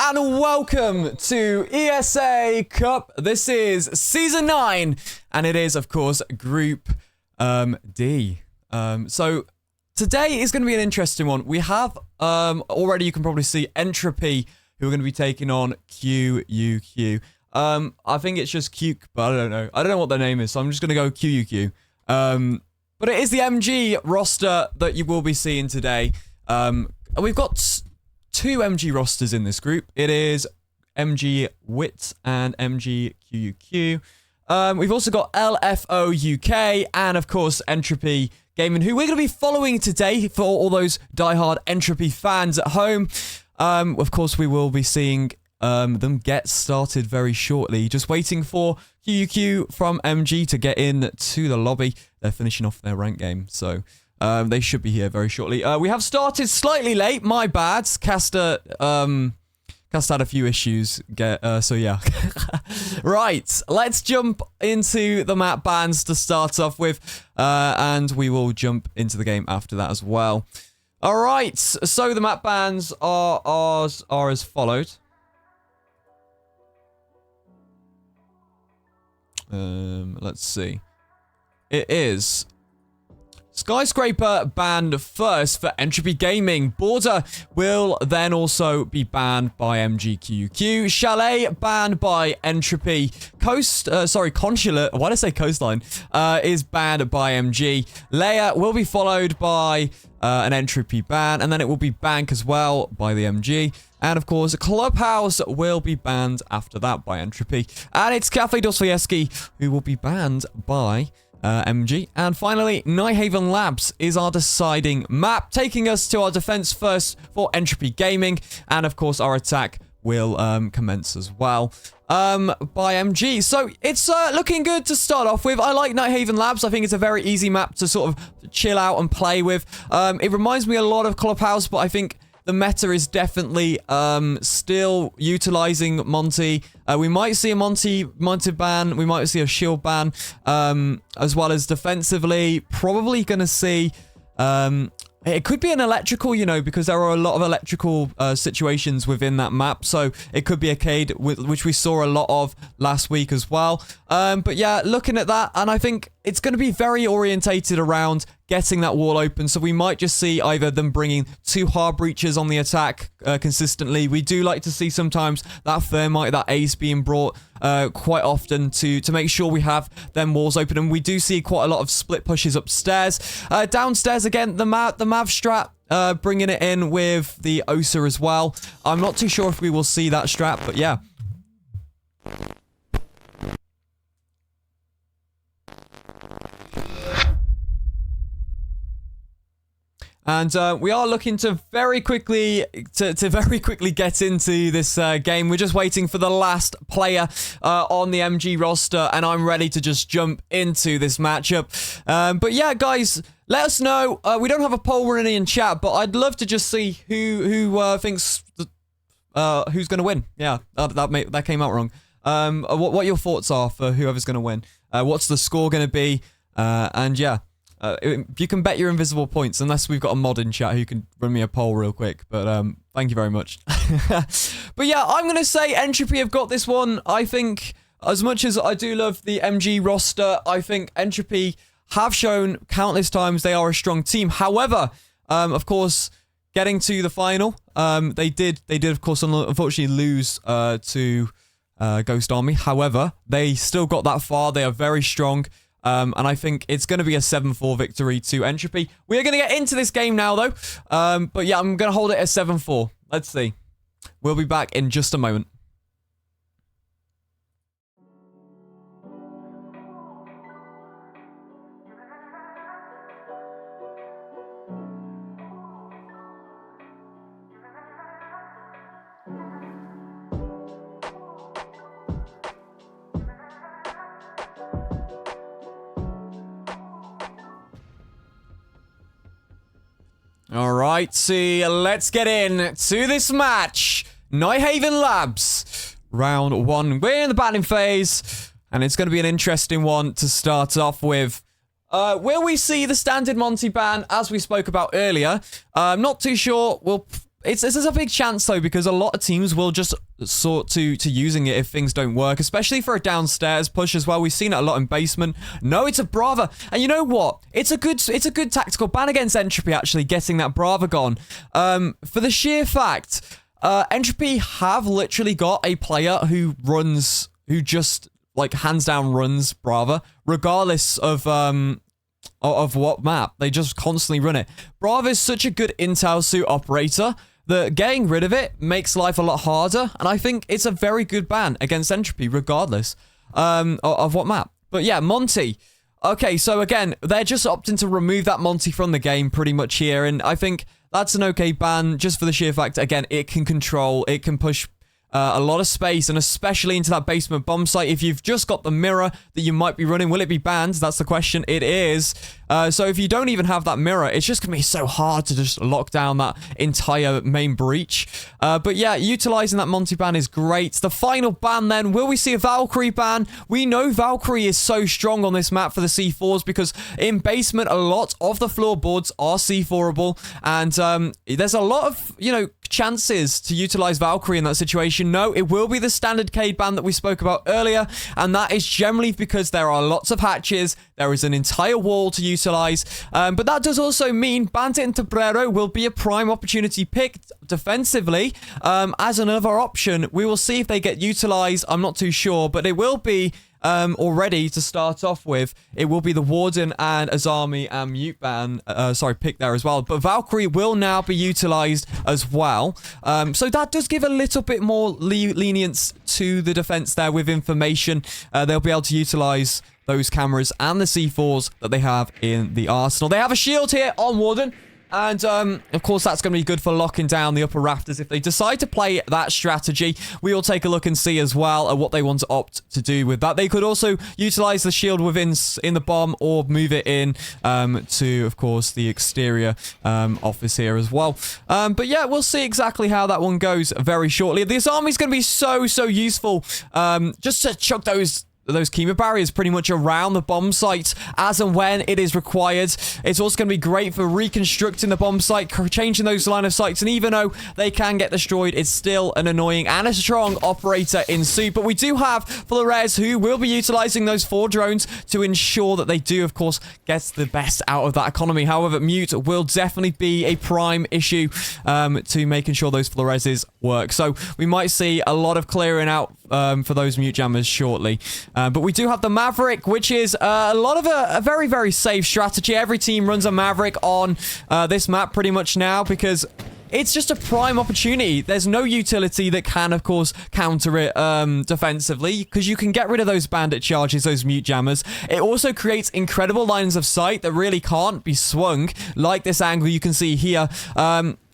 and welcome to ESA Cup. This is Season 9, and it is, of course, Group D. So today is going to be an interesting one. We have, already you can probably see Entropy, who are going to be taking on QUQ. I think it's just Cuke, but I don't know. I don't know what their name is, so I'm just going to go QUQ. But it is the MG roster that you will be seeing today. We've got two MG rosters in this group. It is MG Wit and MG QUQ. We've also got LFO UK and, of course, Entropy Gaming, who we're going to be following today for all those diehard Entropy fans at home. Of course, we will be seeing them get started very shortly. Just waiting for QUQ from MG to get in to the lobby. They're finishing off their rank game, so they should be here very shortly. We have started slightly late. My bad. Caster had a few issues. So yeah. Right, let's jump into the map bans to start off with, and we will jump into the game after that as well. All right, so the map bans are as followed. Let's see. It is Skyscraper banned first for Entropy Gaming. Border will then also be banned by MGQQ. Chalet banned by Entropy. Consulate, why did I say Coastline? Is banned by MG. Leia will be followed by an Entropy ban, and then it will be Bank as well by the MG. And of course, Clubhouse will be banned after that by Entropy. And it's Cafe Dostoevsky who will be banned by MG. And finally, Nighthaven Labs is our deciding map, taking us to our defense first for Entropy Gaming. And of course, our attack will commence as well by MG. So it's looking good to start off with. I like Nighthaven Labs. I think it's a very easy map to sort of chill out and play with. It reminds me a lot of Clubhouse, but I think the meta is definitely still utilizing Monty. We might see a Monty ban. We might see a shield ban, as well as defensively. Probably going to see... it could be an electrical, you know, because there are a lot of electrical situations within that map. So it could be a Cade, which we saw a lot of last week as well. But yeah, looking at that, and I think it's going to be very orientated around getting that wall open. So we might just see either them bringing two hard breaches on the attack consistently. We do like to see sometimes that thermite, that ace being brought quite often to make sure we have them walls open. And we do see quite a lot of split pushes upstairs. Downstairs, again, the Mav strat, bringing it in with the Osa as well. I'm not too sure if we will see that strat, but yeah. And we are looking to very quickly get into this game. We're just waiting for the last player on the MG roster, and I'm ready to just jump into this matchup. But yeah, guys, let us know. We don't have a poll running in chat, but I'd love to just see who thinks who's going to win. Yeah, that came out wrong. What your thoughts are for whoever's going to win? What's the score going to be? And yeah. You can bet your invisible points, unless we've got a mod in chat who can run me a poll real quick. But thank you very much. But yeah, I'm going to say Entropy have got this one. I think, as much as I do love the MG roster, I think Entropy have shown countless times they are a strong team. However, of course, getting to the final, they did of course, unfortunately lose to Ghost Army. However, they still got that far. They are very strong. And I think it's going to be a 7-4 victory to Entropy. We are going to get into this game now, though. But yeah, I'm going to hold it at 7-4. Let's see. We'll be back in just a moment. All right, see, let's get in to this match. Nighthaven Labs, round 1. We're in the batting phase, and it's going to be an interesting one to start off with. Will we see the standard Monty ban, as we spoke about earlier? I'm not too sure. We'll this is a big chance though, because a lot of teams will just sort to using it if things don't work, especially for a downstairs push as well. We've seen it a lot in basement. No, it's a Brava, and you know what? It's a good tactical ban against Entropy actually getting that Brava gone. For the sheer fact, Entropy have literally got a player who just like hands down runs Brava, regardless of what map. They just constantly run it. Brava is such a good intel suit operator that getting rid of it makes life a lot harder, and I think it's a very good ban against Entropy, regardless of what map. But yeah, Monty. Okay, so again, they're just opting to remove that Monty from the game pretty much here, and I think that's an okay ban just for the sheer fact, again, it can push a lot of space, and especially into that basement bomb site. If you've just got the mirror that you might be running, will it be banned? That's the question. It is. So if you don't even have that mirror, it's just going to be so hard to just lock down that entire main breach. But yeah, utilizing that Monty ban is great. The final ban then, will we see a Valkyrie ban? We know Valkyrie is so strong on this map for the C4s because in basement, a lot of the floorboards are C4able, and there's a lot of, chances to utilize Valkyrie in that situation. No, it will be the standard Cade ban that we spoke about earlier, and that is generally because there are lots of hatches. There is an entire wall to utilize, but that does also mean Bandit and Tobrero will be a prime opportunity pick defensively as another option. We will see if they get utilized. I'm not too sure, but it will be already to start off with. It will be the Warden and Azami and Mute ban, pick there as well. But Valkyrie will now be utilized as well. So that does give a little bit more lenience to the defense there with information. They'll be able to utilize those cameras and the C4s that they have in the arsenal. They have a shield here on Warden. And, of course, that's going to be good for locking down the upper rafters. If they decide to play that strategy, we will take a look and see as well at what they want to opt to do with that. They could also utilize the shield within in the bomb or move it in to, of course, the exterior office here as well. But, yeah, we'll see exactly how that one goes very shortly. This army's going to be so useful just to chuck those chemo barriers pretty much around the bomb site as and when it is required. It's also going to be great for reconstructing the bomb site, changing those line of sights, and even though they can get destroyed, it's still an annoying and a strong operator in suit. But we do have Flores who will be utilizing those 4 drones to ensure that they do, of course, get the best out of that economy. However, Mute will definitely be a prime issue to making sure those Floreses work. So we might see a lot of clearing out for those Mute jammers shortly. But we do have the Maverick, which is a lot of a very safe strategy. Every team runs a Maverick on this map pretty much now because it's just a prime opportunity. There's no utility that can, of course, counter it defensively because you can get rid of those bandit charges, those Mute jammers. It also creates incredible lines of sight that really can't be swung, like this angle you can see here.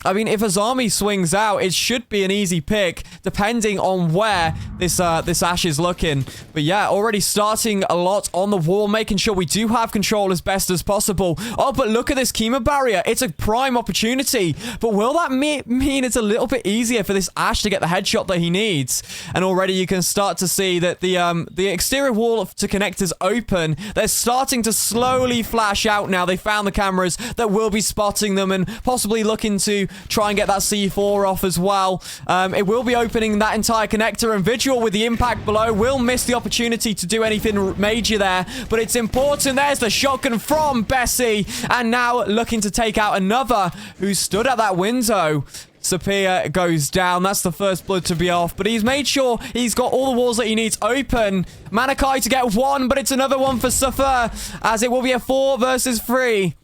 I mean, if Azami swings out, it should be an easy pick, depending on where this Ash is looking. But yeah, already starting a lot on the wall, making sure we do have control as best as possible. Oh, but look at this chemo barrier. It's a prime opportunity. But will that mean it's a little bit easier for this Ash to get the headshot that he needs? And already you can start to see that the exterior wall to connect is open. They're starting to slowly flash out now. They found the cameras that will be spotting them and possibly looking to try and get that C4 off as well. It will be opening that entire connector, and Vigil with the impact below will miss the opportunity to do anything major there, but it's important. There's the shotgun from Bessie, and now looking to take out another who stood at that window. Sapir goes down. That's the first blood to be off, but he's made sure he's got all the walls that he needs open. Manakai to get 1, but it's another one for Suffer, as it will be a 4 versus 3.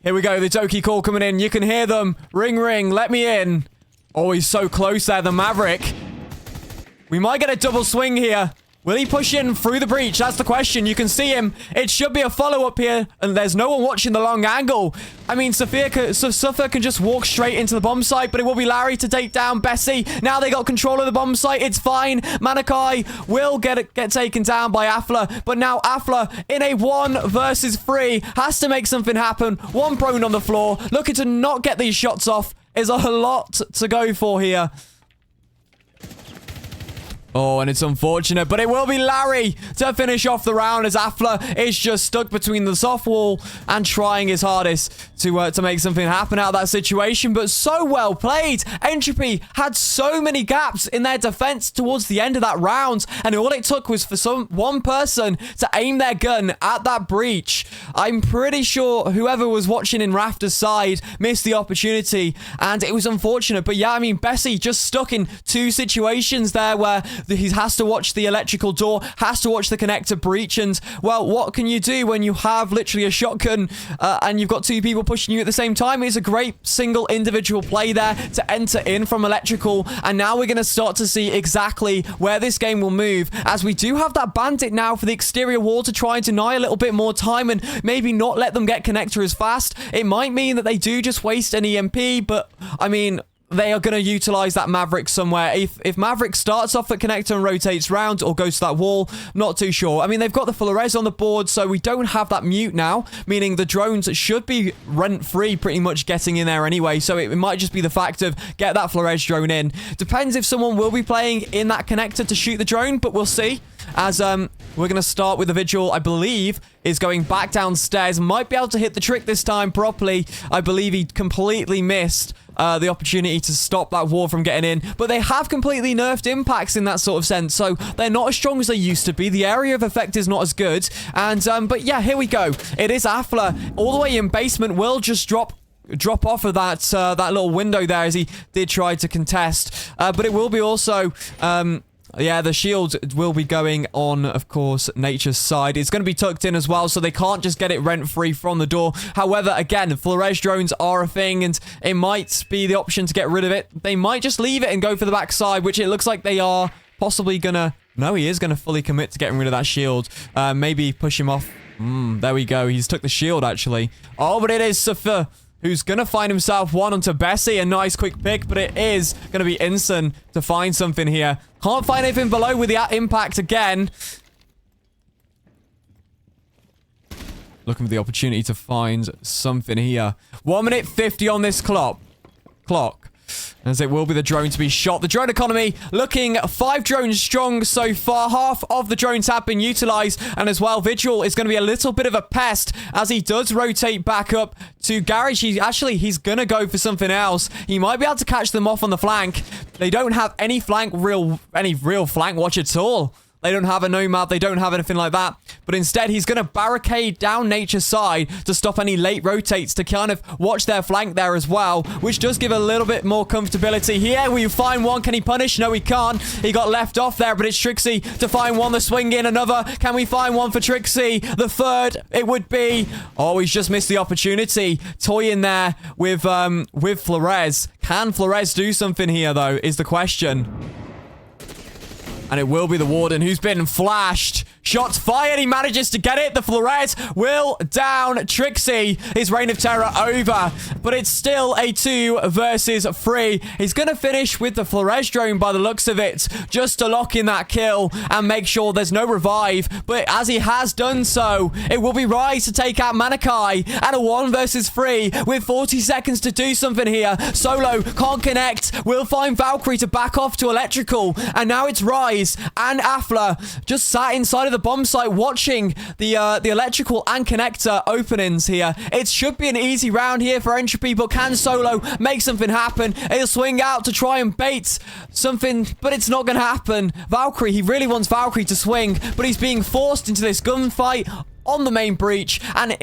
Here we go, the Doki call coming in. You can hear them. Ring, ring, let me in. Oh, he's so close there, the Maverick. We might get a double swing here. Will he push in through the breach? That's the question. You can see him. It should be a follow-up here, and there's no one watching the long angle. I mean, Suffer can just walk straight into the bomb site, but it will be Larry to take down Bessie. Now they got control of the bomb site. It's fine. Manakai will get taken down by Afla, but now Afla in a 1 versus 3 has to make something happen. 1 prone on the floor, looking to not get these shots off. Is a lot to go for here. Oh, and it's unfortunate, but it will be Larry to finish off the round as Afla is just stuck between the soft wall and trying his hardest to make something happen out of that situation, but so well played. Entropy had so many gaps in their defense towards the end of that round, and all it took was for one person to aim their gun at that breach. I'm pretty sure whoever was watching in Rafter's side missed the opportunity, and it was unfortunate, but yeah, I mean, Bessie just stuck in two situations there where he has to watch the electrical door, has to watch the connector breach, and, well, what can you do when you have literally a shotgun and you've got two people pushing you at the same time? It's a great single individual play there to enter in from electrical, and now we're going to start to see exactly where this game will move, as we do have that bandit now for the exterior wall to try and deny a little bit more time and maybe not let them get connector as fast. It might mean that they do just waste an EMP, but, I mean, they are going to utilize that Maverick somewhere. If Maverick starts off at connector and rotates round or goes to that wall, not too sure. I mean, they've got the Flores on the board, so we don't have that mute now, meaning the drones should be rent-free pretty much getting in there anyway, so it might just be the fact of get that Flores drone in. Depends if someone will be playing in that connector to shoot the drone, but we'll see. As we're going to start with the Vigil, I believe, is going back downstairs. Might be able to hit the trick this time properly. I believe he completely missed the opportunity to stop that wall from getting in, but they have completely nerfed impacts in that sort of sense, so they're not as strong as they used to be. The area of effect is not as good, and but yeah, here we go. It is Afla all the way in basement. Will just drop off of that that little window there as he did try to contest, but it will be also yeah, the shield will be going on, of course, Nature's side. It's going to be tucked in as well, so they can't just get it rent-free from the door. However, again, Flores drones are a thing, and it might be the option to get rid of it. They might just leave it and go for the backside, which it looks like they are possibly going to... No, he is going to fully commit to getting rid of that shield. Maybe push him off. There we go. He's took the shield, actually. Oh, but it is Safa who's going to find himself one onto Bessie. A nice quick pick, but it is going to be Inson to find something here. Can't find anything below with the impact again. Looking for the opportunity to find something here. 1 minute 50 on this clock. As it will be the drone to be shot. The drone economy looking 5 drones strong so far. Half of the drones have been utilized. And as well, Vigil is going to be a little bit of a pest as he does rotate back up to Garage. He's going to go for something else. He might be able to catch them off on the flank. They don't have any real flank watch at all. They don't have a nomad. They don't have anything like that. But instead, he's going to barricade down Nature's side to stop any late rotates to kind of watch their flank there as well, which does give a little bit more comfortability. Here, will you find one? Can he punish? No, he can't. He got left off there, but it's Trixie to find one. The swing in another. Can we find one for Trixie? The third, it would be. Oh, he's just missed the opportunity. Toy in there with Flores. Can Flores do something here, though, is the question. And it will be the Warden who's been flashed. Shots fired. He manages to get it. The Flores will down Trixie. His reign of terror over. But it's still a 2 versus 3. He's going to finish with the Flores drone by the looks of it. Just to lock in that kill and make sure there's no revive. But as he has done so, it will be Rise to take out Manakai. And a 1 versus 3 with 40 seconds to do something here. Solo can't connect. We'll find Valkyrie to back off to electrical. And now it's Rise and Afla just sat inside of the bomb site watching the electrical and connector openings here. It should be an easy round here for Entropy, but can Solo make something happen? He'll swing out to try and bait something, but it's not going to happen. Valkyrie, he really wants Valkyrie to swing, but he's being forced into this gunfight on the main breach, and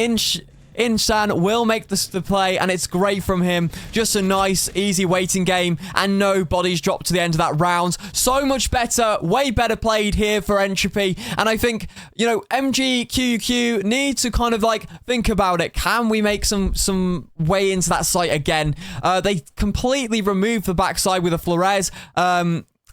Insan will make the play, and it's great from him. Just a nice, easy waiting game, and no bodies dropped to the end of that round. So much better, way better played here for Entropy, and I think, you know, MGQQ need to kind of, like, think about it. Can we make some way into that site again? They completely removed the backside with a Flores.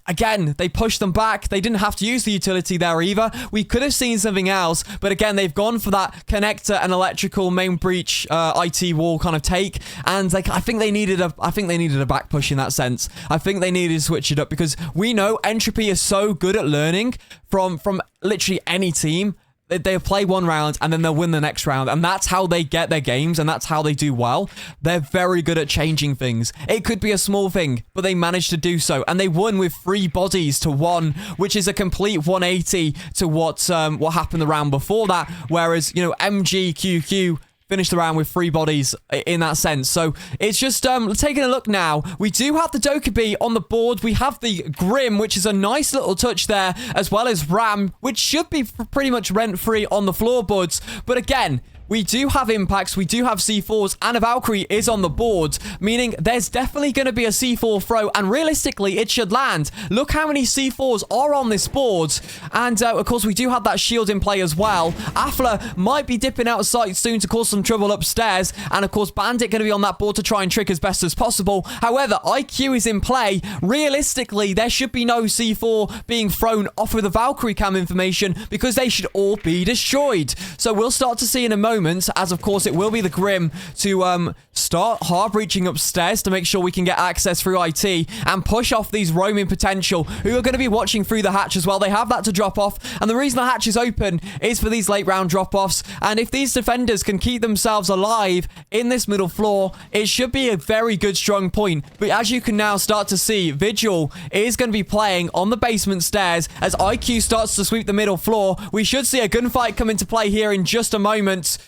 Again, they pushed them back. They didn't have to use the utility there either. We could have seen something else, but again, they've gone for that connector and electrical main breach IT wall kind of take, and like I think they needed a back push in that sense. I think they needed to switch it up because we know Entropy is so good at learning from literally any team. they'll play one round and then they'll win the next round, and that's how they get their games, and that's how they do well. They're very good at changing things. It could be a small thing, but they managed to do so, and they won with 3 bodies to 1, which is a complete 180 to what happened the round before that, whereas, you know, MGQQ finished the round with 3 bodies in that sense. So it's just taking a look now. We do have the Dokkaebi on the board. We have the Grim, which is a nice little touch there, as well as Ram, which should be pretty much rent-free on the floorboards. But again, we do have impacts, we do have C4s, and a Valkyrie is on the board, meaning there's definitely going to be a C4 throw, and realistically, it should land. Look how many C4s are on this board, and of course, we do have that shield in play as well. Afla might be dipping out of sight soon to cause some trouble upstairs, and of course, Bandit going to be on that board to try and trick as best as possible. However, IQ is in play. Realistically, there should be no C4 being thrown off of the Valkyrie cam information, because they should all be destroyed. So we'll start to see in a moment, as of course it will be the Grim to start hard breaching upstairs to make sure we can get access through IT and push off these roaming potential who are going to be watching through the hatch as well. They have that to drop off, and the reason the hatch is open is for these late round drop offs, and if these defenders can keep themselves alive in this middle floor, it should be a very good strong point. But as you can now start to see, Vigil is going to be playing on the basement stairs as IQ starts to sweep the middle floor. We should see a gunfight come into play here in just a moment.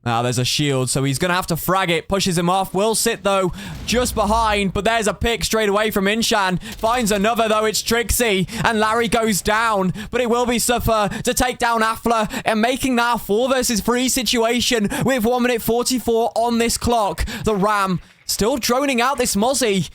Now, there's a shield, so he's going to have to frag it. Pushes him off. Will sit, though, just behind. But there's a pick straight away from Inshan. Finds another, though. It's Trixie. And Larry goes down. But it will be Suffer to take down Afla. And making that a 4 versus 3 situation with 1 minute 44 on this clock. The Ram still droning out this Mozzie.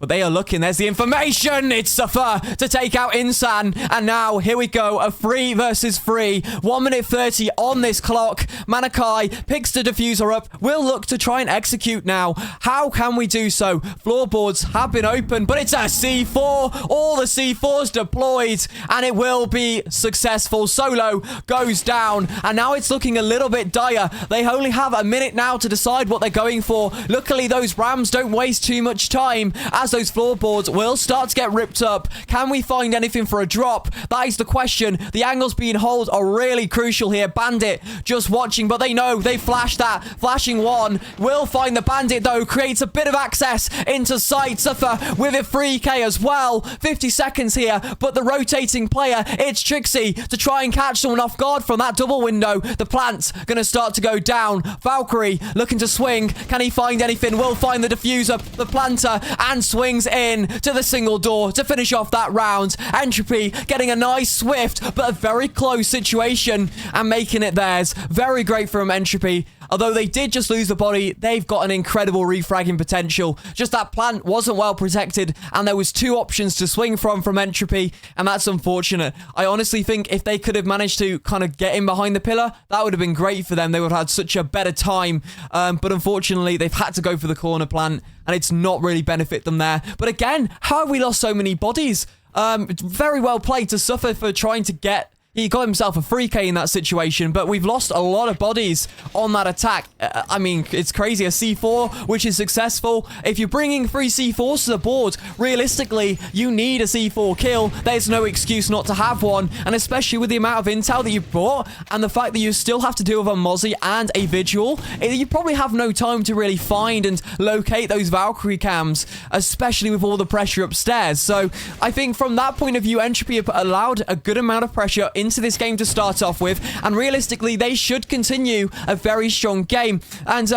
But they are looking. There's the information. It's Suffer to take out Insan. And now, here we go. A 3 versus 3. 1 minute 30 on this clock. Manakai picks the diffuser up. Will look to try and execute now. How can we do so? Floorboards have been opened, but it's a C4. All the C4s deployed. And it will be successful. Solo goes down. And now it's looking a little bit dire. They only have a minute now to decide what they're going for. Luckily, those Rams don't waste too much time, as those floorboards will start to get ripped up. Can we find anything for a drop? That is the question. The angles being held are really crucial here. Bandit just watching, but they know they flashed that. Flashing one. Will find the Bandit, though. Creates a bit of access into sight. Suffer with a 3k as well. 50 seconds here, but the rotating player, it's Trixie to try and catch someone off guard from that double window. The plant's going to start to go down. Valkyrie looking to swing. Can he find anything? Will find the diffuser, the planter, and swings in to the single door to finish off that round. Entropy getting a nice swift but a very close situation and making it theirs. Very great from Entropy. Although they did just lose the body, they've got an incredible refragging potential. Just that plant wasn't well protected, and there was 2 options to swing from Entropy, and that's unfortunate. I honestly think if they could have managed to kind of get in behind the pillar, that would have been great for them. They would have had such a better time, but unfortunately, they've had to go for the corner plant, and it's not really benefit them there. But again, how have we lost so many bodies? Very well played to Suffer for trying to get... He got himself a 3k in that situation, but we've lost a lot of bodies on that attack. I mean, it's crazy. A C4, which is successful. If you're bringing 3 C4s to the board, realistically, you need a C4 kill. There's no excuse not to have one, and especially with the amount of intel that you brought, and the fact that you still have to deal with a Mozzie and a Vigil, you probably have no time to really find and locate those Valkyrie cams, especially with all the pressure upstairs. So, I think from that point of view, Entropy allowed a good amount of pressure into this game to start off with, and realistically they should continue a very strong game. And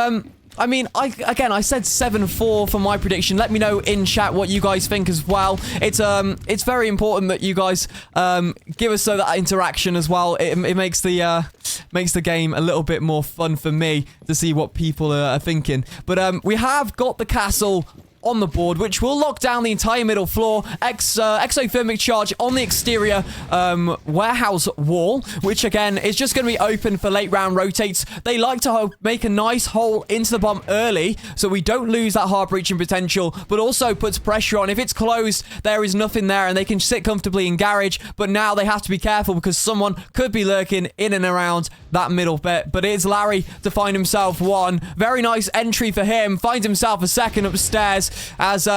I mean, I said 7-4 for my prediction. Let me know in chat what you guys think as well. It's very important that you guys give us that interaction as well. It makes the game a little bit more fun for me to see what people are thinking. But we have got the castle on the board, which will lock down the entire middle floor. Exothermic charge on the exterior warehouse wall, which again is just going to be open for late round rotates. They like to make a nice hole into the bomb early so we don't lose that hard breaching potential, but also puts pressure on. If it's closed, there is nothing there and they can sit comfortably in garage, but now they have to be careful because someone could be lurking in and around that middle bit. But it's Larry to find himself one. Very nice entry for him. Finds himself a second upstairs. as,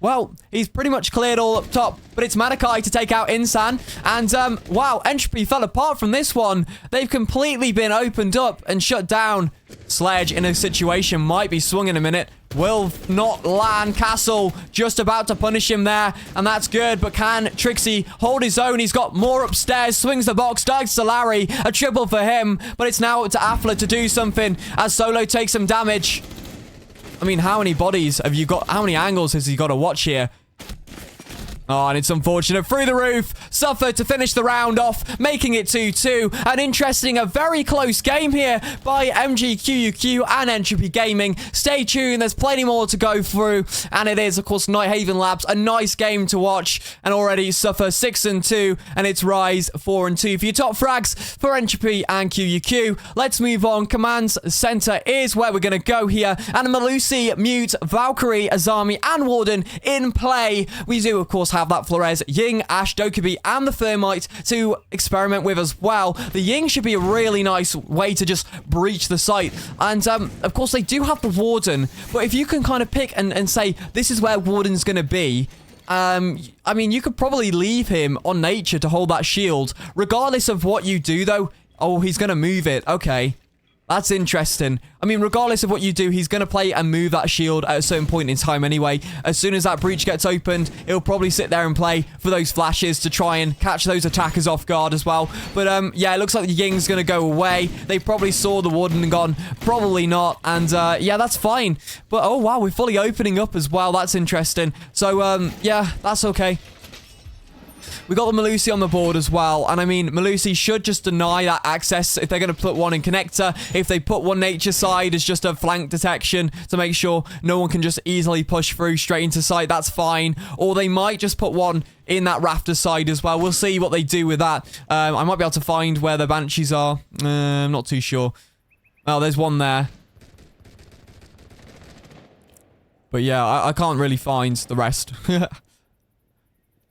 well, he's pretty much cleared all up top, but it's Manakai to take out Insan, and, wow, Entropy fell apart from this one. They've completely been opened up and shut down. Sledge in a situation might be swung in a minute. Will not land. Castle just about to punish him there, and that's good, but can Trixie hold his own? He's got more upstairs, swings the box, dives to Larry, a triple for him, but it's now up to Affler to do something as Solo takes some damage. I mean, how many bodies have you got? How many angles has he got to watch here? Oh, and it's unfortunate. Through the roof. Suffer to finish the round off, making it 2-2. An interesting, a very close game here by MGQUQ and Entropy Gaming. Stay tuned. There's plenty more to go through. And it is, of course, Nighthaven Labs. A nice game to watch. And already Suffer 6-2. And it's Rise 4-2 for your top frags for Entropy and QUQ. Let's move on. Command Center is where we're going to go here. And Malusi, Mute, Valkyrie, Azami, and Warden in play. We do, of course, have that Flores, Ying, Ash, Dokubi, and the Thermite to experiment with as well. The Ying should be a really nice way to just breach the site. And, of course, they do have the Warden, but if you can kind of pick and say, this is where Warden's going to be, I mean, you could probably leave him on Nature to hold that shield. Regardless of what you do, though, oh, he's going to move it. Okay. That's interesting. I mean, regardless of what you do, he's going to play and move that shield at a certain point in time anyway. As soon as that breach gets opened, he'll probably sit there and play for those flashes to try and catch those attackers off guard as well. But, yeah, it looks like the Ying's going to go away. They probably saw the Warden and gone, probably not. And, yeah, that's fine. But, oh, wow, we're fully opening up as well. That's interesting. So, yeah, that's okay. We got the Malusi on the board as well. And I mean, Malusi should just deny that access if they're going to put one in connector. If they put one nature side as just a flank detection to make sure no one can just easily push through straight into site, that's fine. Or they might just put one in that rafter side as well. We'll see what they do with that. I might be able to find where the Banshees are. I'm not too sure. Oh, there's one there. But yeah, I can't really find the rest.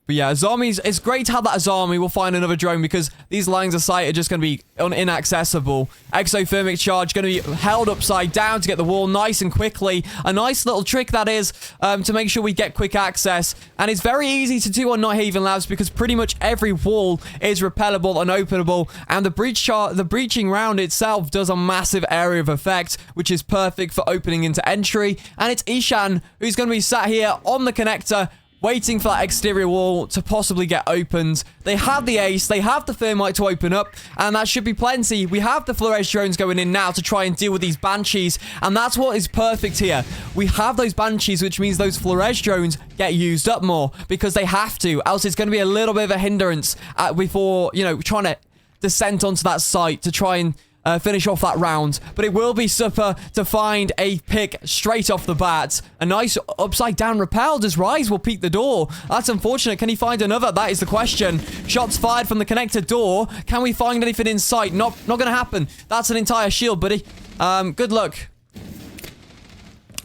But yeah, Azami's, it's great to have that Azami. We'll find another drone because these lines of sight are just going to be inaccessible. Exothermic charge going to be held upside down to get the wall nice and quickly. A nice little trick that is to make sure we get quick access. And it's very easy to do on Nighthaven Labs because pretty much every wall is repellable and openable. And the breaching round itself does a massive area of effect, which is perfect for opening into entry. And it's Ishan who's going to be sat here on the connector, waiting for that exterior wall to possibly get opened. They have the ace, they have the Thermite to open up, and that should be plenty. We have the Flores drones going in now to try and deal with these Banshees, and that's what is perfect here. We have those Banshees, which means those Flores drones get used up more, because they have to, else it's going to be a little bit of a hindrance before, you know, trying to descent onto that site to try and finish off that round. But it will be Super to find a pick straight off the bat. A nice upside down repelled as Rise will peek the door. That's unfortunate. Can he find another? That is the question. Shots fired from the connector door. Can we find anything in sight? Not gonna happen. That's an entire shield, buddy. Good luck.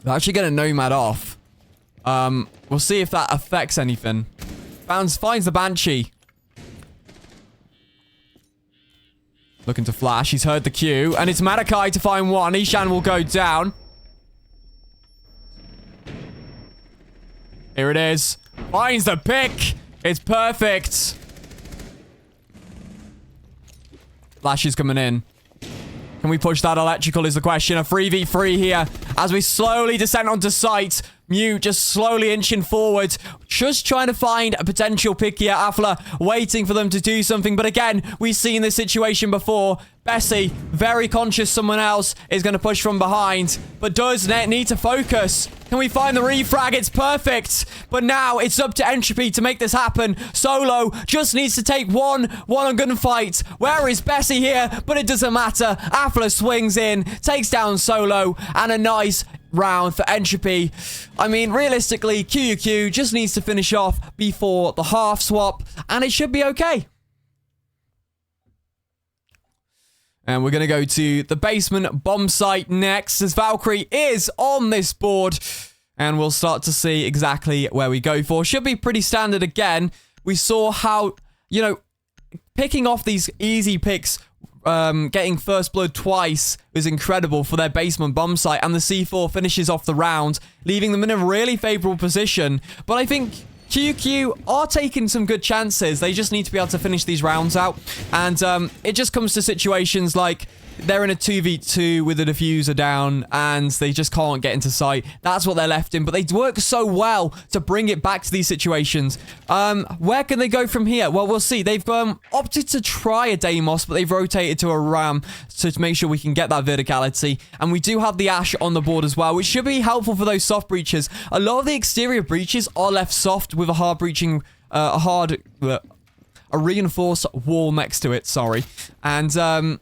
They're actually gonna Nomad off. We'll see if that affects anything. Finds the Banshee. Looking to flash. He's heard the cue. And it's Madakai to find one. Ishan will go down. Here it is. Finds the pick. It's perfect. Flash is coming in. Can we push that electrical is the question. A 3v3 here as we slowly descend onto site. Mew just slowly inching forward, just trying to find a potential pick here. Affler waiting for them to do something, but again, we've seen this situation before. Bessie, very conscious someone else is going to push from behind, but does need to focus. Can we find the refrag? It's perfect, but now it's up to Entropy to make this happen. Solo just needs to take one on gunfight. Where is Bessie here? But it doesn't matter. Affler swings in, takes down Solo, and a nice round for Entropy. I mean, realistically, QUQ just needs to finish off before the half swap, and it should be okay. And we're going to go to the basement bomb site next, as Valkyrie is on this board. And we'll start to see exactly where we go for. Should be pretty standard again. We saw how, you know, picking off these easy picks getting first blood twice is incredible for their basement bomb site, and the C4 finishes off the round, leaving them in a really favorable position. But I think QQ are taking some good chances. They just need to be able to finish these rounds out, and it just comes to situations like they're in a 2v2 with a diffuser down, and they just can't get into sight. That's what they're left in, but they work so well to bring it back to these situations. Where can they go from here? Well, we'll see. They've opted to try a Deimos, but they've rotated to a Ram to make sure we can get that verticality. And we do have the Ash on the board as well, which should be helpful for those soft breaches. A lot of the exterior breaches are left soft with a hard breaching, a reinforced wall next to it, sorry. And,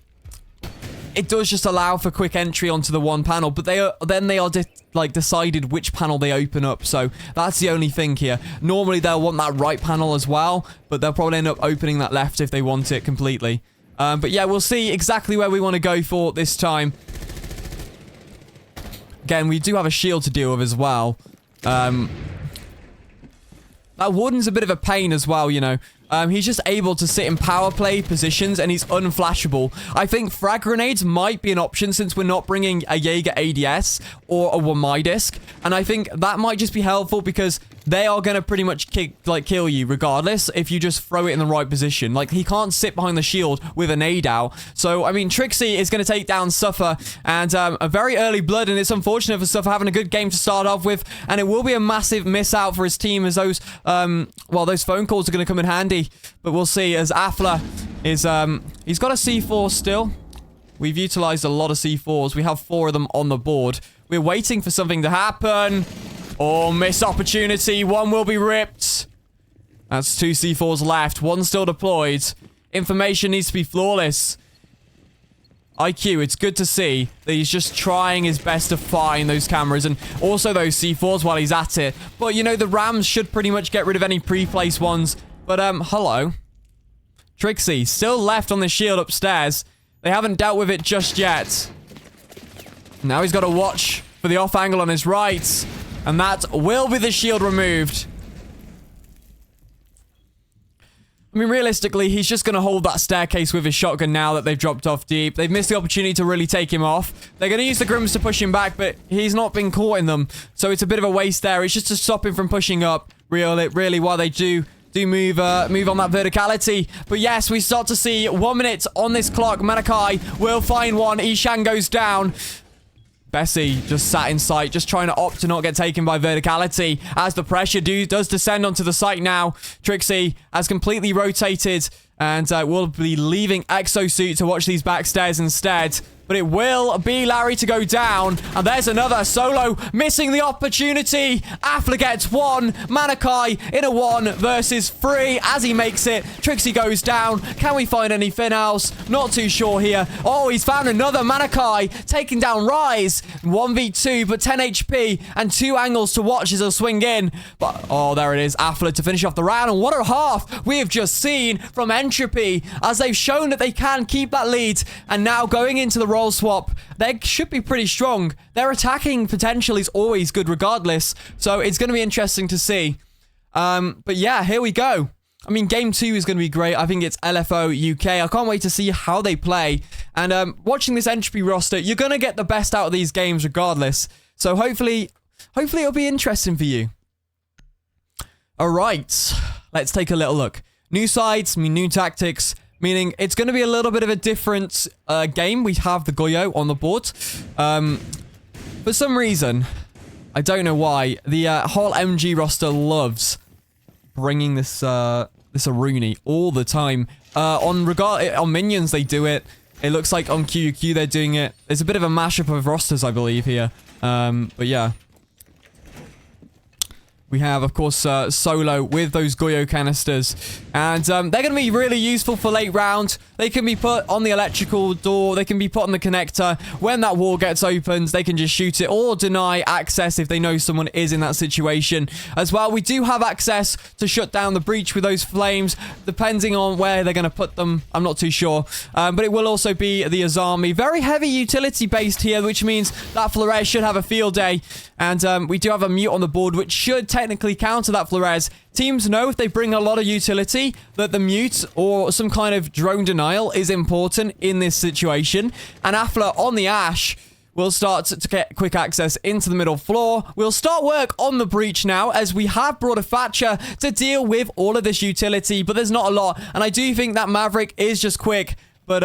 it does just allow for quick entry onto the one panel, but they are decided which panel they open up, so that's the only thing here. Normally they'll want that right panel as well, but they'll probably end up opening that left if they want it completely. But yeah, we'll see exactly where we want to go for this time. Again, we do have a shield to deal with as well. That Warden's a bit of a pain as well, you know. He's just able to sit in power play positions, and he's unflashable. I think frag grenades might be an option since we're not bringing a Jaeger ADS or a Wamai-disc. And I think that might just be helpful because they are going to pretty much kill you regardless if you just throw it in the right position. Like, he can't sit behind the shield with a nade out. So, I mean, Trixie is going to take down Suffer, and a very early blood, and it's unfortunate for Suffer having a good game to start off with, and it will be a massive miss out for his team as those, those phone calls are going to come in handy. But we'll see as Afla is, he's got a C4 still. We've utilized a lot of C4s. We have 4 of them on the board. We're waiting for something to happen. Oh, missed opportunity. One will be ripped. That's 2 C4s left. One still deployed. Information needs to be flawless. IQ, it's good to see that he's just trying his best to find those cameras and also those C4s while he's at it. But, you know, the Rams should pretty much get rid of any pre-placed ones. But, hello. Trixie, still left on the shield upstairs. They haven't dealt with it just yet. Now he's got to watch for the off angle on his right. And that will be the shield removed. I mean, realistically, he's just going to hold that staircase with his shotgun now that they've dropped off deep. They've missed the opportunity to really take him off. They're going to use the Grims to push him back, but he's not been caught in them. So it's a bit of a waste there. It's just to stop him from pushing up, really, while they do move on that verticality. But yes, we start to see 1 minute on this clock. Manakai will find one. Ishan goes down. Bessie just sat in sight, just trying to opt to not get taken by verticality as the pressure does descend onto the site now. Trixie has completely rotated and will be leaving Exosuit to watch these back stairs instead. But it will be Larry to go down. And there's another solo missing the opportunity. Afla gets 1. Manakai in a 1 versus 3 as he makes it. Trixie goes down. Can we find anything else? Not too sure here. Oh, he's found another. Manakai taking down Rise. 1v2, but 10 HP and 2 angles to watch as he'll swing in. But, oh, there it is. Afla to finish off the round. And what a half we have just seen from Entropy as they've shown that they can keep that lead. And now going into the role swap, they should be pretty strong. Their attacking potential is always good regardless, so it's going to be interesting to see. But yeah, here we go. I mean, game 2 is going to be great. I think it's LFO UK. I can't wait to see how they play. And watching this Entropy roster, you're going to get the best out of these games regardless. So hopefully it'll be interesting for you. All right, let's take a little look. New sides, new tactics. Meaning it's going to be a little bit of a different game. We have the Goyo on the board. For some reason, I don't know why, the whole MG roster loves bringing this this Aruni all the time. On Minions, they do it. It looks like on QQ they're doing it. There's a bit of a mashup of rosters, I believe, here. But yeah. We have, of course, Solo with those Goyo canisters. And they're going to be really useful for late round. They can be put on the electrical door. They can be put on the connector. When that wall gets opened, they can just shoot it or deny access if they know someone is in that situation. As well, we do have access to shut down the breach with those flames, depending on where they're going to put them. I'm not too sure. But it will also be the Azami. Very heavy utility based here, which means that Flores should have a field day. And we do have a mute on the board, which should technically counter that Flores teams know if they bring a lot of utility that the mute or some kind of drone denial is important in this situation. And Afla on the Ash will start to get quick access into the middle floor. We'll start work on the breach now, as we have brought a Thatcher to deal with all of this utility, but there's not a lot. And I do think that Maverick is just quick, but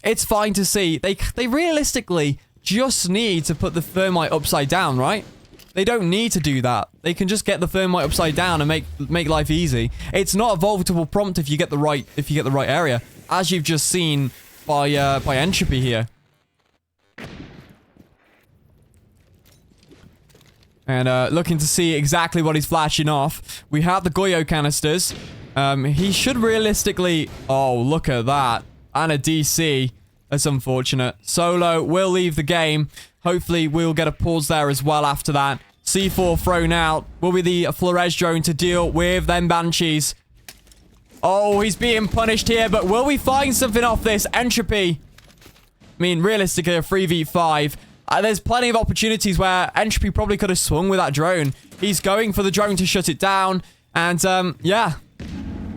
it's fine to see. They realistically just need to put the thermite upside down, right? They don't need to do that. They can just get the thermite upside down and make life easy. It's not a volatile prompt if you get the right area, as you've just seen by Entropy here. And looking to see exactly what he's flashing off. We have the Goyo canisters. He should realistically... Oh, look at that. And a DC. That's unfortunate. Solo will leave the game. Hopefully, we'll get a pause there as well after that. C4 thrown out. Will be the Flores drone to deal with them Banshees. Oh, he's being punished here, but will we find something off this? Entropy. I mean, realistically, a 3v5. There's plenty of opportunities where Entropy probably could have swung with that drone. He's going for the drone to shut it down. And, yeah.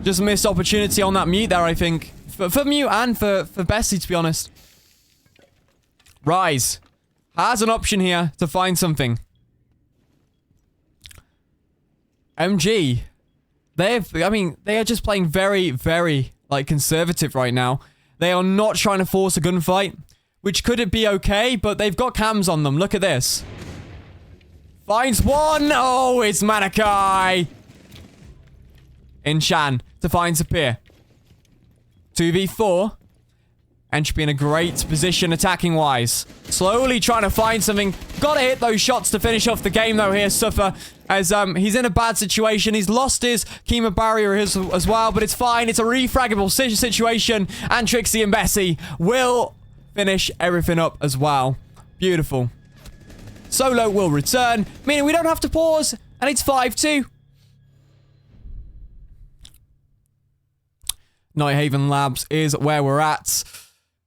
Just a missed opportunity on that mute there, I think. For mute and for Bessie, to be honest. Rise has an option here to find something. MG. They are just playing very, very, conservative right now. They are not trying to force a gunfight. Which could it be okay, but they've got cams on them. Look at this. Finds one. Oh, it's Manakai. Inchan to find Sapir. 2v4. Entropy in a great position attacking-wise. Slowly trying to find something. Gotta hit those shots to finish off the game, though, here, Suffer. As he's in a bad situation. He's lost his Kima barrier as well, but it's fine. It's a refraggable situation. And Trixie and Bessie will finish everything up as well. Beautiful. Solo will return, meaning we don't have to pause, and it's 5-2. Nighthaven Labs is where we're at.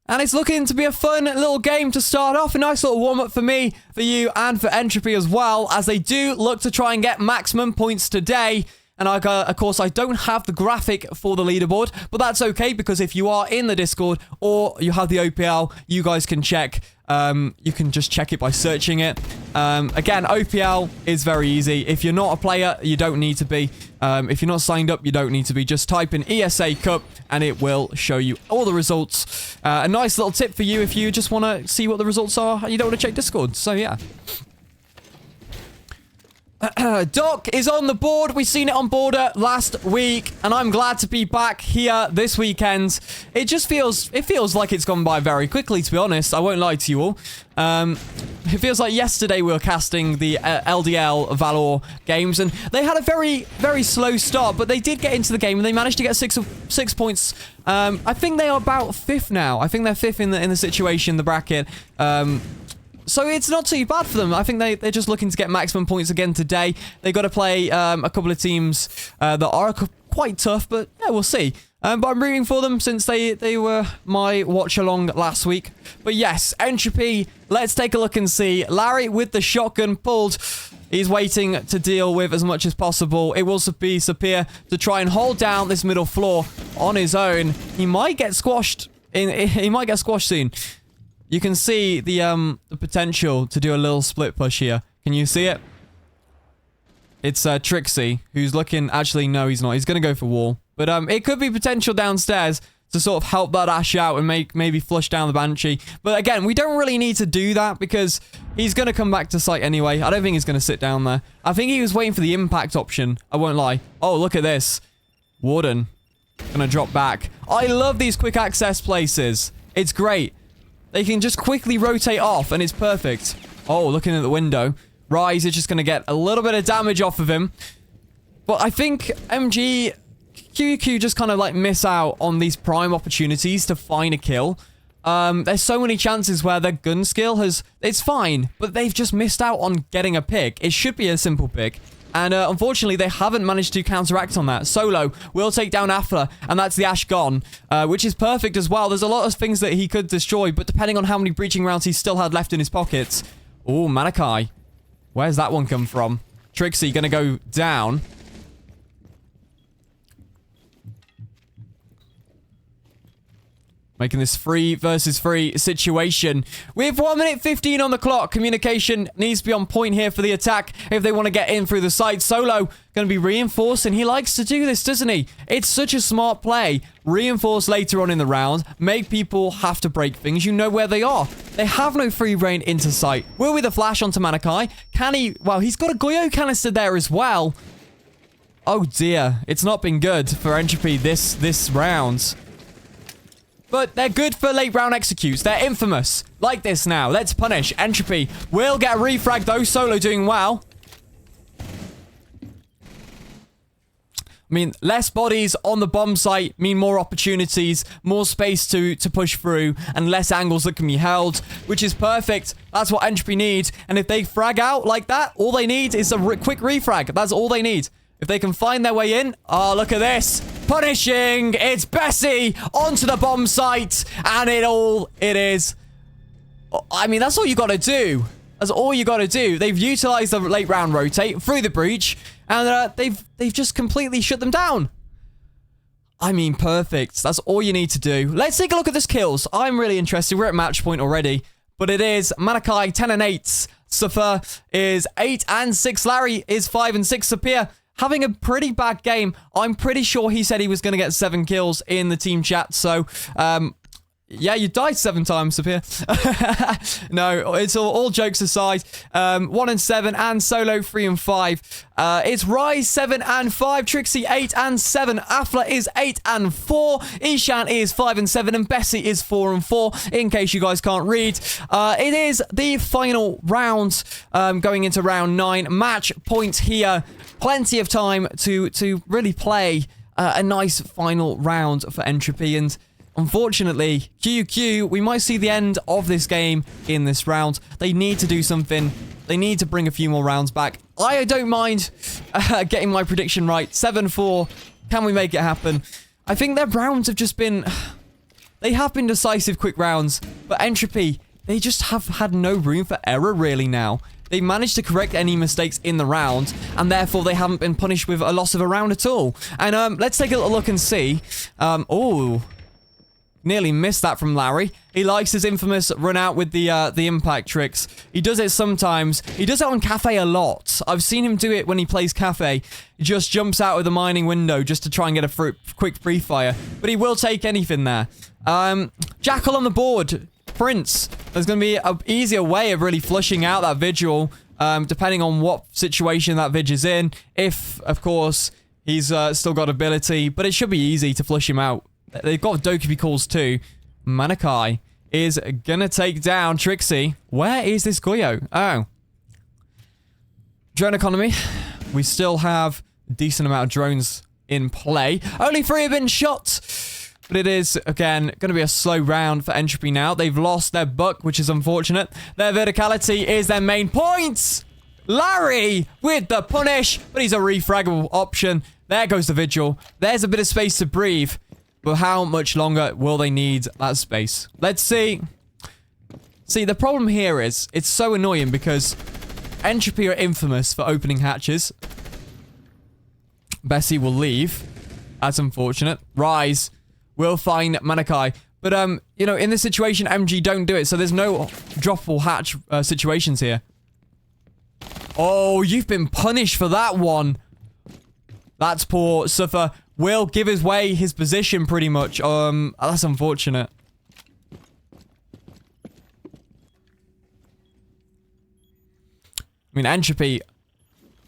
And it's looking to be a fun little game to start off. A nice little warm-up for me, for you, and for Entropy as well, as they do look to try and get maximum points today. And of course, I don't have the graphic for the leaderboard, but that's okay, because if you are in the Discord or you have the OPL, you guys can check. You can just check it by searching it. Again, OPL is very easy. If you're not a player, you don't need to be. If you're not signed up, you don't need to be. Just type in ESA Cup, and it will show you all the results. A nice little tip for you if you just want to see what the results are and you don't want to check Discord. So, yeah. Doc is on the board. We've seen it on Border last week, and I'm glad to be back here this weekend. It feels like it's gone by very quickly, to be honest. I won't lie to you all. It feels like yesterday we were casting the LDL Valor games, and they had a very, very slow start, but they did get into the game, and they managed to get 6 points. I think they are about 5th now. I think they're 5th in the situation, the bracket. So it's not too bad for them. I think they're just looking to get maximum points again today. They got to play a couple of teams that are quite tough, but yeah, we'll see. But I'm rooting for them since they were my watch-along last week. But yes, Entropy, let's take a look and see. Larry with the shotgun pulled. He's waiting to deal with as much as possible. It will be Sapir to try and hold down this middle floor on his own. He might get squashed. He might get squashed soon. You can see the potential to do a little split push here. Can you see it? It's Trixie, who's looking... Actually, no, he's not. He's going to go for wall. But it could be potential downstairs to sort of help that Ash out and maybe flush down the Banshee. But again, we don't really need to do that because he's going to come back to site anyway. I don't think he's going to sit down there. I think he was waiting for the impact option. I won't lie. Oh, look at this. Warden. Gonna drop back. I love these quick access places. It's great. They can just quickly rotate off, and it's perfect. Oh, looking at the window. Rise is just going to get a little bit of damage off of him. But I think MG... QQ just kind of, miss out on these prime opportunities to find a kill. There's so many chances where their gun skill has... It's fine, but they've just missed out on getting a pick. It should be a simple pick. And unfortunately, they haven't managed to counteract on that. Solo will take down Afla, and that's the Ash gone, which is perfect as well. There's a lot of things that he could destroy, but depending on how many breaching rounds he still had left in his pockets. Oh, Manakai. Where's that one come from? Trixie gonna go down. Making this 3 versus 3 situation. With 1 minute 15 on the clock, communication needs to be on point here for the attack if they want to get in through the side. Solo going to be reinforced, and he likes to do this, doesn't he? It's such a smart play. Reinforce later on in the round. Make people have to break things. You know where they are. They have no free reign into sight. Will be the flash onto Manakai. Can he? Well, he's got a Goyo canister there as well. Oh dear. It's not been good for Entropy this round. But they're good for late round executes. They're infamous. Like this now. Let's punish. Entropy will get a refrag though. Solo doing well. I mean, less bodies on the bomb site mean more opportunities, more space to push through, and less angles that can be held, which is perfect. That's what Entropy need. And if they frag out like that, all they need is a quick refrag. That's all they need. If they can find their way in. Oh, look at this. Punishing. It's Bessie onto the bomb site. And it is. I mean, that's all you got to do. That's all you got to do. They've utilized the late round rotate through the breach. And they've just completely shut them down. I mean, perfect. That's all you need to do. Let's take a look at this kills. I'm really interested. We're at match point already. But it is Manakai 10 and 8. Suffer is 8 and 6. Larry is 5 and 6. Sapir having a pretty bad game. I'm pretty sure he said he was going to get 7 kills in the team chat. So, yeah, you died 7 times, Sapir. No, it's all jokes aside. 1 and 7, and Solo 3 and 5. It's Rise 7 and 5, Trixie 8 and 7, Afla is 8 and 4, Ishan is 5 and 7, and Bessie is 4 and 4. In case you guys can't read, it is the final round, going into round 9. Match point here. Plenty of time to really play a nice final round for Entropy, and unfortunately, QQ, we might see the end of this game in this round. They need to do something. They need to bring a few more rounds back. I don't mind getting my prediction right. 7-4. Can we make it happen? I think their rounds have just been... They have been decisive quick rounds, but Entropy, they just have had no room for error really now. They managed to correct any mistakes in the round, and therefore they haven't been punished with a loss of a round at all. And let's take a little look and see. Oh... Nearly missed that from Larry. He likes his infamous run out with the impact tricks. He does it sometimes. He does it on Cafe a lot. I've seen him do it when he plays Cafe. He just jumps out of the mining window just to try and get a quick free fire. But he will take anything there. Jackal on the board. Prince. There's going to be an easier way of really flushing out that Vigil, depending on what situation that Vig is in. If, of course, he's still got ability. But it should be easy to flush him out. They've got Dokubi calls too. Manakai is gonna take down Trixie. Where is this Goyo? Oh. Drone economy. We still have a decent amount of drones in play. Only 3 have been shot. But it is, again, going to be a slow round for Entropy now. They've lost their buck, which is unfortunate. Their verticality is their main point. Larry with the punish. But he's a refraggable option. There goes the Vigil. There's a bit of space to breathe. But how much longer will they need that space? Let's see. See, the problem here is, it's so annoying because Entropy are infamous for opening hatches. Bessie will leave. That's unfortunate. Rise will find Manakai. But, you know, in this situation, MG don't do it. So there's no droppable hatch situations here. Oh, you've been punished for that one. That's poor. Suffer will give away his position pretty much. That's unfortunate. I mean, Entropy,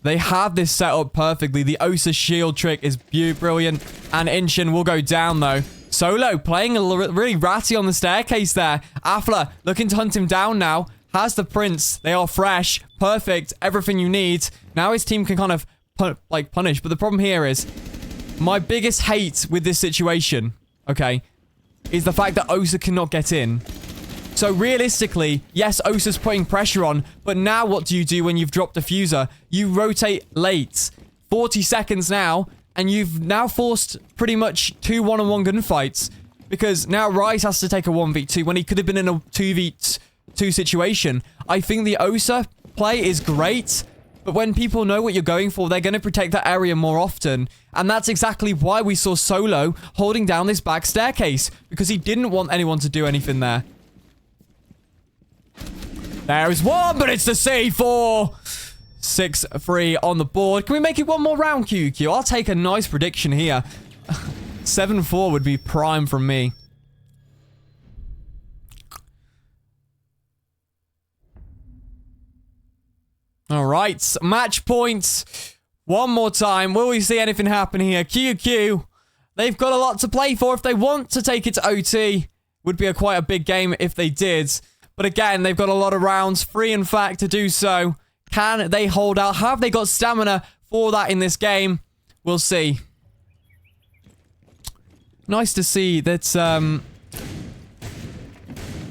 they have this set up perfectly. The Osa shield trick is brilliant. And Inchin will go down, though. Solo playing really ratty on the staircase there. Afla looking to hunt him down now. Has the Prince. They are fresh. Perfect. Everything you need. Now his team can kind of, punish. But the problem here is, my biggest hate with this situation, okay, is the fact that Osa cannot get in. So realistically, yes, Osa's putting pressure on, but now what do you do when you've dropped a fuser? You rotate late. 40 seconds now, and you've now forced pretty much 2 one-on-one gunfights, because now Rise has to take a 1v2 when he could have been in a 2v2 situation. I think the Osa play is great, But when people know what you're going for, they're going to protect that area more often. And that's exactly why we saw Solo holding down this back staircase. Because he didn't want anyone to do anything there. There is one, but it's the C4. 6-3 on the board. Can we make it one more round, QQ? I'll take a nice prediction here. 7-4 would be prime from me. All right, match points. One more time. Will we see anything happen here? QQ, they've got a lot to play for if they want to take it to OT. Would be quite a big game if they did. But again, they've got a lot of rounds, 3 in fact, to do so. Can they hold out? Have they got stamina for that in this game? We'll see. Nice to see that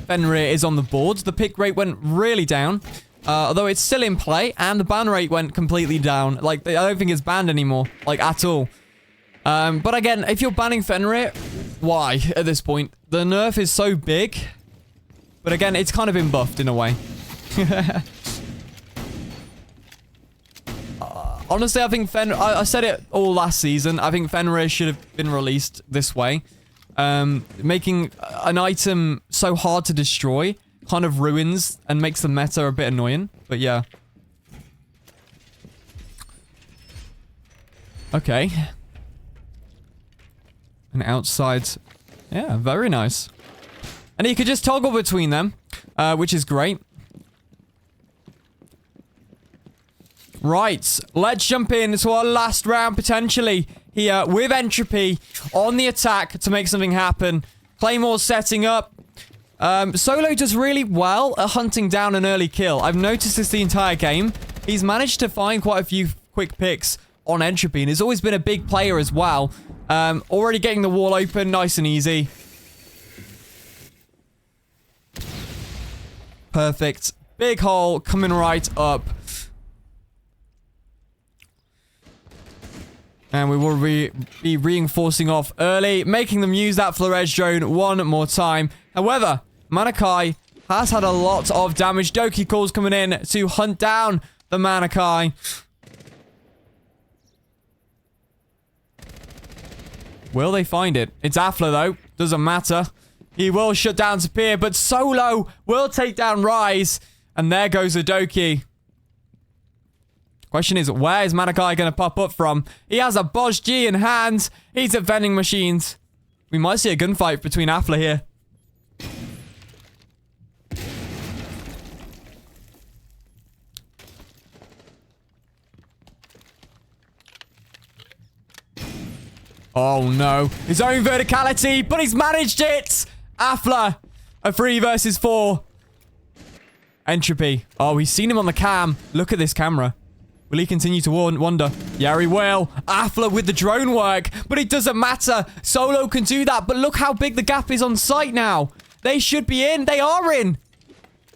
Fenrir is on the board. The pick rate went really down. Although it's still in play, and the ban rate went completely down. Like, I don't think it's banned anymore, like, at all. But again, if you're banning Fenrir, why at this point? The nerf is so big. But again, it's kind of been buffed in a way. Honestly, I think I said it all last season. I think Fenrir should have been released this way. Making an item so hard to destroy kind of ruins and makes the meta a bit annoying. But yeah. Okay. And outside. Yeah, very nice. And you could just toggle between them, which is great. Right, let's jump into our last round, potentially, here with Entropy on the attack to make something happen. Claymore setting up. Solo does really well at hunting down an early kill. I've noticed this the entire game. He's managed to find quite a few quick picks on Entropy, and he's always been a big player as well. Already getting the wall open, nice and easy. Perfect. Big hole coming right up. And we will be reinforcing off early, making them use that Flores drone one more time. However, Manakai has had a lot of damage. Doki calls coming in to hunt down the Manakai. Will they find it? It's Afla, though. Doesn't matter. He will shut down Sapir, but Solo will take down Rise. And there goes a Doki. Question is, where is Manakai going to pop up from? He has a Bosch G in hand. He's at vending machines. We might see a gunfight between Afla here. Oh no. His own verticality, but he's managed it! Afla, a 3 versus 4. Entropy. Oh, he's seen him on the cam. Look at this camera. Will he continue to wonder? Yeah, he will. Afla with the drone work, but it doesn't matter. Solo can do that, but look how big the gap is on site now. They should be in. They are in.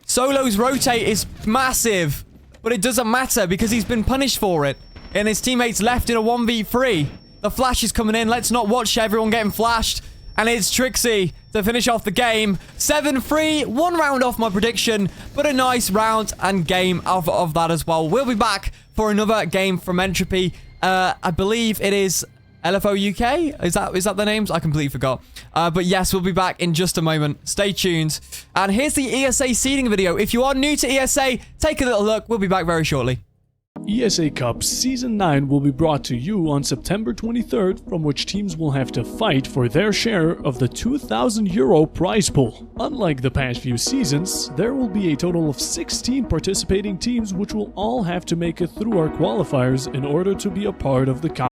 Solo's rotate is massive, but it doesn't matter because he's been punished for it. And his teammates left in a 1v3. The flash is coming in. Let's not watch everyone getting flashed. And it's Trixie to finish off the game. 7-3. 1 round off my prediction, but a nice round and game of that as well. We'll be back for another game from Entropy. I believe it is LFO UK. Is that the names? I completely forgot. But yes, we'll be back in just a moment. Stay tuned. And here's the ESA seeding video. If you are new to ESA, take a little look. We'll be back very shortly. ESA Cup Season 9 will be brought to you on September 23rd, from which teams will have to fight for their share of the €2,000 prize pool. Unlike the past few seasons, there will be a total of 16 participating teams which will all have to make it through our qualifiers in order to be a part of the competition.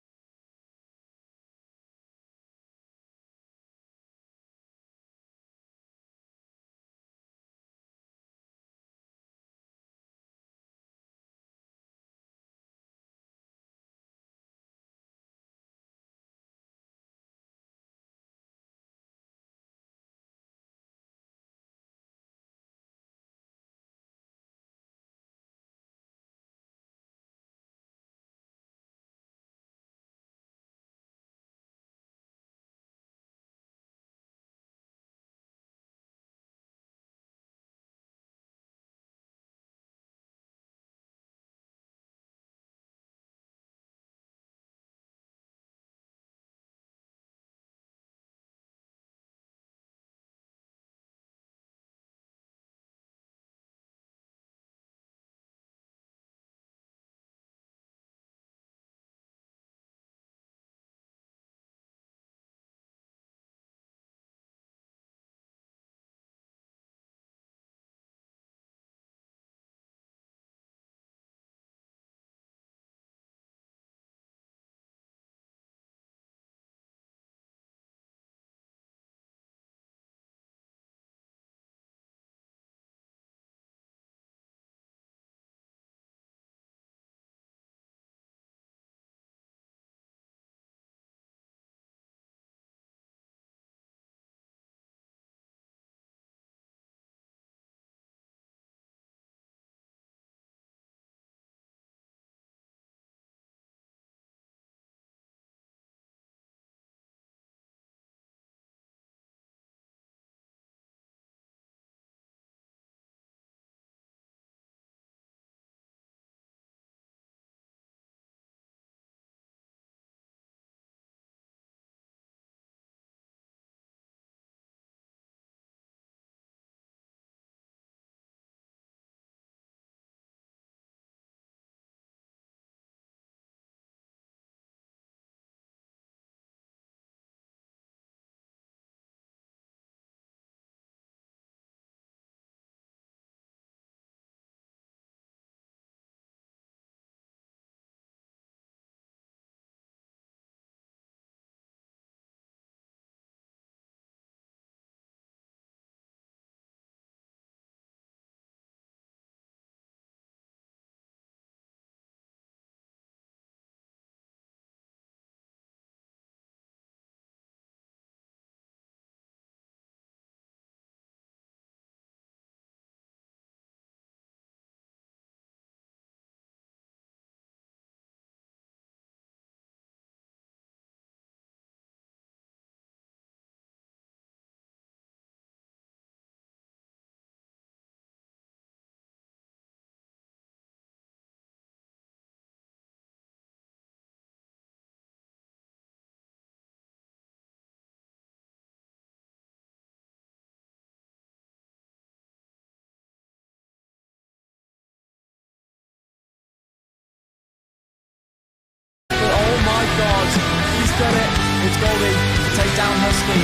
It's Goldie to take down Husky.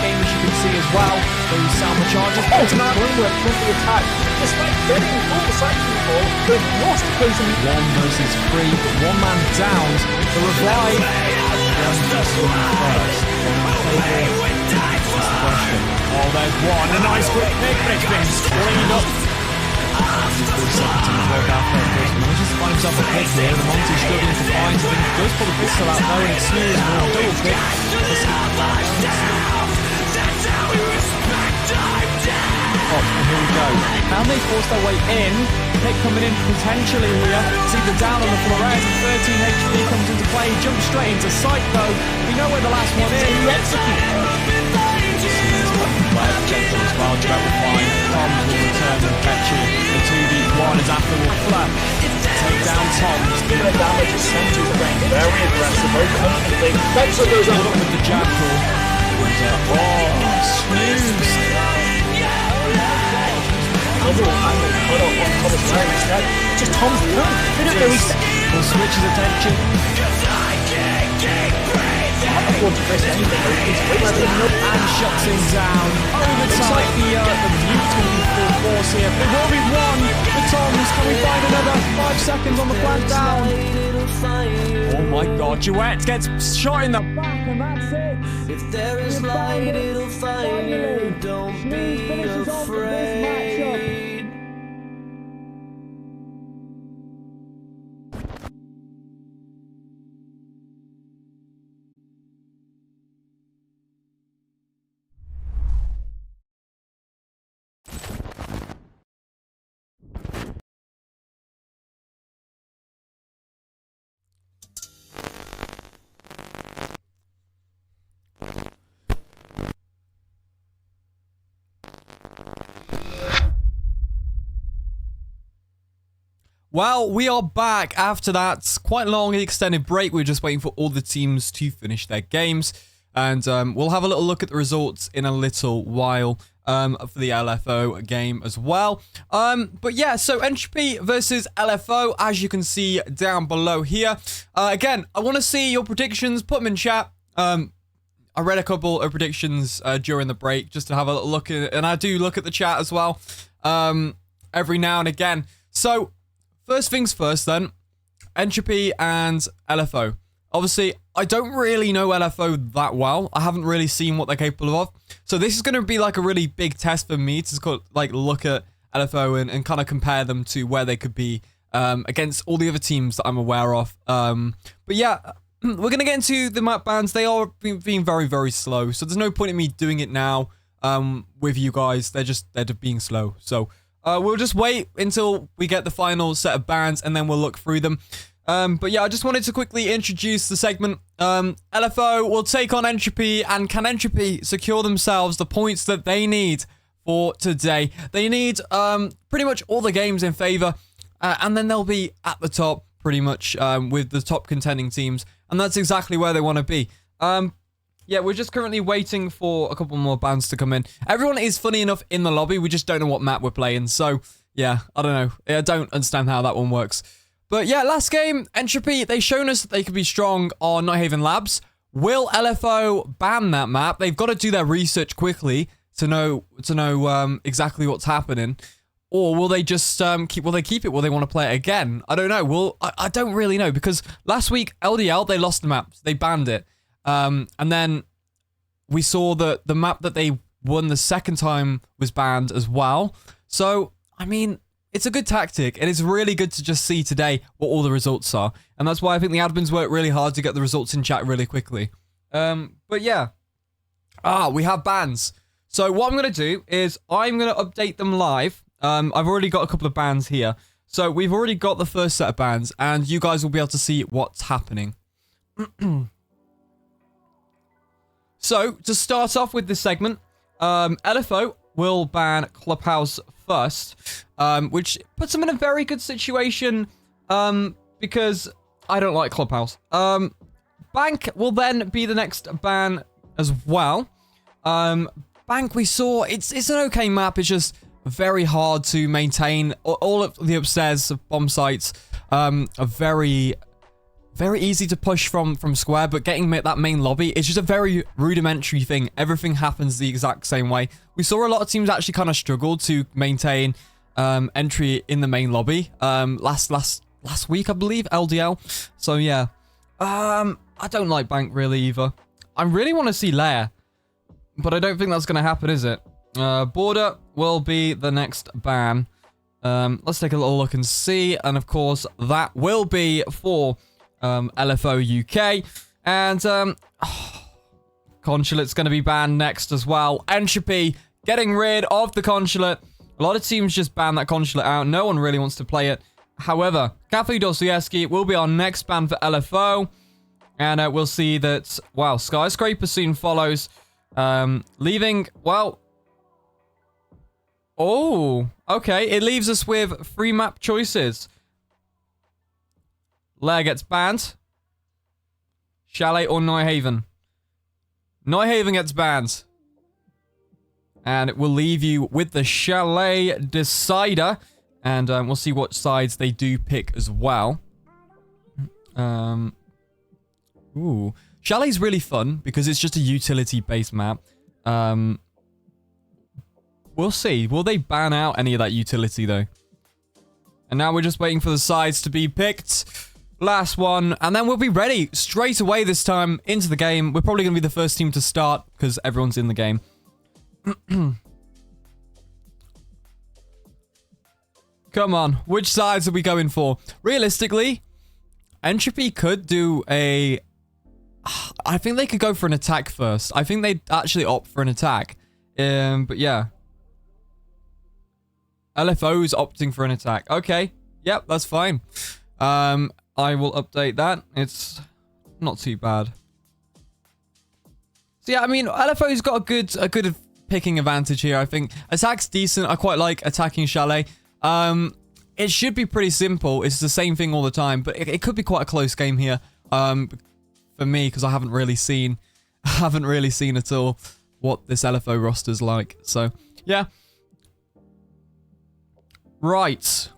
Game, as you can see as well. Those Salma charges. Teamwork from the attack. Despite getting full cycling ball, they've lost occasion. 1 versus 3, but 1 man down. The revive. First. Oh, there's one. A nice quick pick, but it's been screened up. Manages to find himself a pick here. The Monty's struggling to find him. He does pull the pistol out though, and it's smooth. Double pick. Oh, and here we go. Now they force their way in. Pick coming in potentially here. See the down on the Flores, and 13 HP comes into play. He jumps straight into sight though. We know where the last one is. He executes. Gentle as well, Jet will find Tom will return and catch him. The 2v1 is after will flip. Take down Tom. The damage is sent to the ring. Very aggressive, very confidently. Bexler goes out with the jackal. Snooze. Double angle cut off on Thomas Lang instead. Just Tom's run. They don't know he's will switch his attention. And shuts him down. Overtime, the mute will be full force here. It will be 1 for Toms. Can we find another 5 seconds on the plant down? Oh my god, Duet gets shot in the back, and that's it. If there is light, it'll find you. Don't be afraid. Well, we are back after that quite long extended break. We were just waiting for all the teams to finish their games. And we'll have a little look at the results in a little while for the LFO game as well. But yeah, so Entropy versus LFO, as you can see down below here. Again, I want to see your predictions. Put them in chat. I read a couple of predictions during the break just to have a little look at it. And I do look at the chat as well every now and again. So first things first then, Entropy and LFO. Obviously, I don't really know LFO that well. I haven't really seen what they're capable of. So this is going to be like a really big test for me to like look at LFO and kind of compare them to where they could be against all the other teams that I'm aware of. But yeah, we're going to get into the map bans. They are being very, very slow. So there's no point in me doing it now with you guys. They're just being slow. So we'll just wait until we get the final set of bans and then we'll look through them. But yeah, I just wanted to quickly introduce the segment. LFO will take on Entropy, and can Entropy secure themselves the points that they need for today? They need pretty much all the games in favor, and then they'll be at the top pretty much with the top contending teams, and that's exactly where they want to be. Yeah, we're just currently waiting for a couple more bans to come in. Everyone is, funny enough, in the lobby. We just don't know what map we're playing, so yeah, I don't know. I don't understand how that one works. But yeah, last game, Entropy, they've shown us that they could be strong on Nighthaven Labs. Will LFO ban that map? They've got to do their research quickly to know exactly what's happening. Or will they just keep it? Will they want to play it again? I don't know. Well, I don't really know, because last week, LDL, they lost the map. They banned it. And then we saw that the map that they won the second time was banned as well. So, I mean, it's a good tactic, and it's really good to just see today what all the results are. And that's why I think the admins work really hard to get the results in chat really quickly. But yeah. We have bans. So what I'm going to do is I'm going to update them live. I've already got a couple of bans here. So we've already got the first set of bans, and you guys will be able to see what's happening. So, to start off with this segment, LFO will ban Clubhouse first, which puts them in a very good situation, because I don't like Clubhouse. Bank will then be the next ban as well. Bank, we saw, it's an okay map, it's just very hard to maintain. All of the upstairs bomb sites are very very easy to push from square, but getting that main lobby is just a very rudimentary thing. Everything happens the exact same way. We saw a lot of teams actually kind of struggle to maintain entry in the main lobby last week, I believe, LDL. So yeah, I don't like Bank really either. I really want to see Lair, but I don't think that's going to happen, is it? Border will be the next ban. Let's take a little look and see, and of course that will be for LFO UK, and Consulate's going to be banned next as well. Entropy getting rid of the Consulate. A lot of teams just ban that Consulate out. No one really wants to play it. However, Cafe Dostoevsky will be our next ban for LFO, and we'll see that, wow, Skyscraper soon follows, leaving, well, oh, okay, it leaves us with 3 map choices. Lair gets banned. Chalet or Neuhaven. Neuhaven gets banned. And it will leave you with the Chalet decider. And we'll see what sides they do pick as well. Ooh. Chalet's really fun because it's just a utility-based map. We'll see. Will they ban out any of that utility, though? And now we're just waiting for the sides to be picked. Last one, and then we'll be ready straight away this time into the game. We're probably going to be the first team to start because everyone's in the game. Come on, which sides are we going for? Realistically, Entropy could do a... I think they could go for an attack first. I think they'd actually opt for an attack. But yeah. LFO's opting for an attack. Okay, yep, that's fine. I will update that. It's not too bad. So yeah, I mean, LFO's got a good picking advantage here, I think. Attack's decent. I quite like attacking Chalet. It should be pretty simple. It's the same thing all the time, but it could be quite a close game here. For me, because I haven't really seen at all what this LFO roster's like. So yeah. Right.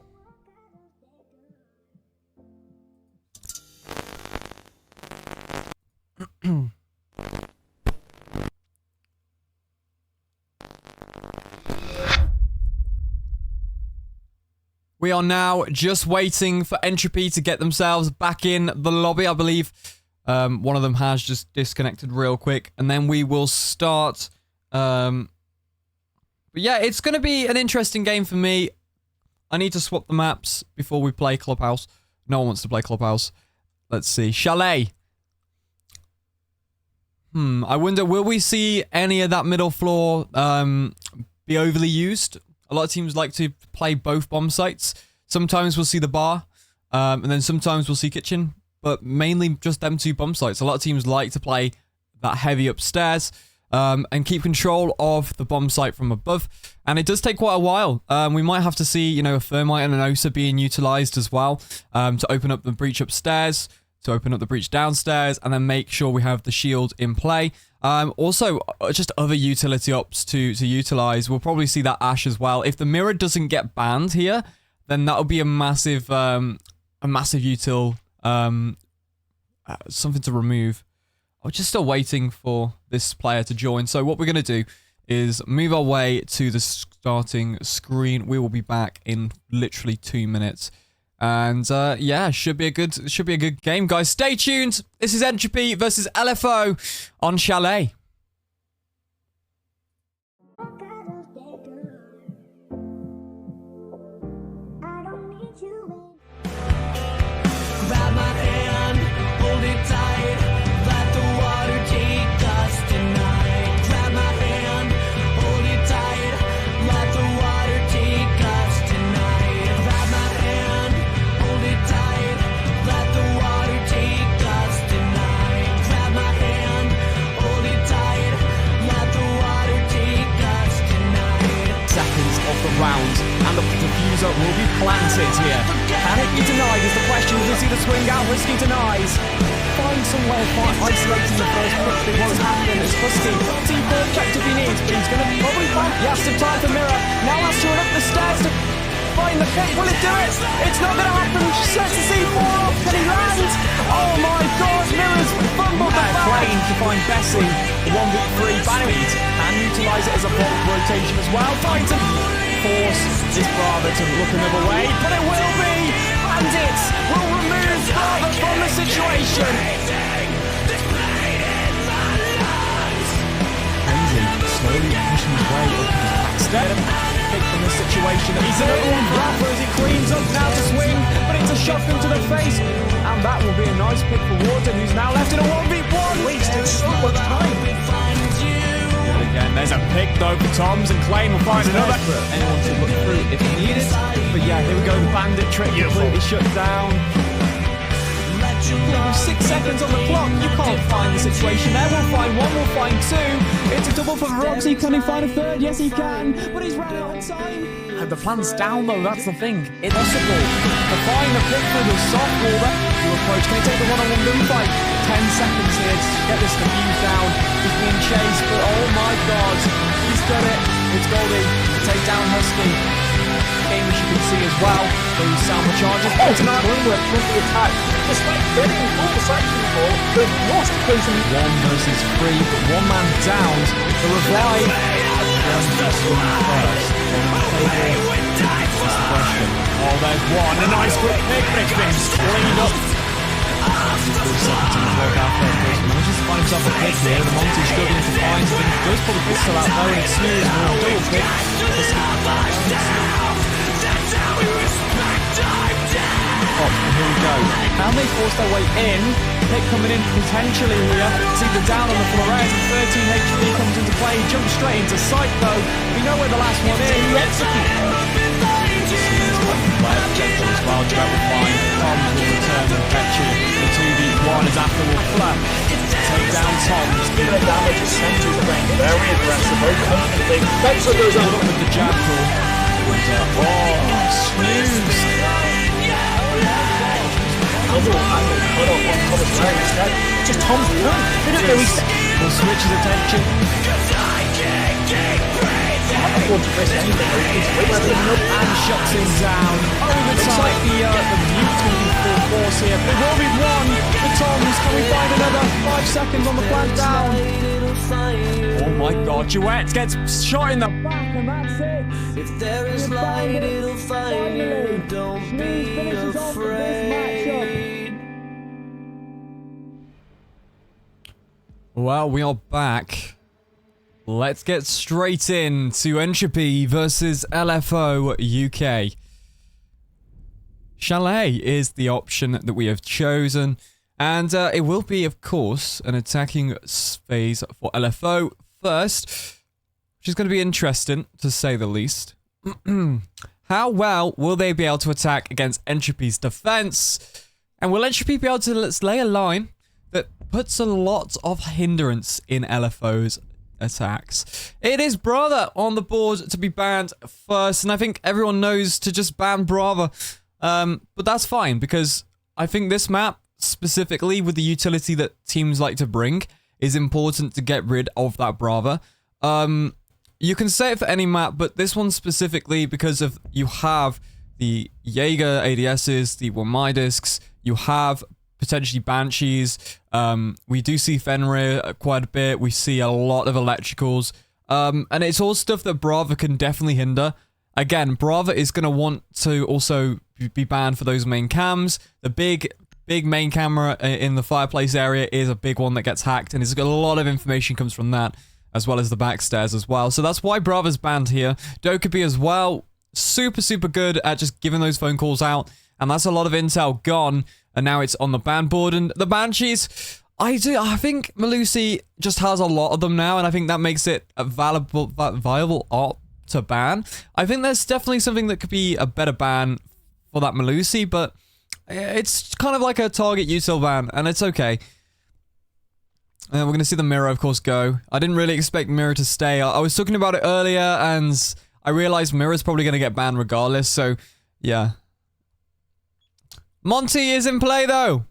We are now just waiting for Entropy to get themselves back in the lobby. I believe one of them has just disconnected real quick, and then we will start. But yeah, it's going to be an interesting game for me. I need to swap the maps before we play Clubhouse. No one wants to play Clubhouse. Let's see. Chalet. I wonder, will we see any of that middle floor be overly used? A lot of teams like to play both bomb sites. Sometimes we'll see the bar, and then sometimes we'll see kitchen, but mainly just them 2 bomb sites. A lot of teams like to play that heavy upstairs and keep control of the bomb site from above. And it does take quite a while. We might have to see, you know, a Thermite and an OSA being utilized as well to open up the breach upstairs, to open up the breach downstairs, and then make sure we have the shield in play. Also, just other utility ops to utilize. We'll probably see that Ash as well. If the mirror doesn't get banned here, then that'll be a massive util, something to remove. I'm just still waiting for this player to join. So what we're going to do is move our way to the starting screen. We will be back in literally 2 minutes. And yeah, should be a good game, guys. Stay tuned. This is Entropy versus LFO on Chalet. Grab my hand, hold it tight, let the water take us tonight. Grab my hand, hold it tight, let the water take us tonight. Grab my hand, hold it tight, let the water take us tonight. Grab my hand, hold it tight, let the water take us tonight. Seconds of the round, and the diffuser will be planted here. Can it be denied is the question. You can see the swing out, Husky denies. Find somewhere isolating the first push. It won't happen. It's Husky. T4 checked if he needs, but he's going to probably find. He has some time for Mirror. Now has to run up the stairs to find the pick. Will it do it? It's not going to happen. She sets the C4 off. Can he land? Oh, Bessing, 1v3 Banning, and utilise it as a bolt rotation as well. Trying to force this Brava to look another way, but it will be, and it will remove Brava from the situation. Slowly pushing his way up his back step. Pick from this situation. He's another one Brava as he cleans up now to swing, but it's a shotgun to the face. And that will be a nice pick for Warden, who's now left in a 1v1. Wasted so much time. Again, there's a pick though for Toms, and Clay will find another. Anyone to look through if needed. But yeah, here we go. The bandit trick completely shut down. 6 seconds on the clock. You can't find the situation there. We'll find one, we'll find two. It's a double for Roxy. Can he find a third? Yes, he can. But he's run out of time. The plan's down though, that's the thing. It's possible to find the pick for the softball there. You approach. Can he take the one-on-one gunfight? 10 seconds here to get this defuse down. He's being chased, but oh my god. He's done it. It's Goldie to take down Husky. Game as you can see as well. Those Salma charges. Oh, it's not Greenwood from the attack. Despite getting all the section ball, they've lost prison. 1 versus 3, but 1 man down. The revive. One just winning first. Oh, there's one. A nice quick pick, but it's been cleaned up. 4 seconds on the clock after it manages to find himself a pick here. The Monty's struggling to find him. Goes for the pistol out though, and it's smooth. Double pick. Oh, here we go. Now they force their way in. Pick coming in potentially here. See the down on the Flores. 13 HP comes into play. Jumps straight into sight though. We know where the last one is. Gentle as well. Jet will find. Toms will return and catch you. The 2v1 is after will flap. Take down Toms. The damage is sent to the ring. Very aggressive. Very confidently. Spencer goes up with the jab call. Snooze. Double angle cut off on Thomas Lang instead. Just Tom's run. They don't know he's... Will switch his attention. I don't want to miss anything. And shuts him down. Overtime. The mute's going to be full force here. There will be one for Toms. Can we find another? 5 seconds on the flag down. Oh my god, Duet gets shot in the back and that's it. If there is light, it'll find you. Don't be afraid. Well, we are back. Let's get straight into Entropy versus LFO UK. Chalet is the option that we have chosen, and it will be, of course, an attacking phase for LFO first, which is going to be interesting, to say the least. How well will they be able to attack against Entropy's defense? And will Entropy be able to lay a line that puts a lot of hindrance in LFO's attacks? It is Brava on the board to be banned first, and I think everyone knows to just ban Brava. But that's fine, because I think this map, specifically with the utility that teams like to bring, is important to get rid of that Brava. You can say it for any map, but this one specifically, because of you have the Jaeger ADSs, the Wamidisks, you have potentially Banshees, we do see Fenrir quite a bit, we see a lot of electricals, and it's all stuff that Brava can definitely hinder. Again, Brava is going to want to also be banned for those main cams. The big main camera in the fireplace area is a big one that gets hacked, and it's got a lot of information comes from that, as well as the backstairs as well. So that's why Brava's banned here. Dokkaebi as well, super good at just giving those phone calls out, and that's a lot of intel gone, and now it's on the ban board. And the Banshees, I think Malusi just has a lot of them now, and I think that makes it a viable op to ban. I think there's definitely something that could be a better ban for that Malusi, but it's kind of like a target util ban, and it's okay. We're going to see the Mirror, of course, go. I didn't really expect Mirror to stay. I was talking about it earlier, and I realized Mirror's probably going to get banned regardless, so yeah. Monty is in play, though.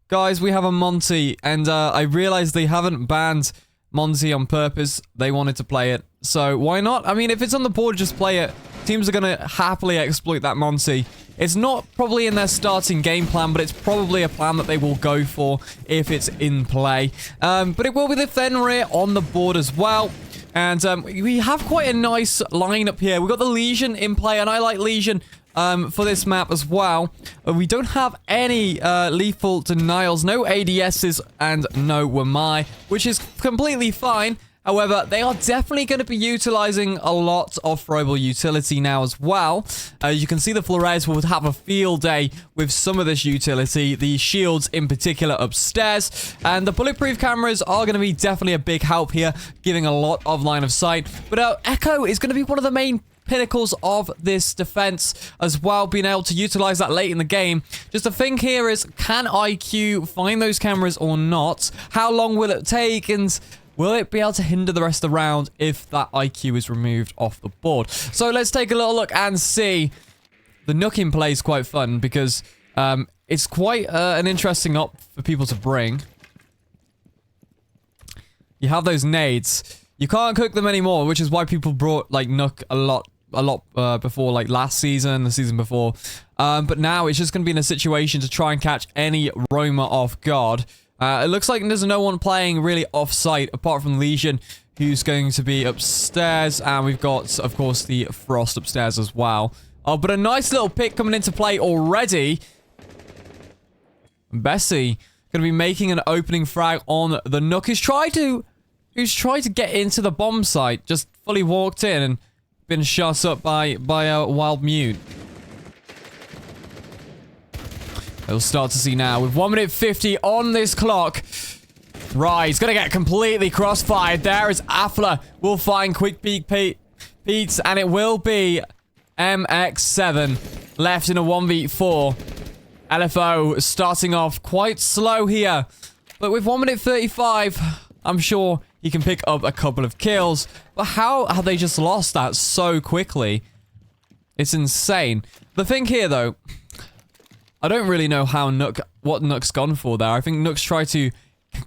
Guys, we have a Monty, and I realized they haven't banned Monty on purpose. They wanted to play it, so why not? I mean, if it's on the board, just play it. Teams are going to happily exploit that Monty. It's not probably in their starting game plan, but it's probably a plan that they will go for if it's in play. But it will be the Fenrir on the board as well. And we have quite a nice lineup here. We've got the Legion in play, and I like Legion for this map as well. We don't have any lethal denials, no ADSs, and no Wamai, which is completely fine. However, they are definitely going to be utilizing a lot of throwable utility now as well. You can see the Flores will have a field day with some of this utility, the shields in particular upstairs, and the bulletproof cameras are going to be definitely a big help here, giving a lot of line of sight. But Echo is going to be one of the main pinnacles of this defense as well, being able to utilize that late in the game. Just the thing here is, can IQ find those cameras or not? How long will it take, and will it be able to hinder the rest of the round if that IQ is removed off the board? So let's take a little look and see. The Nook in play is quite fun because it's quite an interesting op for people to bring. You have those nades. You can't cook them anymore, which is why people brought like Nook a lot before, like last season, the season before. But now it's just going to be in a situation to try and catch any roamer off guard. It looks like there's no one playing really off-site apart from Legion, who's going to be upstairs. And we've got, of course, the Frost upstairs as well. Oh, but a nice little pick coming into play already. Bessie going to be making an opening frag on the Nook, who's tried to get into the bomb site. Just fully walked in and been shot up by a wild mute. We'll start to see now with 1 minute 50 on this clock. Right, he's going to get completely crossfired. There is Afla. We'll find Quick Peek Pete's, and it will be MX7 left in a 1v4. LFO starting off quite slow here. But with 1 minute 35, I'm sure he can pick up a couple of kills. But how have they just lost that so quickly? It's insane. The thing here, though, I don't really know what Nook's gone for there. I think Nook's tried to,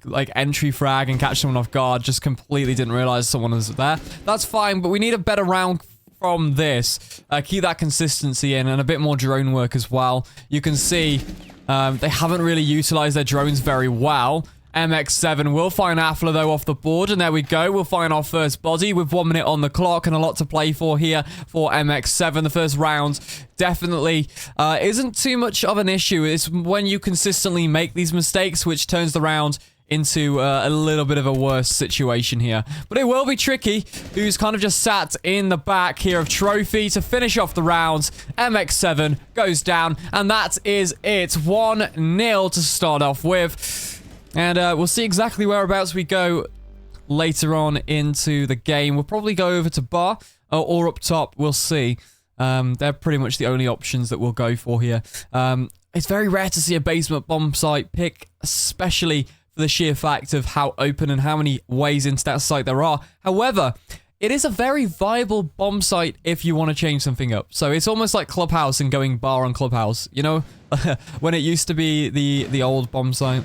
like, entry frag and catch someone off guard. Just completely didn't realize someone was there. That's fine, but we need a better round from this. Keep that consistency in and a bit more drone work as well. You can see they haven't really utilized their drones very well. MX7 will find Afla, though, off the board, and there we go. We'll find our first body with 1 minute on the clock and a lot to play for here for MX7. The first round definitely isn't too much of an issue. It's when you consistently make these mistakes which turns the round into a little bit of a worse situation here. But it will be Tricky, who's kind of just sat in the back here of Trophy to finish off the round. MX7 goes down, and that is it. 1-0 to start off with. And we'll see exactly whereabouts we go later on into the game. We'll probably go over to bar or up top. We'll see. They're pretty much the only options that we'll go for here. It's very rare to see a basement bomb site pick, especially for the sheer fact of how open and how many ways into that site there are. However, it is a very viable bomb site if you want to change something up. So it's almost like Clubhouse and going bar on Clubhouse, you know? When it used to be the old bomb site.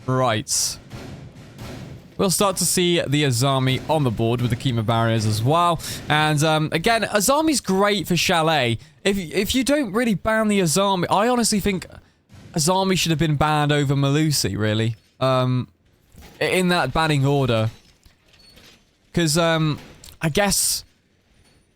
Right. We'll start to see the Azami on the board with the Kima barriers as well. And again, Azami's great for Chalet. If you don't really ban the Azami, I honestly think Azami should have been banned over Malusi, really. In that banning order. Because I guess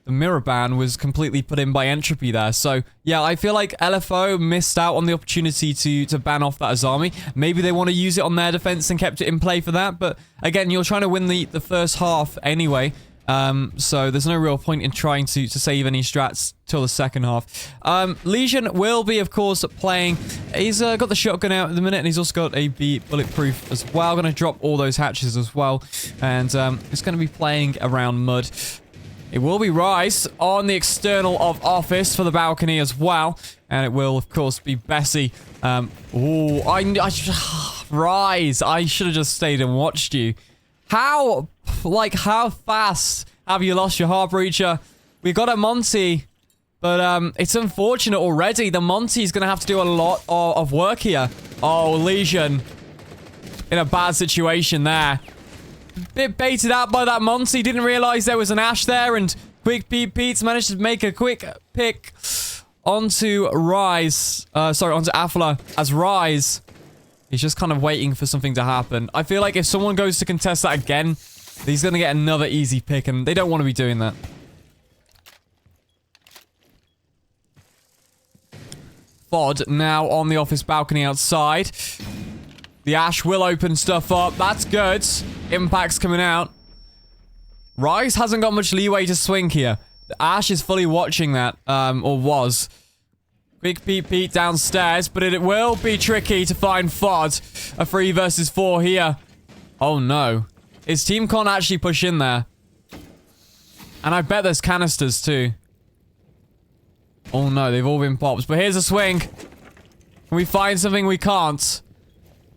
the mirror ban was completely put in by Entropy there. So, yeah, I feel like LFO missed out on the opportunity to ban off that Azami. Maybe they want to use it on their defense and kept it in play for that. But, again, you're trying to win the first half anyway. So there's no real point in trying to save any strats till the second half. Legion will be, of course, playing. He's got the shotgun out at the minute, and he's also got a bulletproof as well. Going to drop all those hatches as well. And it's going to be playing around mud. It will be Rice on the external of office for the balcony as well. And it will, of course, be Bessie. Rise. I should have just stayed and watched you. How fast have you lost your Heart Breacher? We got a Monty, but it's unfortunate already. The Monty's going to have to do a lot of work here. Oh, Legion in a bad situation there. bit baited out by that Monty. Didn't realize there was an Ash there, and Quick Pete's managed to make a quick pick onto Rise. Sorry, onto Afla as Rise. He's just kind of waiting for something to happen. I feel like if someone goes to contest that again, he's going to get another easy pick, and they don't want to be doing that. Vod now on the office balcony outside. The Ash will open stuff up. That's good. Impact's coming out. Rise hasn't got much leeway to swing here. The Ash is fully watching that, or was. Quick Pete downstairs, but it will be tricky to find Vod. A 3 versus 4 here. Oh no. His team can't actually push in there. And I bet there's canisters too. Oh no, they've all been popped. But here's a swing. Can we find something? We can't.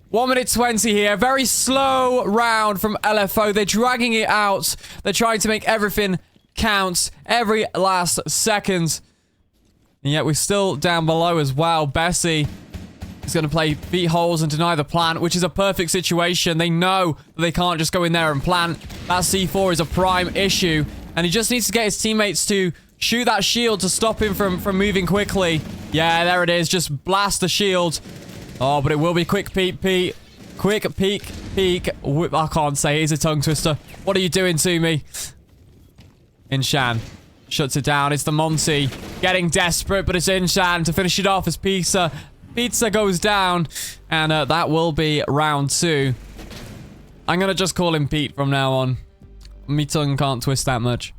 1 minute 20 here. Very slow round from LFO. They're dragging it out. They're trying to make everything count. Every last second. And yet we're still down below as well. Bessie is going to play beat holes and deny the plant, which is a perfect situation. They know that they can't just go in there and plant. That C4 is a prime issue. And he just needs to get his teammates to shoot that shield to stop him from moving quickly. Yeah, there it is. Just blast the shield. Oh, but it will be Quick Pete. Quick peek. I can't say. He's a tongue twister. What are you doing to me? Inshan shuts it down. It's the Monty getting desperate, but it's Inshan to finish it off as Pizza goes down. And that will be round 2. I'm going to just call him Pete from now on. Me tongue can't twist that much.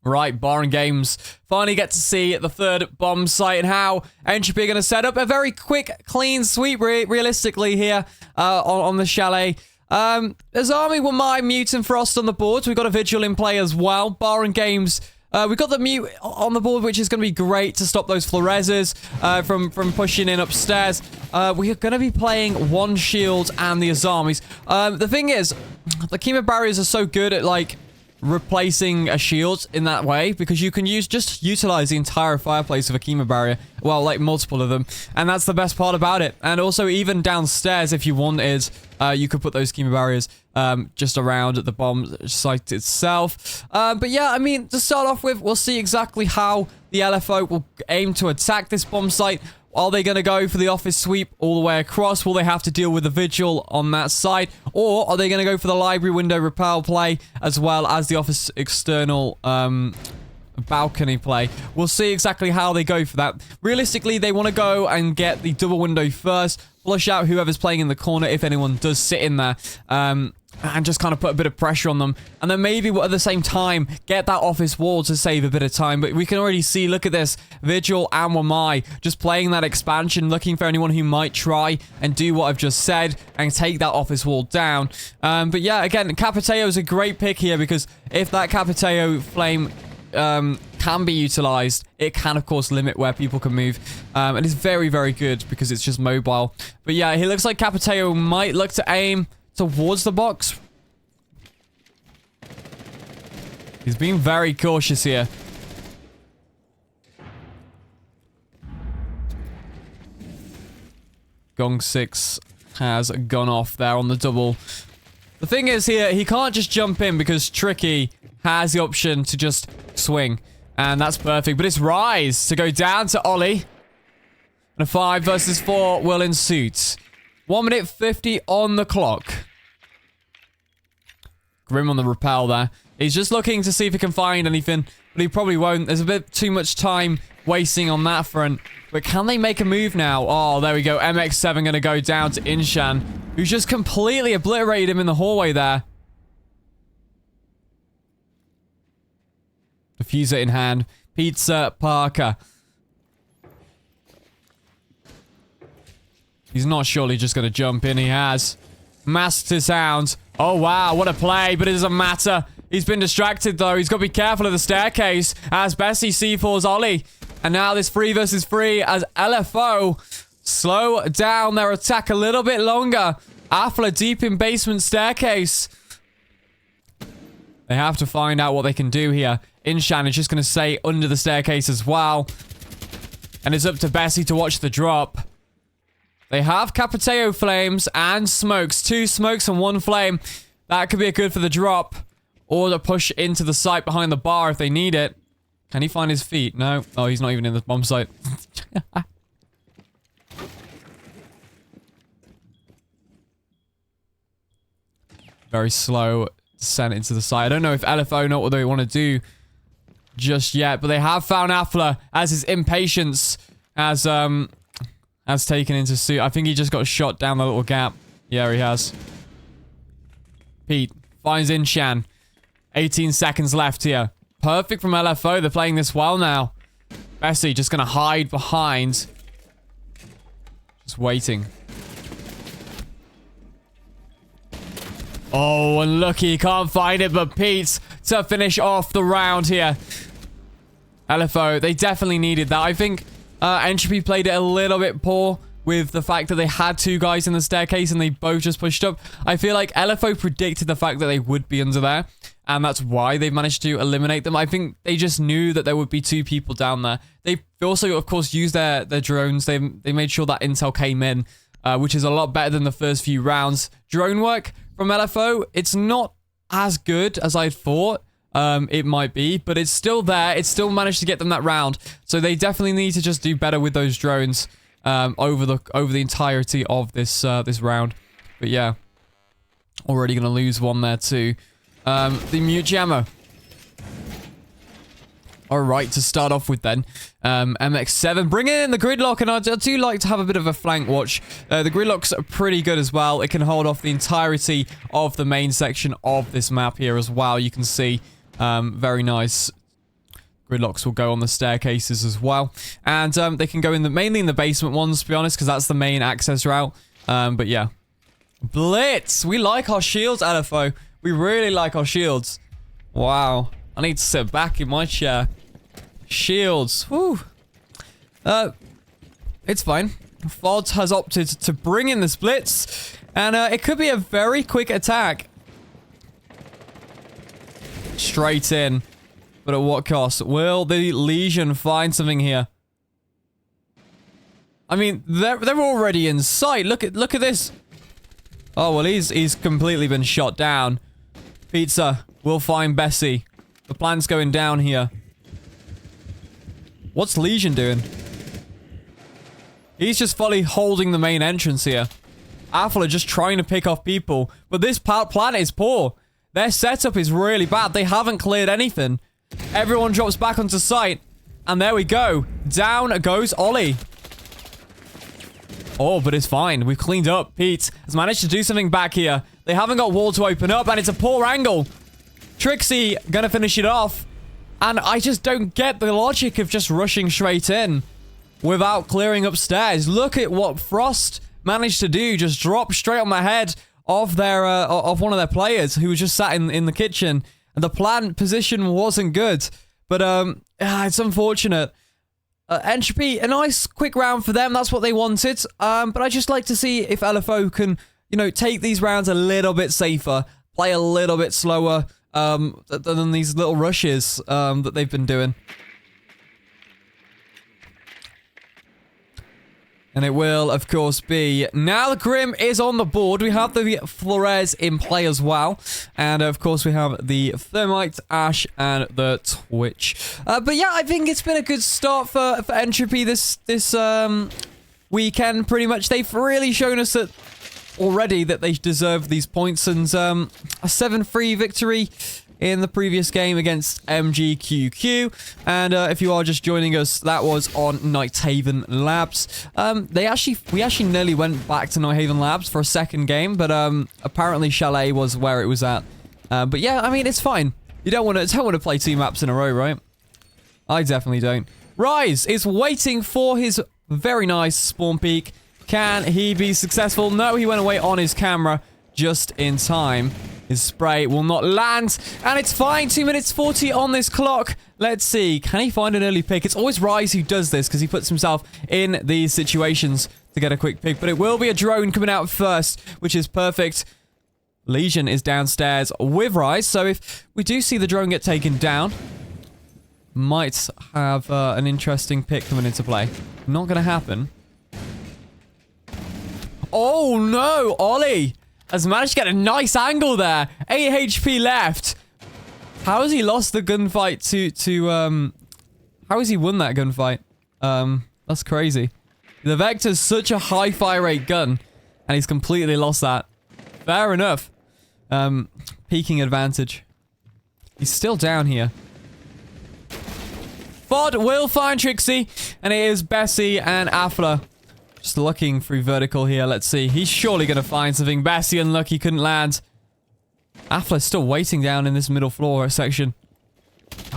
Right, Bar and Games finally get to see the 3rd bomb site and how Entropy are going to set up a very quick, clean sweep, realistically, here on the chalet. There's Army with my Mutant Frost on the board. We've got a Vigil in play as well. Bar and Games, we've got the Mute on the board, which is going to be great to stop those Florezes from pushing in upstairs. We are going to be playing 1 shield and the Azamis. The thing is, the Chemo Barriers are so good at, like, replacing a shield in that way, because you can utilize the entire fireplace of a Chemo Barrier. Well, like, multiple of them. And that's the best part about it. And also, even downstairs, if you wanted, you could put those Chemo Barriers just around the bomb site itself. But yeah, I mean, to start off with, we'll see exactly how the LFO will aim to attack this bomb site. Are they going to go for the office sweep all the way across? Will they have to deal with the Vigil on that side? Or are they going to go for the library window repel play as well as the office external balcony play? We'll see exactly how they go for that. Realistically, they want to go and get the double window first. Flush out whoever's playing in the corner if anyone does sit in there. And just kind of put a bit of pressure on them. And then maybe at the same time, get that office wall to save a bit of time. But we can already see, look at this, Vigil and Wamai just playing that expansion, looking for anyone who might try and do what I've just said and take that office wall down. But yeah, again, Capiteo is a great pick here because if that Capiteo flame can be utilized, it can, of course, limit where people can move. And it's very, very good because it's just mobile. But yeah, he looks like Capiteo might look to aim towards the box. He's being very cautious here. Gong 6 has gone off there on the double. The thing is here, he can't just jump in because Tricky has the option to just swing. And that's perfect. But it's Rise to go down to Ollie. And a 5 versus 4 will ensue. 1 minute 50 on the clock. Grim on the rappel there. He's just looking to see if he can find anything, but he probably won't. There's a bit too much time wasting on that front. But can they make a move now? Oh, there we go. MX7 going to go down to Inshan, who's just completely obliterated him in the hallway there. Diffuser in hand. Pizza Parker. He's not surely just going to jump in. He has. Masked his sounds. Oh, wow. What a play. But it doesn't matter. He's been distracted, though. He's got to be careful of the staircase as Bessie C4's Ollie. And now this 3 versus 3 as LFO slow down their attack a little bit longer. Afla deep in basement staircase. They have to find out what they can do here. Inshan is just going to stay under the staircase as well. And it's up to Bessie to watch the drop. They have Capiteo flames and smokes. 2 smokes and 1 flame. That could be a good for the drop. Or the push into the site behind the bar if they need it. Can he find his feet? No. Oh, he's not even in the bomb site. Very slow descent into the site. I don't know if LFO know what they want to do just yet, but they have found Affler as his impatience has taken into suit. I think he just got shot down the little gap. Yeah, he has. Pete finds Inshan. 18 seconds left here. Perfect from LFO. They're playing this well now. Bessie just gonna hide behind. Just waiting. Oh, unlucky. Can't find it, but Pete to finish off the round here. LFO, they definitely needed that. I think Entropy played it a little bit poor with the fact that they had 2 guys in the staircase and they both just pushed up. I feel like LFO predicted the fact that they would be under there, and that's why they managed to eliminate them. I think they just knew that there would be 2 people down there. They also, of course, used their drones. They made sure that intel came in, which is a lot better than the first few rounds. Drone work from LFO, it's not as good as I thought it might be, but it's still there. It still managed to get them that round. So they definitely need to just do better with those drones over the entirety of this round. But yeah, already gonna lose one there too. The mute jammer. Alright, to start off with then. MX7, bringing in the gridlock, and I do like to have a bit of a flank watch. The gridlock's pretty good as well. It can hold off the entirety of the main section of this map here as well. You can see, very nice. Gridlocks will go on the staircases as well. And they can go in mainly in the basement ones, to be honest, because that's the main access route. But yeah. Blitz! We like our shields, LFO. We really like our shields. Wow. I need to sit back in my chair. Shields. Woo. It's fine. Vods has opted to bring in the splits. And it could be a very quick attack. Straight in. But at what cost? Will the Legion find something here? I mean, they're already in sight. Look at this. Oh, well, he's completely been shot down. Pizza will find Bessie. The plan's going down here. What's Legion doing? He's just fully holding the main entrance here. Affle are just trying to pick off people. But this plan is poor. Their setup is really bad. They haven't cleared anything. Everyone drops back onto site. And there we go. Down goes Ollie. Oh, but it's fine. We've cleaned up. Pete has managed to do something back here. They haven't got wall to open up, and it's a poor angle. Trixie gonna finish it off. And I just don't get the logic of just rushing straight in without clearing upstairs. Look at what Frost managed to do. Just drop straight on the head of their of one of their players who was just sat in the kitchen. And the plant position wasn't good. But it's unfortunate. Entropy, a nice quick round for them. That's what they wanted. But I just like to see if LFO can, you know, take these rounds a little bit safer, play a little bit slower than these little rushes that they've been doing. And it will, of course, be... Now the Grim is on the board. We have the Flores in play as well. And, of course, we have the Thermite, Ash, and the Twitch. But, yeah, I think it's been a good start for Entropy this weekend, pretty much. They've really shown us that already that they deserve these points. And a 7-3 victory in the previous game against MGQQ. And if you are just joining us, that was on Nighthaven Labs. We actually nearly went back to Nighthaven Labs for a second game, but apparently Chalet was where it was at. But yeah, I mean, it's fine. You don't want to play 2 maps in a row, right? I definitely don't. Rise is waiting for his very nice spawn peak. Can he be successful? No, he went away on his camera just in time. His spray will not land, and it's fine. 2 minutes 40 on this clock. Let's see. Can he find an early pick? It's always Rise who does this because he puts himself in these situations to get a quick pick, but it will be a drone coming out first, which is perfect. Legion is downstairs with Rise, so if we do see the drone get taken down, might have an interesting pick coming into play. Not going to happen. Oh, no. Ollie has managed to get a nice angle there. 8 HP left. How has he lost the gunfight how has he won that gunfight? That's crazy. The Vector's such a high fire rate gun, and he's completely lost that. Fair enough. Peaking advantage. He's still down here. Vod will find Trixie, and it is Bessie and Afla. Just looking through vertical here. Let's see. He's surely going to find something. Bessie unlucky, couldn't land. Afla's still waiting down in this middle floor section.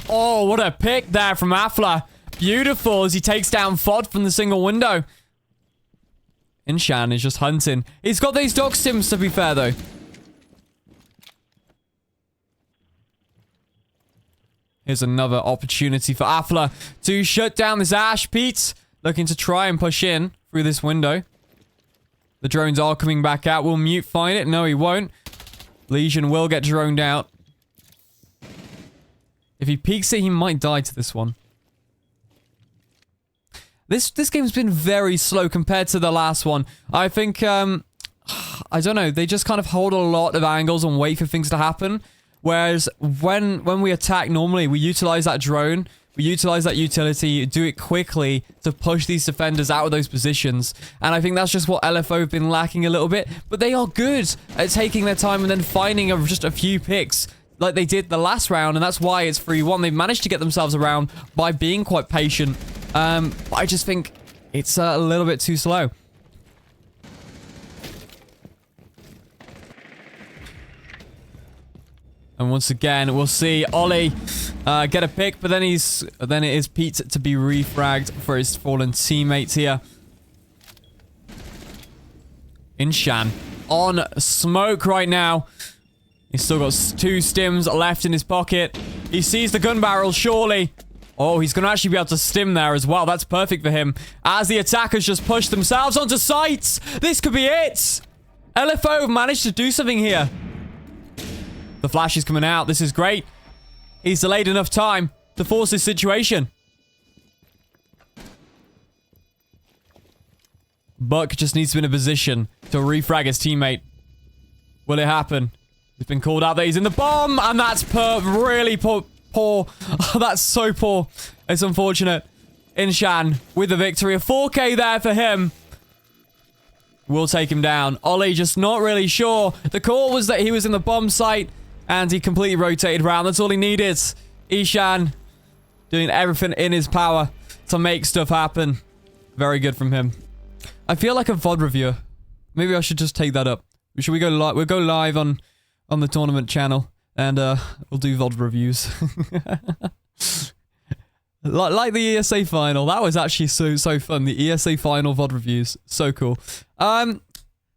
Oh, what a pick there from Afla. Beautiful as he takes down Vod from the single window. Inshan is just hunting. He's got these dog stims, to be fair, though. Here's another opportunity for Afla to shut down this Ash. Pete looking to try and push in through this window. The drones are coming back out. Will Mute find it? No, he won't. Legion will get droned out. If he peeks it, he might die to this one. This game's been very slow compared to the last one. I think, I don't know, they just kind of hold a lot of angles and wait for things to happen. Whereas when we attack normally, we utilize that drone, we utilize that utility, do it quickly to push these defenders out of those positions. And I think that's just what LFO have been lacking a little bit. But they are good at taking their time and then finding just a few picks like they did the last round. And that's why it's 3-1. They've managed to get themselves around by being quite patient. But I just think it's a little bit too slow. And once again, we'll see Ollie get a pick, but then it is Pete to be refragged for his fallen teammates here. Inshan on smoke right now. He's still got 2 stims left in his pocket. He sees the gun barrel, surely. Oh, he's going to actually be able to stim there as well. That's perfect for him. As the attackers just push themselves onto sites. This could be it. LFO have managed to do something here. The flash is coming out. This is great. He's delayed enough time to force this situation. Buck just needs to be in a position to refrag his teammate. Will it happen? He's been called out that he's in the bomb, and that's really poor. Oh, that's so poor. It's unfortunate. Inshan with the victory. A 4K there for him. We'll take him down. Ollie just not really sure. The call was that he was in the bomb site, and he completely rotated around. That's all he needed. Ishan doing everything in his power to make stuff happen. Very good from him. I feel like a VOD reviewer. Maybe I should just take that up. Should we go live? We'll go live on the tournament channel, and we'll do VOD reviews. like the ESA final. That was actually so fun. The ESA final VOD reviews. So cool.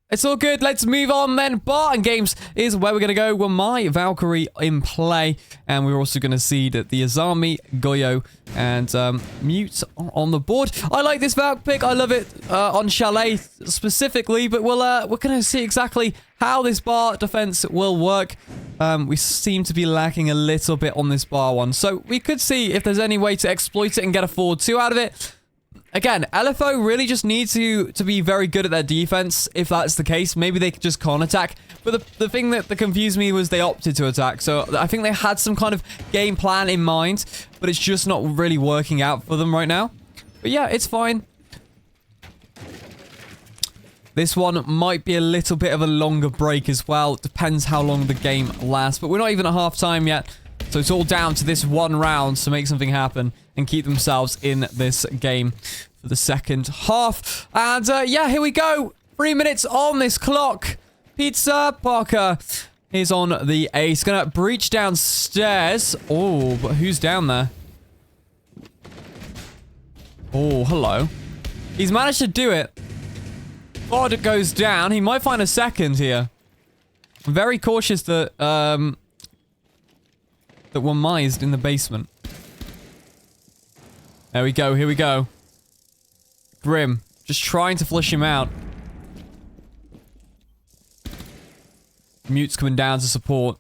It's all good. Let's move on then. Barton Games is where we're going to go with my Valkyrie in play. And we're also going to see that the Azami, Goyo, and Mute on the board. I like this Valk pick. I love it on Chalet specifically. But we're going to see exactly how this bar defense will work. We seem to be lacking a little bit on this bar one. So we could see if there's any way to exploit it and get a 4-2 out of it. Again, LFO really just needs to be very good at their defense, if that's the case. Maybe they could just can't attack. But the thing that confused me was they opted to attack. So I think they had some kind of game plan in mind, but it's just not really working out for them right now. But yeah, it's fine. This one might be a little bit of a longer break as well. Depends how long the game lasts. But we're not even at half time yet. So it's all down to this one round to make something happen and keep themselves in this game for the second half. And yeah, here we go. 3 minutes on this clock. Pizza Parker is on the ace. Gonna breach downstairs. Oh, but who's down there? Oh, hello. He's managed to do it. Vod goes down. He might find a second here. I'm very cautious that that were mised in the basement. There we go, here we go. Grim, just trying to flush him out. Mute's coming down to support.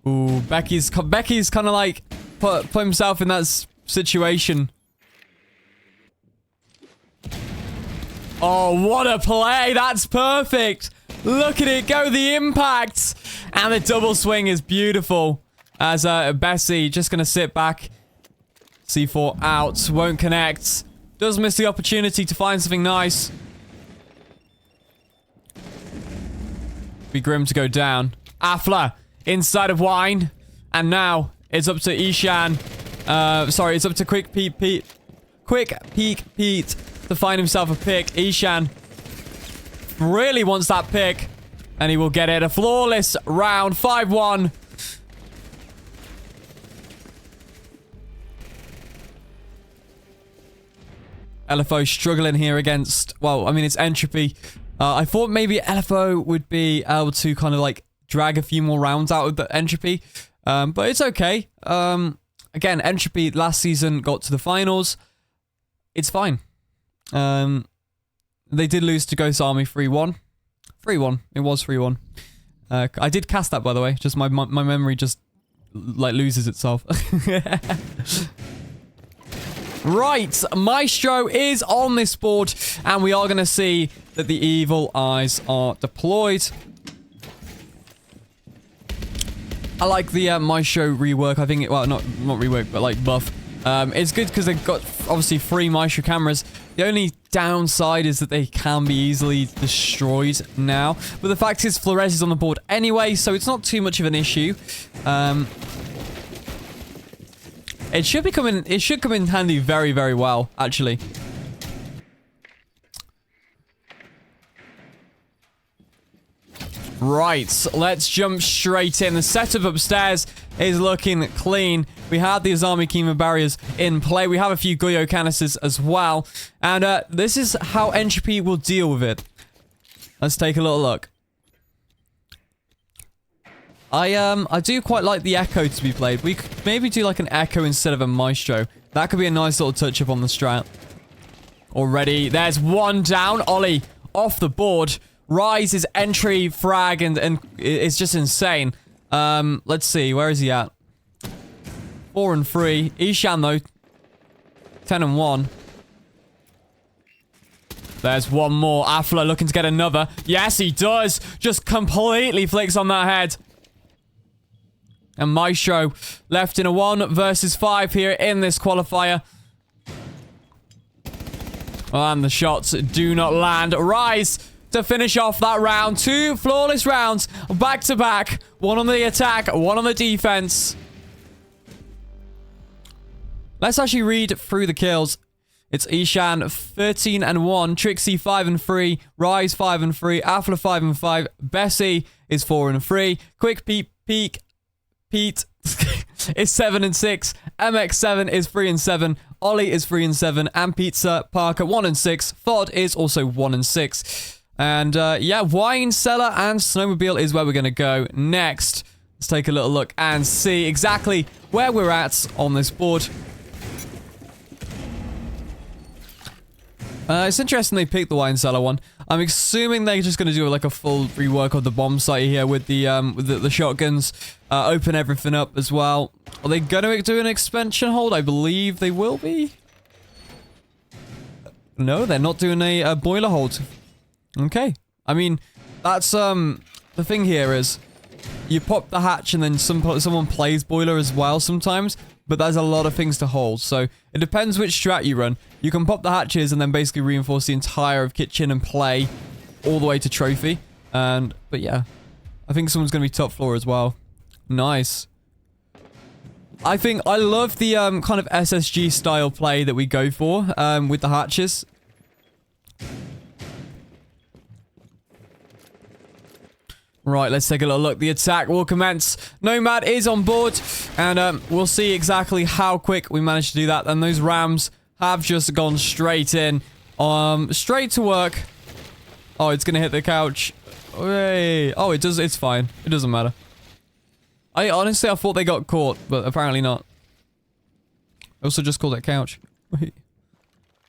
Ooh, Becky's kind of like put himself in that situation. Oh, what a play. That's perfect. Look at it go, the impact. And the double swing is beautiful. As Bessie just going to sit back. C4 out. Won't connect. Does miss the opportunity to find something nice. Be grim to go down. Afla inside of Wine. And now it's up to Ishan. Sorry, it's up to Quick Peek Pete to find himself a pick. Ishan really wants that pick. And he will get it. A flawless round. 5-1. LFO struggling here against... Well, I mean, it's Entropy. I thought maybe LFO would be able to kind of like drag a few more rounds out of the Entropy. But it's okay. Again, Entropy last season got to the finals. It's fine. They did lose to Ghost Army 3-1. 3-1. It was 3-1. I did cast that, by the way. Just my memory just, like, loses itself. Right. Maestro is on this board. And we are going to see that the evil eyes are deployed. I like the Maestro rework. I think it... Well, not rework, but, like, buff. It's good because they've got, obviously, 3 Maestro cameras. The only downside is that they can be easily destroyed now. But the fact is, Flores is on the board anyway, so it's not too much of an issue. It should come in handy very, very well, actually. Right, let's jump straight in. The setup upstairs is looking clean. We have the Azami Kima barriers in play. We have a few Goyo canisters as well. And this is how Entropy will deal with it. Let's take a little look. I do quite like the Echo to be played. We could maybe do like an Echo instead of a Maestro. That could be a nice little touch-up on the strat. Already, there's one down. Ollie off the board. Rise is entry, frag, and it's just insane. Let's see. Where is he at? 4 and 3. Ishan, though. 10 and 1. There's one more. Afla looking to get another. Yes, he does. Just completely flicks on that head. And Maestro left in a 1 versus 5 here in this qualifier. And the shots do not land. Rise to finish off that round. 2 flawless rounds back to back. 1 on the attack, 1 on the defense. Let's actually read through the kills. It's Ishan 13 and 1, Trixie 5 and 3, Rise 5 and 3, Afla 5 and 5, Bessie is 4 and 3, Quick Pete is 7 and 6, MX7 is 3 and 7, Ollie is 3 and 7, and Pizza Parker 1 and 6, Fod is also 1 and 6. And yeah, Wine Cellar and Snowmobile is where we're going to go next. Let's take a little look and see exactly where we're at on this board. It's interesting they picked the Wine Cellar one. I'm assuming they're just going to do like a full rework of the bomb site here with the shotguns. Open everything up as well. Are they going to do an expansion hold? I believe they will be. No, they're not doing a boiler hold. Okay. I mean, that's, the thing here is, you pop the hatch and then someone plays boiler as well sometimes, but there's a lot of things to hold, so it depends which strat you run. You can pop the hatches and then basically reinforce the entire of kitchen and play all the way to trophy, but yeah. I think someone's gonna be top floor as well. Nice. I love the, kind of SSG style play that we go for, with the hatches. Right, let's take a little look. The attack will commence. Nomad is on board. And we'll see exactly how quick we manage to do that. And those Rams have just gone straight in. Straight to work. Oh, it's going to hit the couch. Hey. Oh, it does. It's fine. It doesn't matter. Honestly, I thought they got caught. But apparently not. I also just called it couch.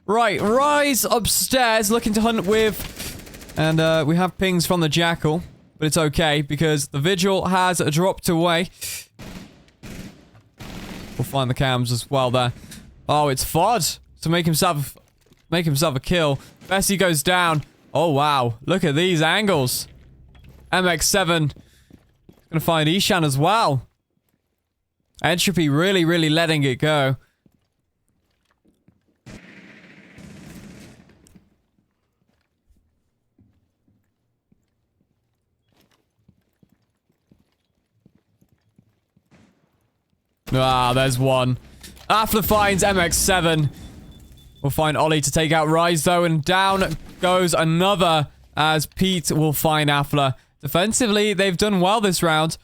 Right, Rise upstairs looking to hunt with. And we have pings from the Jackal. But it's okay, because the Vigil has dropped away. We'll find the cams as well there. Oh, it's Fod to make himself make himself a kill. Bessie goes down. Oh, wow. Look at these angles. MX7 gonna find Ishan as well. Entropy really, really letting it go. Ah, there's one. After finds MX7. We'll find Ollie to take out Rise, though, and down goes another as Pete will find Afla. Defensively, they've done well this round.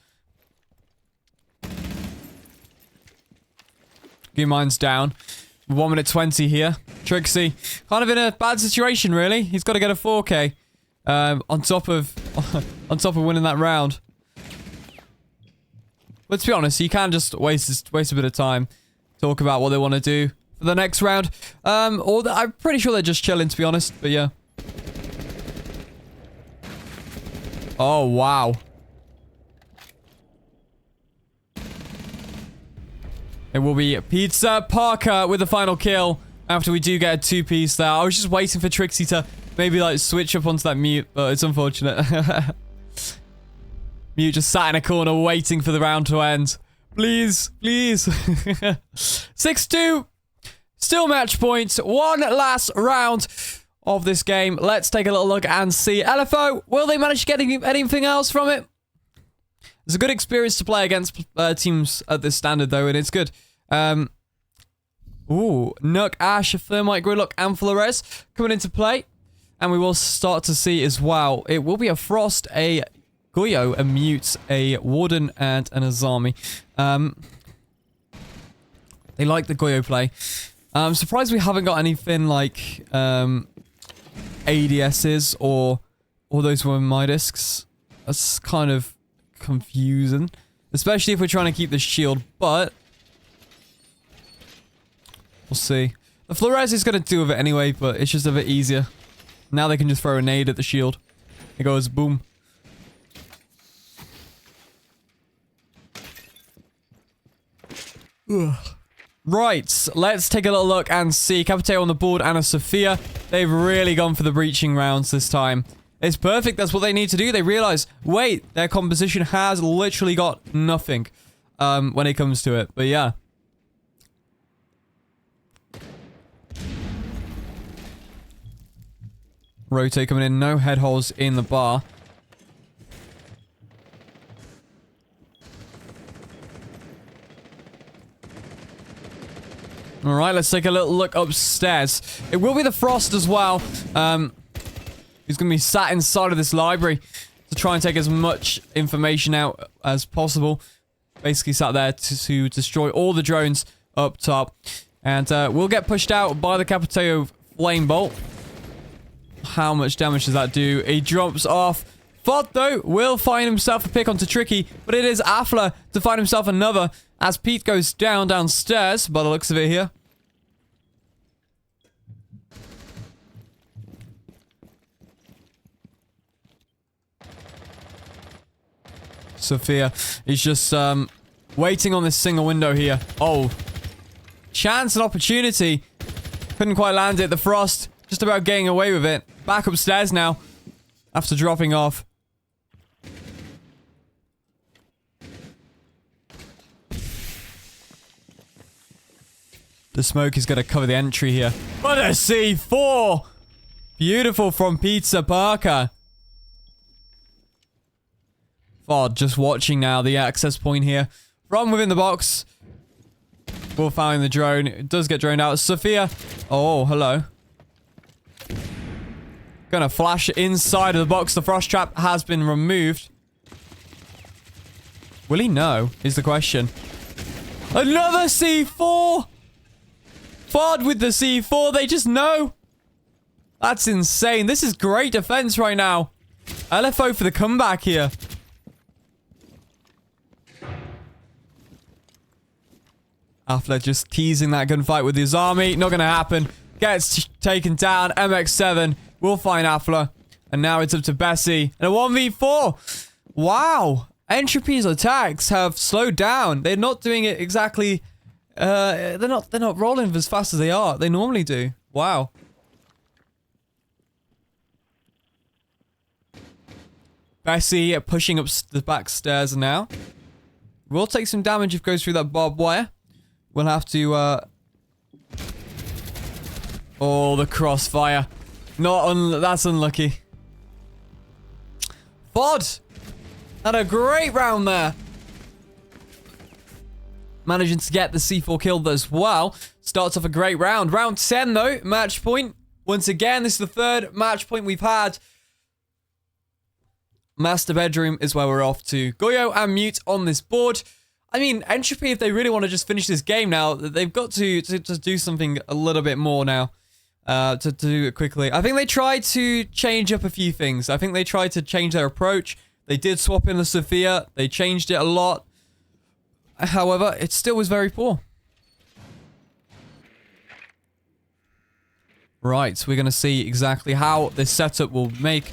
Mine's down. 1 minute 20 here. Trixie, kind of in a bad situation, really. He's got to get a 4K on top of winning that round. But to be honest, you can just waste a bit of time, talk about what they want to do for the next round. I'm pretty sure they're just chilling, to be honest. But yeah. Oh wow. It will be Pizza Parker with the final kill after we do get a 2-piece there. I was just waiting for Trixie to maybe like switch up onto that mute, but it's unfortunate. Mute just sat in a corner waiting for the round to end. Please, please. 6-2. Still match points. One last round of this game. Let's take a little look and see. LFO, will they manage to get anything else from it? It's a good experience to play against teams at this standard, though, and it's good. Nook, Ash, Thermite, Gridlock, and Flores coming into play. And we will start to see as well. It will be a Frost, a Goyo, a Mute, a Warden, and an Azami. They like the Goyo play. I'm surprised we haven't got anything like ADSs or those were Midisks. That's kind of confusing. Especially if we're trying to keep the shield, but we'll see. The Flores is going to do with it anyway, but it's just a bit easier. Now they can just throw a nade at the shield. It goes boom. Ugh. Right, let's take a little look and see. Capiteo on the board and a Sophia. They've really gone for the breaching rounds this time. It's perfect. That's what they need to do. They realize, wait, their composition has literally got nothing when it comes to it. But yeah. Rotate coming in. No head holes in the bar. Alright, let's take a little look upstairs. It will be the Frost as well. He's going to be sat inside of this library to try and take as much information out as possible. Basically sat there to destroy all the drones up top. And we'll get pushed out by the Capiteo Flame Bolt. How much damage does that do? He drops off. Vod, though, will find himself a pick onto Tricky, but it is Afla to find himself another as Pete goes downstairs, by the looks of it here. Sophia is just waiting on this single window here. Oh, chance and opportunity. Couldn't quite land it. The Frost just about getting away with it. Back upstairs now after dropping off. The smoke is going to cover the entry here. But a C4! Beautiful from Pizza Parker. Vod just watching now the access point here. From within the box. We'll find the drone. It does get droned out. Sophia. Oh, hello. Gonna flash inside of the box. The frost trap has been removed. Will he know? Is the question. Another C4! Vod with the C4. They just know. That's insane. This is great defense right now. LFO for the comeback here. After just teasing that gunfight with his army. Not gonna happen. Gets taken down. MX7 will find Afla. And now it's up to Bessie. And a 1v4. Wow. Entropy's attacks have slowed down. They're not doing it exactly. They're not rolling as fast as they normally do. Wow. Bessie pushing up the back stairs now. We'll take some damage if it goes through that barbed wire. We'll have to, oh, the crossfire. That's unlucky. Vod had a great round there. Managing to get the C4 kill as well. Starts off a great round. Round 10, though. Match point. Once again, this is the third match point we've had. Master bedroom is where we're off to. Goyo and Mute on this board. I mean, Entropy, if they really want to just finish this game now, they've got to do something a little bit more now. To do it quickly. I think they tried to change up a few things. I think they tried to change their approach. They did swap in the Sophia. They changed it a lot. However, it still was very poor. Right, so we're going to see exactly how this setup will make.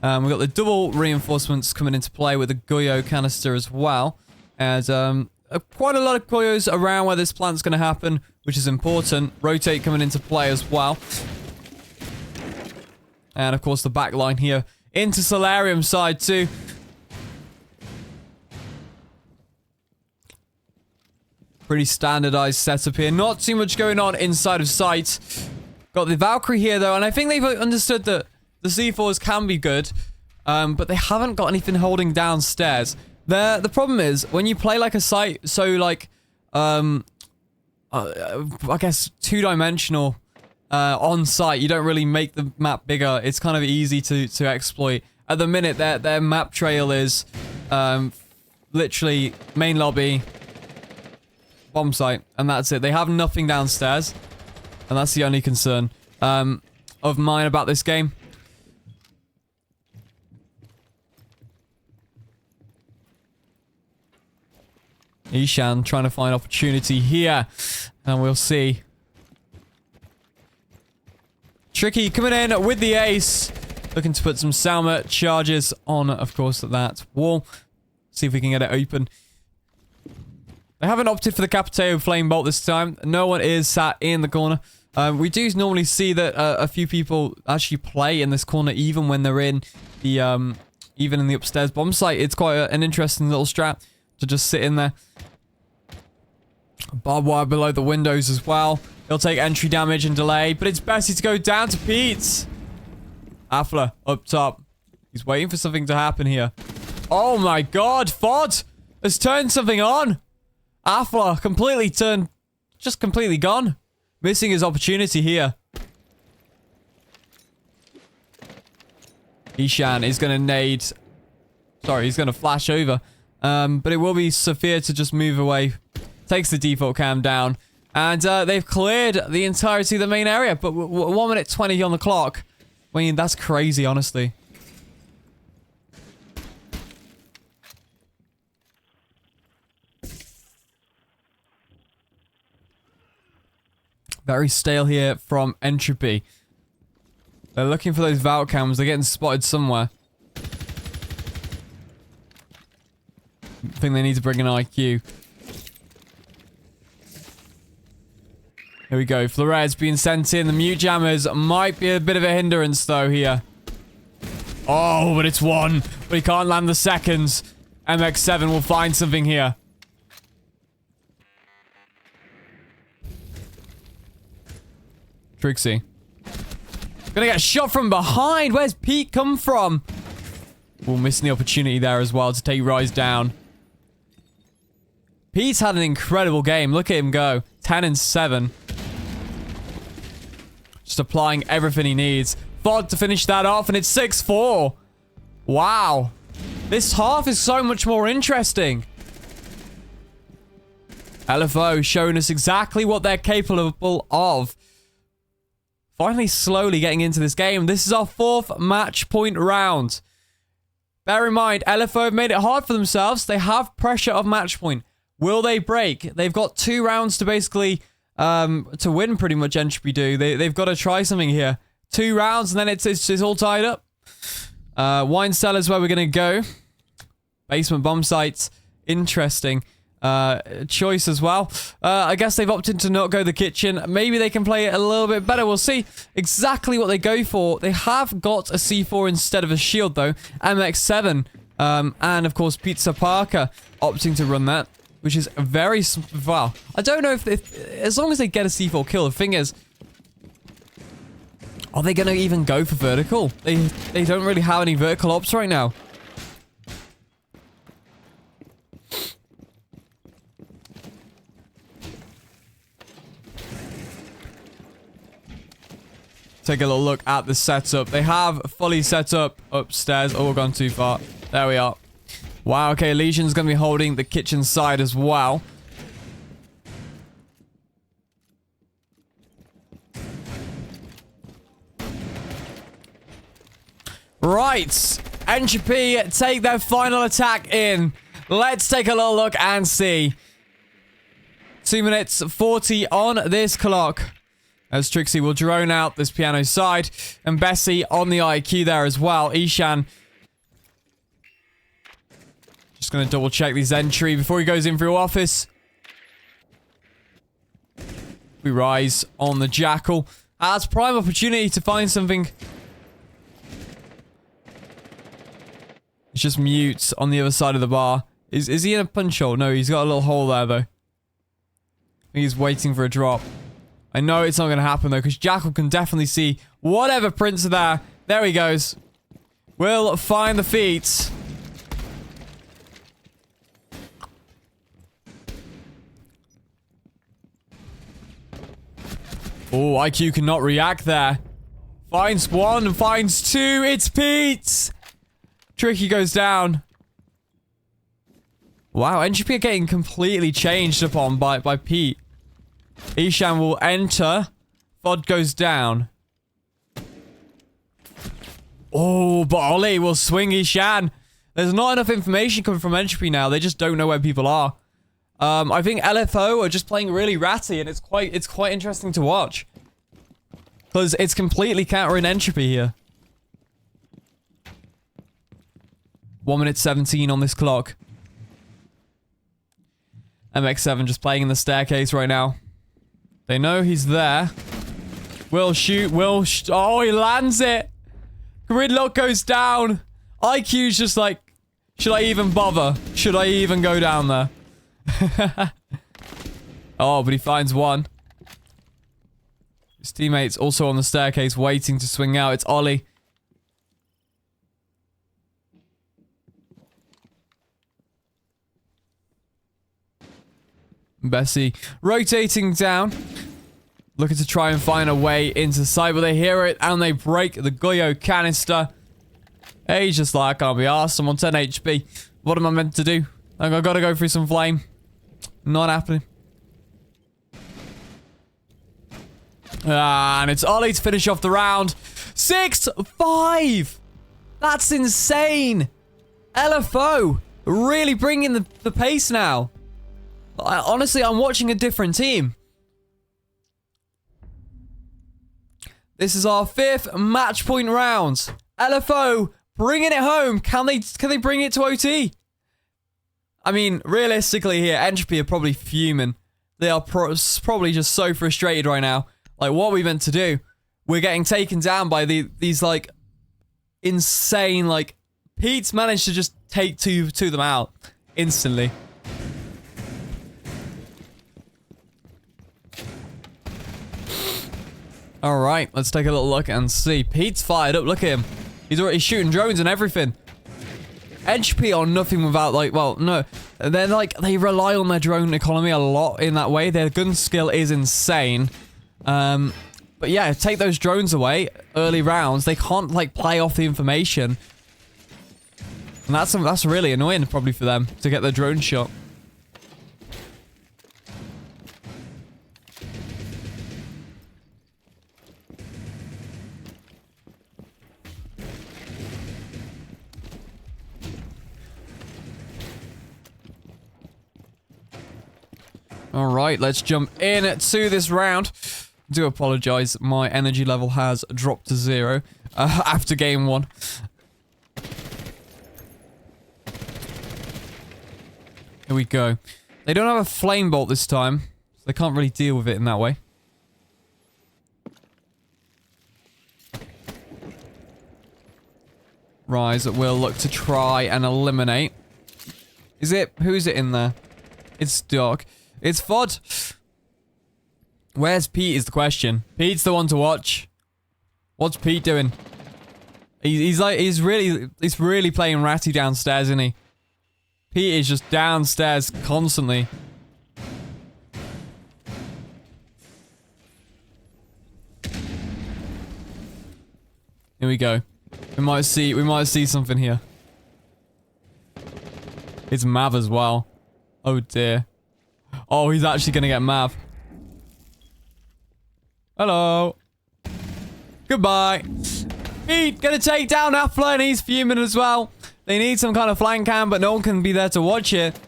We've got the double reinforcements coming into play with the Goyo canister as well. And quite a lot of Goyos around where this plant's going to happen, which is important. Rotate coming into play as well. And of course the back line here into Solarium side too. Pretty standardized setup here. Not too much going on inside of sight. Got the Valkyrie here though, and I think they've understood that the C4s can be good, but they haven't got anything holding downstairs. The problem is, when you play like a site so like, I guess two-dimensional on site, you don't really make the map bigger. It's kind of easy to exploit. At the minute, their map trail is literally main lobby, bomb site, and that's it. They have nothing downstairs, and that's the only concern of mine about this game. Ishan trying to find opportunity here, and we'll see. Tricky coming in with the ace, looking to put some Salma charges on, of course, that wall. See if we can get it open. They haven't opted for the Capiteo Flame Bolt this time. No one is sat in the corner. We do normally see that a few people actually play in this corner, even when they're in the even in the upstairs bomb site. It's quite an interesting little strat to just sit in there. Barbed wire below the windows as well. He'll take entry damage and delay, but it's Bessie to go down to Pete. Afla up top. He's waiting for something to happen here. Oh my god, Fod has turned something on. Afla just completely gone. Missing his opportunity here. Ishan is going to nade. Sorry, he's going to flash over. But it will be Sophia to just move away. Takes the default cam down. And they've cleared the entirety of the main area. But 1 minute 20 on the clock. I mean, that's crazy, honestly. Very stale here from Entropy. They're looking for those Valk cams. They're getting spotted somewhere. I think they need to bring an IQ. Here we go. Flores being sent in. The mute jammers might be a bit of a hindrance, though, here. Oh, but it's one. But he can't land the seconds. MX7 will find something here. Trixie. Gonna get shot from behind. Where's Pete come from? We're missing the opportunity there as well to take Rise down. Pete's had an incredible game. Look at him go. 10 and 7. Just applying everything he needs. Vod to finish that off, and it's 6-4. Wow. This half is so much more interesting. LFO showing us exactly what they're capable of. Finally, slowly getting into this game. This is our 4th match point round. Bear in mind, LFO have made it hard for themselves. They have pressure of match point. Will they break? They've got 2 rounds to basically, to win pretty much, Entropy do. They've got to try something here. 2 rounds and then it's all tied up. Wine cellar's where we're going to go. Basement bomb sites. Interesting. choice as well. I guess they've opted to not go the kitchen. Maybe they can play it a little bit better. We'll see exactly what they go for. They have got a C4 instead of a shield, though. MX7. And, of course, Pizza Parker opting to run that, which is very... Well, I don't know if as long as they get a C4 kill, the thing is... Are they going to even go for vertical? They don't really have any vertical ops right now. Take a little look at the setup. They have fully set up upstairs. Oh, we've gone too far. There we are. Wow, okay, Legion's going to be holding the kitchen side as well. Right. Entropy take their final attack in. Let's take a little look and see. 2 minutes 40 on this clock. As Trixie will drone out this piano side. And Bessie on the IQ there as well. Ishan. Just going to double check these entry before he goes in for office. We rise on the Jackal. That's prime opportunity to find something. It's just mute on the other side of the bar. Is he in a punch hole? No, he's got a little hole there though. I think he's waiting for a drop. I know it's not going to happen, though, because Jackal can definitely see whatever prints are there. There he goes. We'll find the feet. Oh, IQ cannot react there. Finds one, finds two. It's Pete. Tricky goes down. Wow, Entropy are getting completely changed upon by Pete. Ishan will enter. Vod goes down. Oh, but Ollie will swing Ishan. There's not enough information coming from Entropy now. They just don't know where people are. I think LFO are just playing really ratty, and it's quite interesting to watch. Because it's completely countering Entropy here. 1 minute 17 on this clock. MX7 just playing in the staircase right now. They know he's there. Will shoot, oh, he lands it. Gridlock goes down. IQ's just like, should I even bother? Should I even go down there? Oh, but he finds one. His teammate's also on the staircase waiting to swing out. It's Ollie. Bessie rotating down. Looking to try and find a way into sight, but they hear it and they break the Goyo canister. Hey, he's just like, I can't be arsed. I'm on 10 HP. What am I meant to do? I've got to go through some flame. Not happening. And it's Ollie to finish off the round. 6-5! That's insane! LFO really bringing the pace now. Honestly, I'm watching a different team. This is our 5th match point round. LFO bringing it home. Can they bring it to OT? I mean, realistically here, Entropy are probably fuming. They are probably just so frustrated right now. Like, what are we meant to do? We're getting taken down by these like, insane, like... Pete's managed to just take two of them out instantly. Alright, let's take a little look and see. Pete's fired up, look at him. He's already shooting drones and everything. Entropy are nothing without, like, well, no. They're like, they rely on their drone economy a lot in that way. Their gun skill is insane. But yeah, take those drones away, early rounds. They can't, like, play off the information. And that's really annoying, probably, for them, to get their drone shot. Alright, let's jump in to this round. I do apologize, my energy level has dropped to 0 after game 1. Here we go. They don't have a flame bolt this time, so they can't really deal with it in that way. Rise will look to try and eliminate. Is it? Who's it in there? It's Doc. It's Vod. Where's Pete is the question. Pete's the one to watch. What's Pete doing? He's really playing ratty downstairs, isn't he? Pete is just downstairs constantly. Here we go. We might see something here. It's Mav as well. Oh dear. Oh, he's actually gonna get Mav. Hello. Goodbye. Pete gonna take down Affler and he's fuming as well. They need some kind of flank cam, but no one can be there to watch it.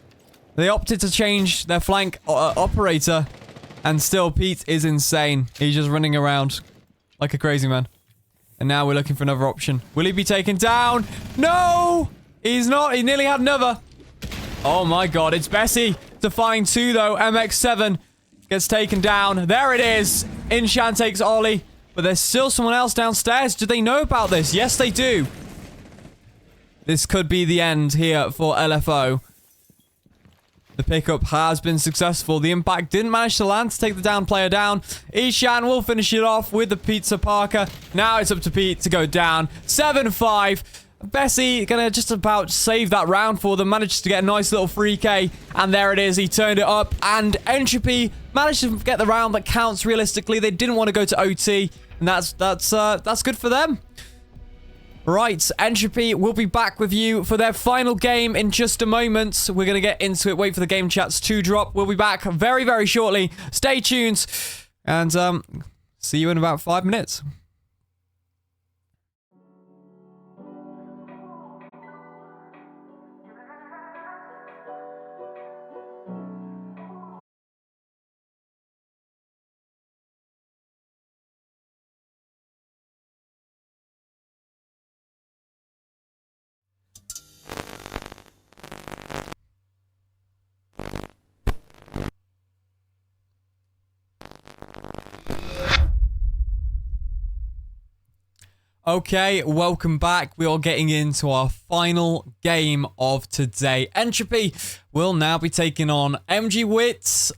They opted to change their flank operator, and still Pete is insane. He's just running around like a crazy man. And now we're looking for another option. Will he be taken down? No! He's not. He nearly had another. Oh my god, it's Bessie. To find 2 though. MX7 gets taken down. There it is. Inshan takes Ollie. But there's still someone else downstairs. Do they know about this? Yes, they do. This could be the end here for LFO. The pickup has been successful. The impact didn't manage to land to take the down player down. Ishan will finish it off with the Pizza Parker. Now it's up to Pete to go down. 7-5. Bessie gonna just about save that round for them. Manages to get a nice little 3k. And there it is. He turned it up. And Entropy managed to get the round that counts realistically. They didn't want to go to OT. And that's good for them. Right, Entropy will be back with you for their final game in just a moment. We're going to get into it. Wait for the game chats to drop. We'll be back very, very shortly. Stay tuned. And see you in about 5 minutes. Okay, welcome back. We are getting into our final game of today. Entropy will now be taking on MG Wits.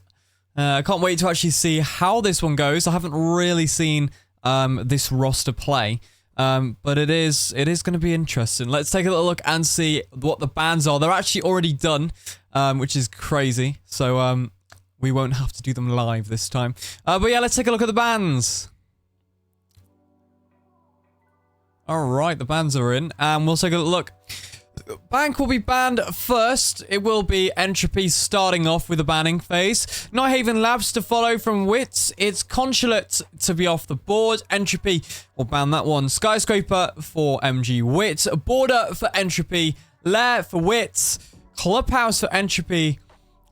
I can't wait to actually see how this one goes. I haven't really seen this roster play, but it is going to be interesting. Let's take a little look and see what the bans are. They're actually already done, which is crazy. So we won't have to do them live this time. But yeah, let's take a look at the bans. Alright, the bans are in, and we'll take a look. Bank will be banned first. It will be Entropy starting off with the banning phase. Nighthaven Labs to follow from Wits. It's Consulate to be off the board. Entropy will ban that one. Skyscraper for MG Wits. Border for Entropy. Lair for Wits. Clubhouse for Entropy.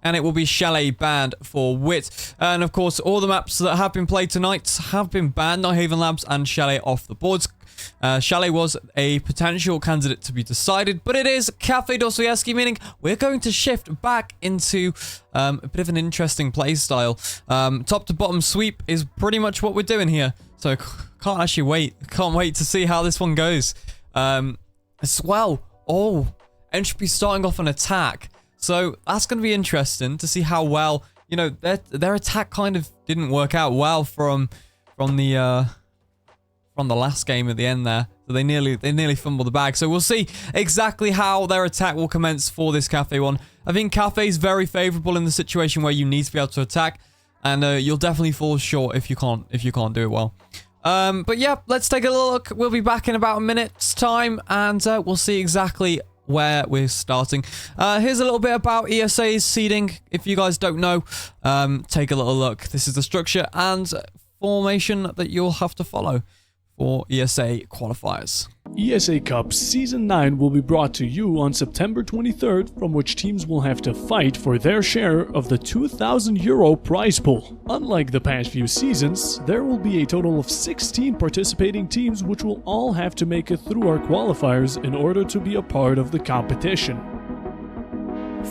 And it will be Chalet banned for Wit. And of course, all the maps that have been played tonight have been banned. Nighthaven Labs and Chalet off the boards. Chalet was a potential candidate to be decided, but it is Cafe Dostoevsky, meaning we're going to shift back into a bit of an interesting playstyle. Top to bottom sweep is pretty much what we're doing here, so can't actually wait. Can't wait to see how this one goes. As well, Entropy starting off an attack, so that's going to be interesting to see how well, you know, their attack kind of didn't work out well from the last game at the end there. So they nearly fumbled the bag. So we'll see exactly how their attack will commence for this Cafe one. I think Cafe is very favorable in the situation where you need to be able to attack, and you'll definitely fall short if you can't do it well. But yeah, let's take a look. We'll be back in about a minute's time, and we'll see exactly where we're starting. Here's a little bit about ESA's seeding. If you guys don't know, take a little look. This is the structure and formation that you'll have to follow for ESA Qualifiers. ESA Cup Season 9 will be brought to you on September 23rd, from which teams will have to fight for their share of the €2,000 prize pool. Unlike the past few seasons, there will be a total of 16 participating teams which will all have to make it through our qualifiers in order to be a part of the competition.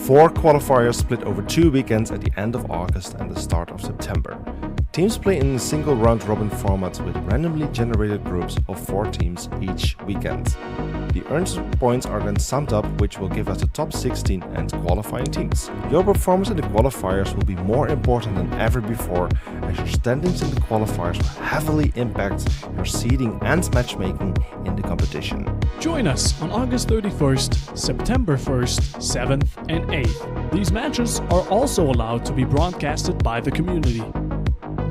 4 qualifiers split over 2 weekends at the end of August and the start of September. Teams play in a single round-robin format with randomly generated groups of 4 teams each weekend. The earned points are then summed up, which will give us the top 16 and qualifying teams. Your performance in the qualifiers will be more important than ever before, as your standings in the qualifiers will heavily impact your seeding and matchmaking in the competition. Join us on August 31st, September 1st, 7th, and 8th. These matches are also allowed to be broadcasted by the community.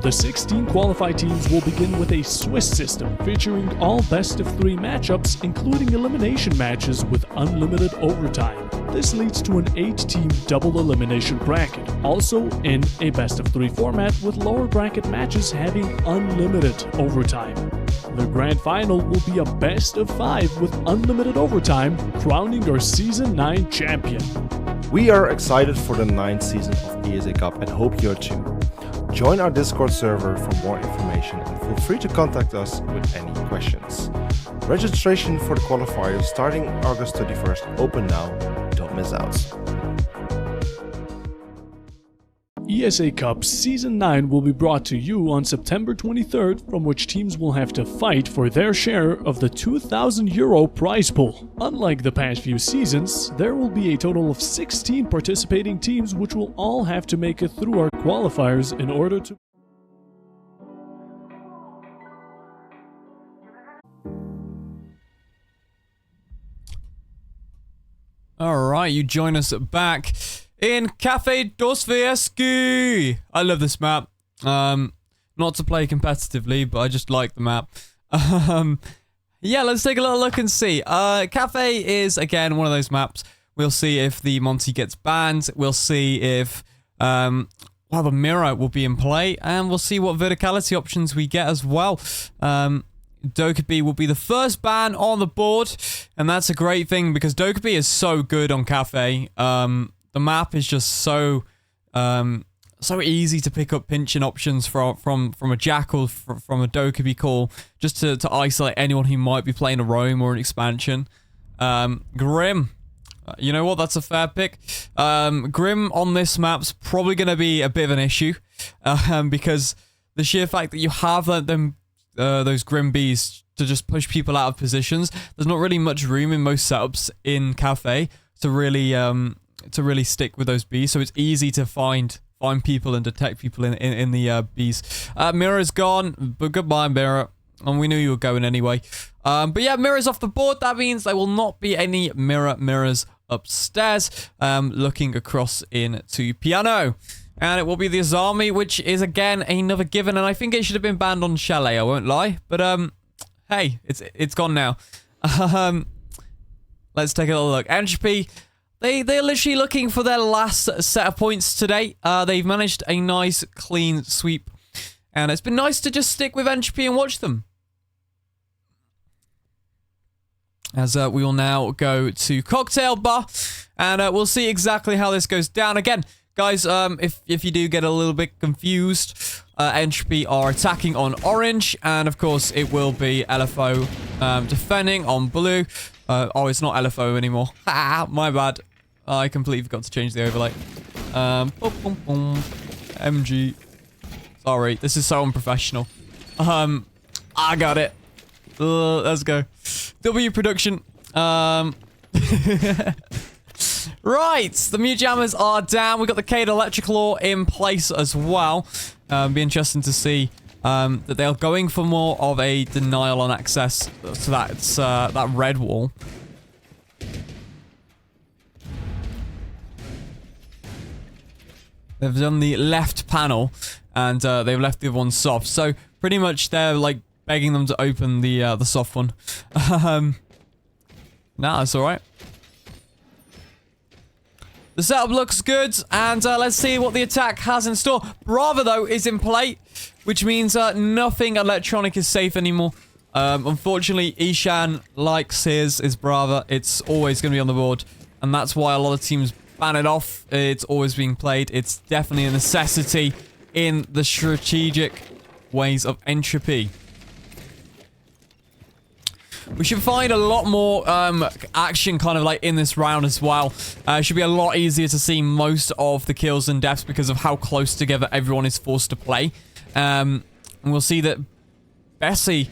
The 16 qualified teams will begin with a Swiss system featuring all best-of-3 matchups, including elimination matches with unlimited overtime. This leads to an 8-team double elimination bracket, also in a best-of-3 format with lower bracket matches having unlimited overtime. The grand final will be a best-of-5 with unlimited overtime, crowning our Season 9 champion. We are excited for the 9th season of ESA Cup and hope you are too. Join our Discord server for more information and feel free to contact us with any questions. Registration for the qualifiers starting August 31st open now. Don't miss out. ESA Cup Season 9 will be brought to you on September 23rd, from which teams will have to fight for their share of the €2,000 prize pool. Unlike the past few seasons, there will be a total of 16 participating teams which will all have to make it through our qualifiers in order to... Alright, you join us back in Café dos Fieschi. I love this map. Not to play competitively, but I just like the map. Yeah, let's take a little look and see. Café is, again, one of those maps. We'll see if the Monty gets banned. We'll see if, the mirror will be in play. And we'll see what verticality options we get as well. Dokkaebi will be the first ban on the board. And that's a great thing because Dokkaebi is so good on Café. The map is just so easy to pick up pinching options from a Jackal, from a Dokkaebi call, just to isolate anyone who might be playing a roam or an expansion. Grim. You know what? That's a fair pick. Grim on this map's probably going to be a bit of an issue, because the sheer fact that you have those Grim Bees to just push people out of positions, there's not really much room in most setups in Café to really stick with those bees, so it's easy to find people and detect people in the bees. Mirror's gone, but goodbye, Mirror. And we knew you were going anyway. But yeah, Mirror's off the board. That means there will not be any mirrors upstairs. Looking across into Piano. And it will be the Azami, which is, again, another given. And I think it should have been banned on Chalet, I won't lie. But, hey, it's gone now. Let's take a little look. Entropy, they're literally looking for their last set of points today. They've managed a nice, clean sweep. And it's been nice to just stick with Entropy and watch them. As we will now go to Cocktail Bar. And we'll see exactly how this goes down. Again, guys, if you do get a little bit confused, Entropy are attacking on orange. And, of course, it will be LFO defending on blue. Oh, it's not LFO anymore. My bad. I completely forgot to change the overlay. MG. Sorry, this is so unprofessional. I got it. Let's go. W production. Right, the Mew Jammers are down. We've got the Cade Electrical in place as well. Be interesting to see that they are going for more of a denial on access to that red wall. They've done the left panel, and they've left the other one soft. So pretty much they're like begging them to open the soft one. Nah, that's all right. The setup looks good, and let's see what the attack has in store. Brava, though, is in play, which means nothing electronic is safe anymore. Unfortunately, Ishan likes his Brava. It's always going to be on the board, and that's why a lot of teams ban it off. It's always being played. It's definitely a necessity in the strategic ways of Entropy. We should find a lot more action kind of like in this round as well. It should be a lot easier to see most of the kills and deaths because of how close together everyone is forced to play. And we'll see that Bessie...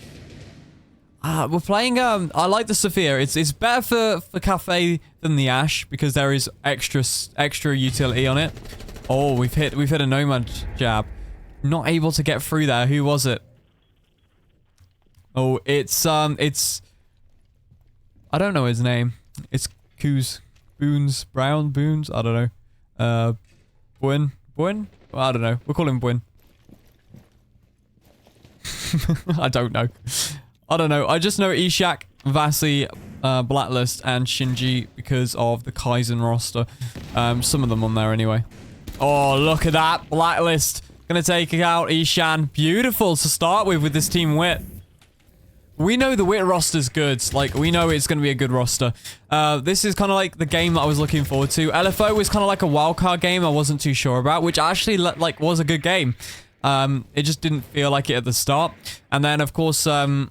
we're playing, I like the Sophia. It's better for Cafe than the Ash because there is extra utility on it. Oh, we've hit a Nomad jab. Not able to get through there. Who was it? Oh, it's I don't know his name. It's Boons, I don't know. Buin? Well, I don't know. We'll call him Buin. I don't know. I just know Ishak, Vasi, Blacklist, and Shinji because of the Kaizen roster. Some of them on there anyway. Oh, look at that. Blacklist. Gonna take out Ishan. Beautiful to start with this Team Wit. We know the Wit roster's good. Like, we know it's gonna be a good roster. This is kind of like the game that I was looking forward to. LFO was kind of like a wildcard game I wasn't too sure about, which actually, like, was a good game. It just didn't feel like it at the start. And then, of course, the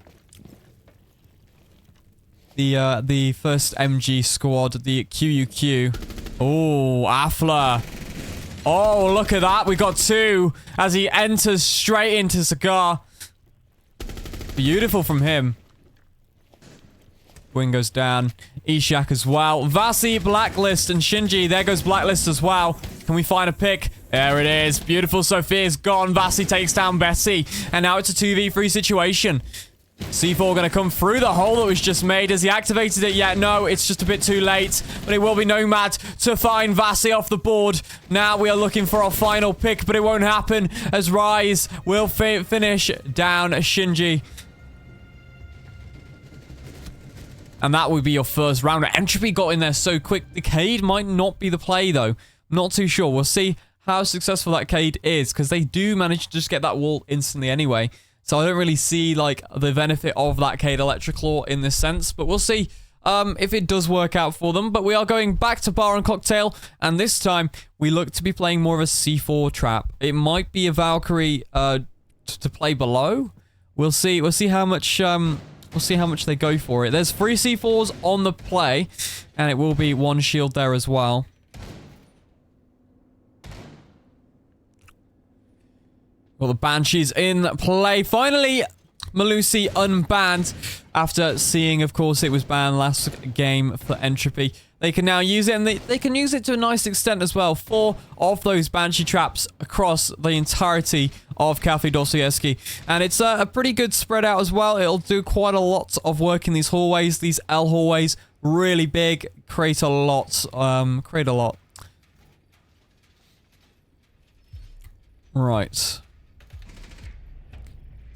first MG squad, the QUQ. Oh, Afla. Oh, look at that. We got 2 as he enters straight into Cigar. Beautiful from him. Wing goes down. Ishak as well. Vasi, Blacklist, and Shinji. There goes Blacklist as well. Can we find a pick? There it is. Beautiful. Sophia's gone. Vasi takes down Bessie. And now it's a 2v3 situation. C4 going to come through the hole that was just made. Has he activated it yet? No, it's just a bit too late. But it will be Nomad to find Vasi off the board. Now we are looking for our final pick, but it won't happen as Rise will finish down Shinji. And that would be your first round. Entropy got in there so quick. The Cade might not be the play, though. Not too sure. We'll see how successful that Cade is, because they do manage to just get that wall instantly anyway. So I don't really see, like, the benefit of that Cade Electroclaw in this sense. But we'll see if it does work out for them. But we are going back to Bar and Cocktail. And this time, we look to be playing more of a C4 trap. It might be a Valkyrie to play below. We'll see. We'll see how much... We'll see how much they go for it. There's 3 C4s on the play. And it will be 1 shield there as well. Well, the Banshee's in play. Finally, Malusi unbanned after seeing, of course, it was banned last game for Entropy. They can now use it, and they can use it to a nice extent as well. 4 of those Banshee traps across the entirety of Cafe Dostoevsky. And it's a pretty good spread out as well. It'll do quite a lot of work in these hallways. These L hallways, really big, create a lot. Right.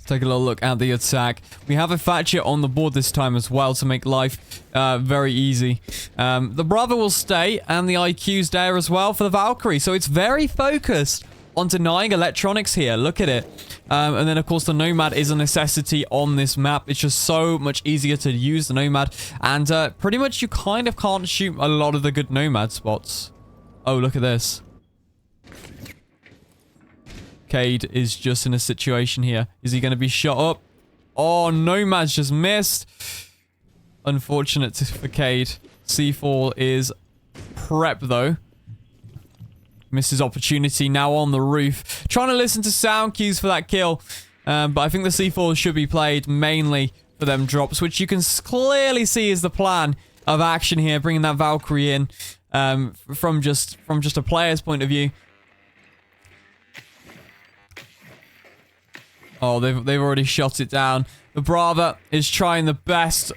Take a little look at the attack. We have a Thatcher on the board this time as well to make life very easy. The Bravo will stay, and the IQ's there as well for the Valkyrie. So it's very focused on denying electronics here. Look at it. And then, of course, the Nomad is a necessity on this map. It's just so much easier to use the Nomad. And pretty much you kind of can't shoot a lot of the good Nomad spots. Oh, look at this. Cade is just in a situation here. Is he going to be shot up? Oh, Nomad's just missed. Unfortunate for Cade. C4 is prep, though. Misses opportunity now on the roof. Trying to listen to sound cues for that kill. But I think the C4 should be played mainly for them drops, which you can clearly see is the plan of action here. Bringing that Valkyrie in from just a player's point of view. Oh, they've already shot it down. The Brava is trying the best to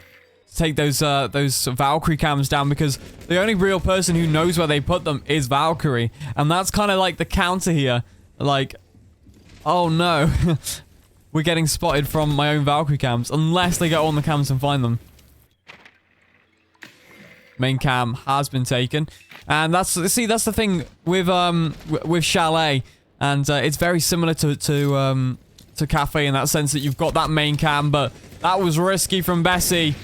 take those Valkyrie cams down, because the only real person who knows where they put them is Valkyrie. And that's kind of like the counter here. Like, oh no. We're getting spotted from my own Valkyrie cams, unless they get on the cams and find them. Main cam has been taken. And that's the thing with Chalet. And it's very similar to Cafe in that sense, that you've got that main cam, but that was risky from Bessie.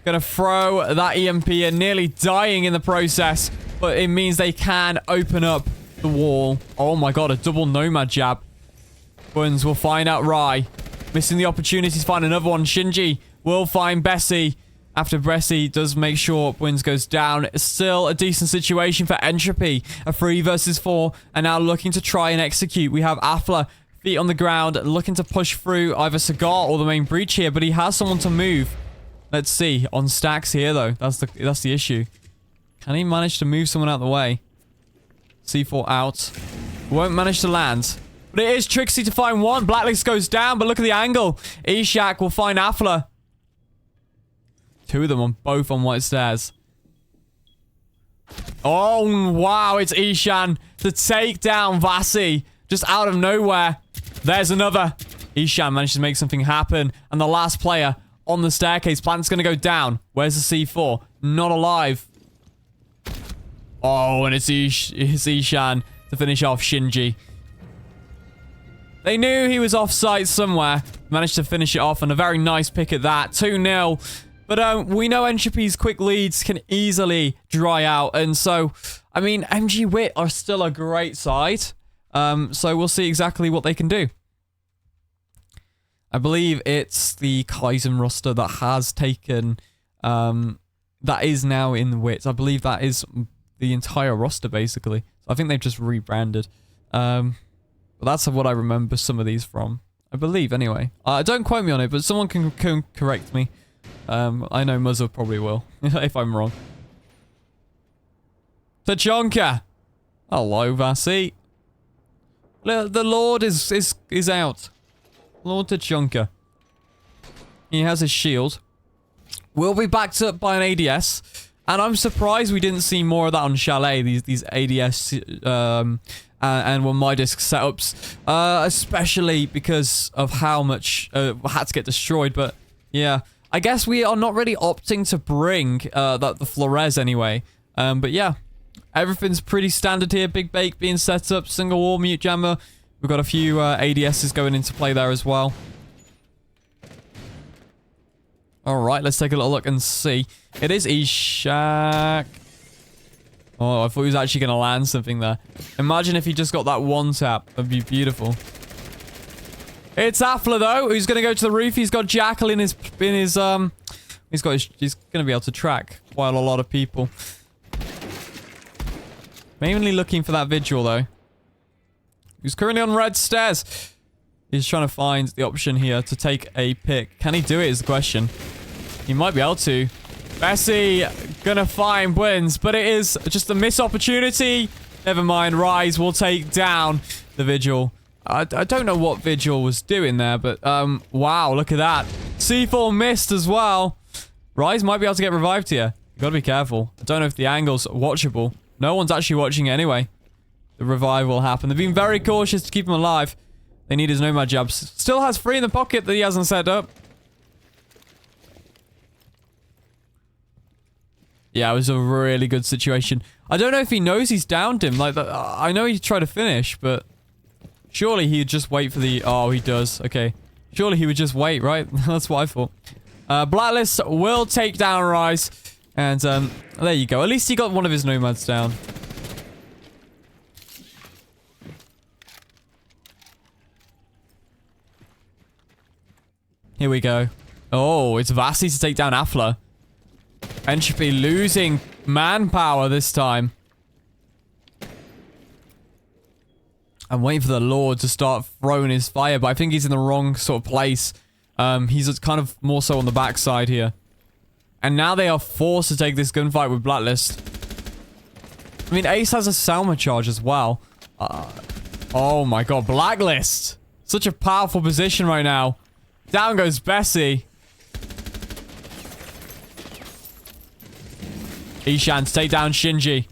Gonna throw that EMP in, nearly dying in the process, but it means they can open up the wall. Oh my god, a double Nomad jab. Buns will find out Rai. Missing the opportunity to find another one. Shinji will find Bessie. After Bessie does make sure Wins goes down. It's still a decent situation for Entropy. A 3 versus 4. And now looking to try and execute. We have Afla. Feet on the ground. Looking to push through either Cigar or the main breach here. But he has someone to move. Let's see. On stacks here, though. That's the issue. Can he manage to move someone out of the way? C4 out. Won't manage to land. But it is tricksy to find one. Blacklist goes down, but look at the angle. Ishak will find Afla. 2 of them on both on white stairs. Oh, wow. It's Ishan to take down Vasi. Just out of nowhere. There's another. Ishan managed to make something happen. And the last player on the staircase. Plant's going to go down. Where's the C4? Not alive. Oh, and it's Ishan to finish off Shinji. They knew he was off-site somewhere. Managed to finish it off, and a very nice pick at that. 2-0. But we know Entropy's quick leads can easily dry out. And so, I mean, MG Wit are still a great side. So we'll see exactly what they can do. I believe it's the Kaizen roster that has taken... that is now in the Wits. I believe that is the entire roster, basically. I think they've just rebranded. But that's what I remember some of these from. I believe, anyway. Don't quote me on it, but someone can correct me. I know Muzzer probably will, if I'm wrong. Tachanka! Hello, Vasi. The Lord is out. Lord Tachanka. He has his shield. We'll be backed up by an ADS. And I'm surprised we didn't see more of that on Chalet, these ADS and one my disc setups. Especially because of how much had to get destroyed. But yeah, I guess we are not really opting to bring the Flores anyway. But yeah, everything's pretty standard here. Big Bake being set up, single wall, mute jammer. We've got a few ADSs going into play there as well. Alright, let's take a little look and see. It is Ishak. Oh, I thought he was actually going to land something there. Imagine if he just got that one tap. That'd be beautiful. It's Afla, though, who's going to go to the roof. He's got Jackal in his he's going to be able to track quite a lot of people. Mainly looking for that Vigil, though. He's currently on red stairs. He's trying to find the option here to take a pick. Can he do it is the question. He might be able to. Bessie gonna find Wins, but it is just a missed opportunity. Never mind, Rise will take down the Vigil. I don't know what Vigil was doing there, but wow, look at that. C4 missed as well. Rise might be able to get revived here. You gotta be careful. I don't know if the angle's watchable. No one's actually watching it anyway. The revive will happen. They've been very cautious to keep him alive. They need his nomad jabs. Still has 3 in the pocket that he hasn't set up. Yeah, it was a really good situation. I don't know if he knows he's downed him. Like, I know he tried to finish, but surely he'd just wait for the... Oh, he does. Okay. Surely he would just wait, right? That's what I thought. Blacklist will take down Rise. And there you go. At least he got one of his nomads down. Here we go. Oh, it's Vasi to take down Afla. Entropy losing manpower this time. I'm waiting for the Lord to start throwing his fire, but I think he's in the wrong sort of place. He's kind of more so on the backside here. And now they are forced to take this gunfight with Blacklist. I mean, Ace has a Salma charge as well. Oh my god, Blacklist! Such a powerful position right now. Down goes Bessie. Ishan to take down Shinji.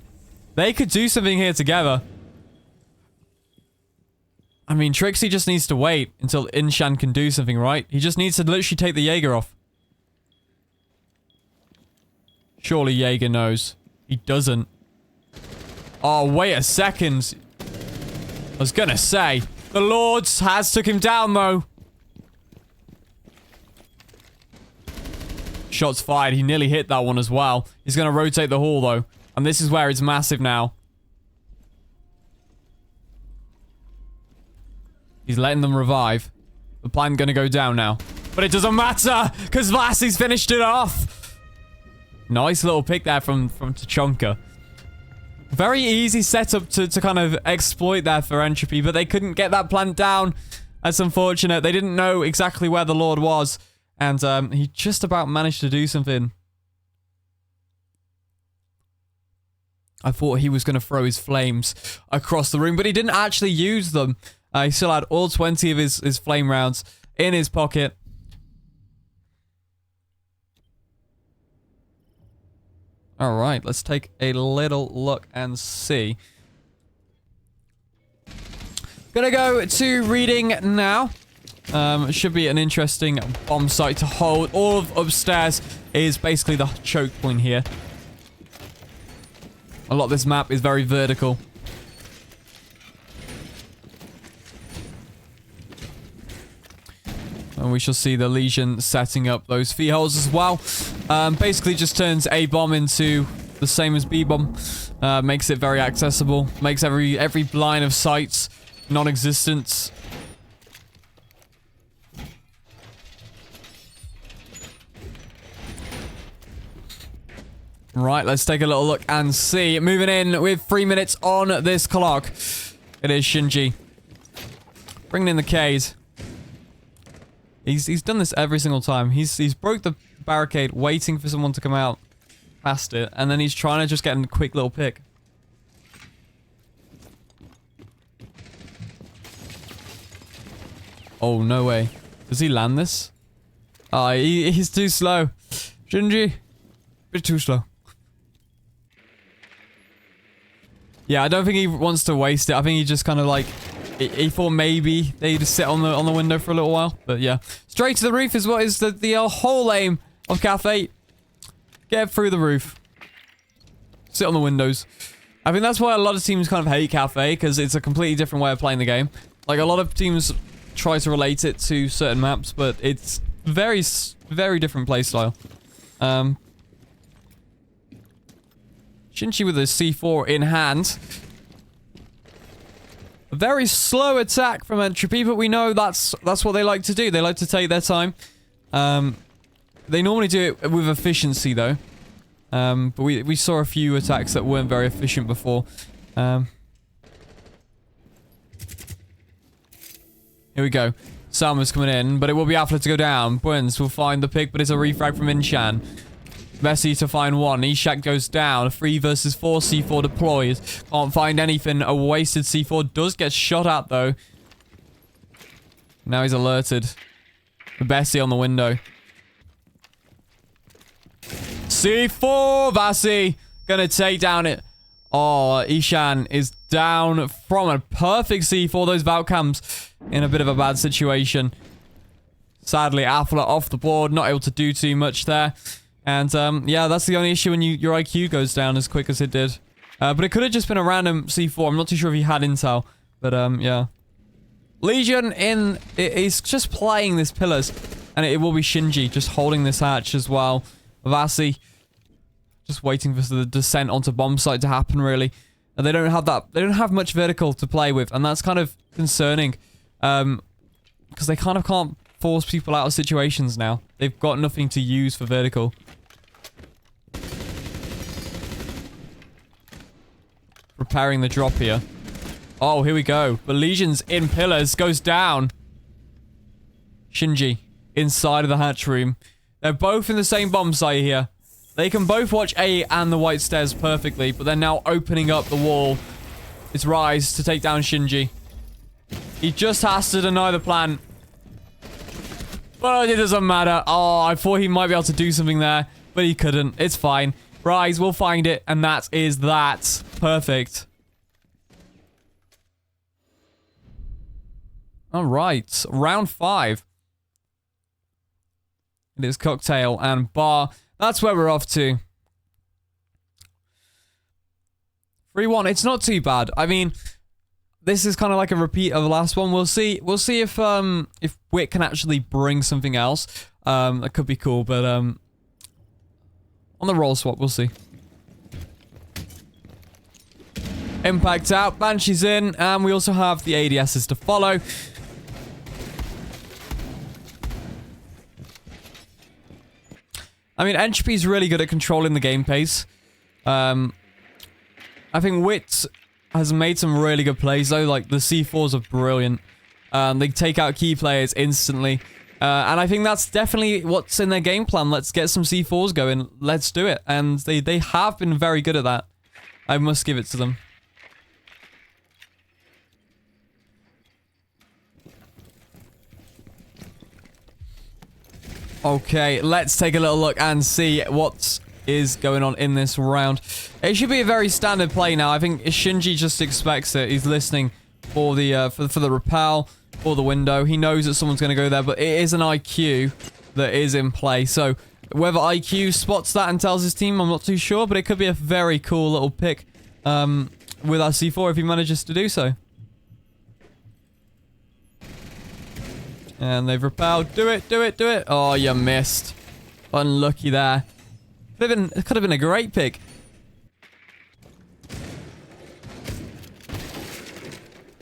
They could do something here together. I mean, Trixie just needs to wait until Inshan can do something, right? He just needs to literally take the Jaeger off. Surely Jaeger knows. He doesn't. Oh, wait a second. I was gonna say. The Lords has took him down, though. Shots fired. He nearly hit that one as well. He's going to rotate the hall, though. And this is where it's massive now. He's letting them revive. The plan going to go down now. But it doesn't matter, because Vlasi's finished it off. Nice little pick there from Tachanka. Very easy setup to kind of exploit there for Entropy, but they couldn't get that plant down. That's unfortunate. They didn't know exactly where the Lord was, and he just about managed to do something. I thought he was going to throw his flames across the room, but he didn't actually use them. He still had all 20 of his flame rounds in his pocket. Alright, let's take a little look and see. Gonna go to reading now. It should be an interesting bomb site to hold. All of upstairs is basically the choke point here. A lot of this map is very vertical. And we shall see the Legion setting up those fee holes as well. Basically just turns A bomb into the same as B bomb. Makes it very accessible. Makes every line of sight non-existent. Right, let's take a little look and see. Moving in with 3 minutes on this clock. It is Shinji. Bringing in the K's. He's done this every single time. He's broke the barricade, waiting for someone to come out past it, and then he's trying to just get a quick little pick. Oh, no way. Does he land this? Ah, he's too slow. Shinji, bit too slow. Yeah, I don't think he wants to waste it. I think he just kind of like... He thought maybe they'd sit on the window for a little while, but yeah. Straight to the roof is what is the whole aim of Cafe. Get through the roof. Sit on the windows. I think that's why a lot of teams kind of hate Cafe, because it's a completely different way of playing the game. Like, a lot of teams try to relate it to certain maps, but it's very, very different playstyle. Shinji with a C4 in hand. A very slow attack from Entropy, but we know that's what they like to do. They like to take their time. They normally do it with efficiency, though. But we saw a few attacks that weren't very efficient before. Here we go. Salma's coming in, but it will be Affler to go down. Burns will find the pick, but it's a refrag from Inchan. Messi to find one. Ishak goes down. 3 versus 4. C4 deployed. Can't find anything. A wasted C4 does get shot at, though. Now he's alerted. Bessie on the window. C4! Vasi gonna take down it. Oh, Ishan is down from a perfect C4. Those Valcams in a bit of a bad situation. Sadly, Affler off the board. Not able to do too much there. And, yeah, that's the only issue when your IQ goes down as quick as it did. But it could have just been a random C4. I'm not too sure if he had intel. But, yeah. Legion is just playing this pillars. And it will be Shinji just holding this hatch as well. Vasi just waiting for the descent onto bomb site to happen, really. And they don't have that. They don't have much vertical to play with. And that's kind of concerning. Because they kind of can't force people out of situations now. They've got nothing to use for vertical. Preparing the drop here. Oh, here we go. But Legion's in pillars. Goes down. Shinji. Inside of the hatch room. They're both in the same bomb site here. They can both watch A and the white stairs perfectly. But they're now opening up the wall. It's Rise to take down Shinji. He just has to deny the plant. But it doesn't matter. Oh, I thought he might be able to do something there. But he couldn't. It's fine. Rise will find it. And that is that. Perfect. Alright. Round 5. It is Cocktail and Bar. That's where we're off to. 3-1. It's not too bad. I mean... This is kind of like a repeat of the last one. We'll see if Wit can actually bring something else. That could be cool, but on the roll swap, we'll see. Impact out, Banshee's in, and we also have the ADSs to follow. I mean, Entropy's really good at controlling the game pace. I think Wit has made some really good plays, though. Like, the C4s are brilliant. They take out key players instantly. And I think that's definitely what's in their game plan. Let's get some C4s going. Let's do it. And they have been very good at that. I must give it to them. Okay, let's take a little look and see what is going on in this round. It should be a very standard play now. I think Shinji just expects it. He's listening for the for the rappel or the window. He knows that someone's going to go there, but it is an IQ that is in play. So whether IQ spots that and tells his team, I'm not too sure, but it could be a very cool little pick with our C4 if he manages to do so. And they've repelled. Do it, do it, do it. Oh, you missed. Unlucky there. It could have been a great pick.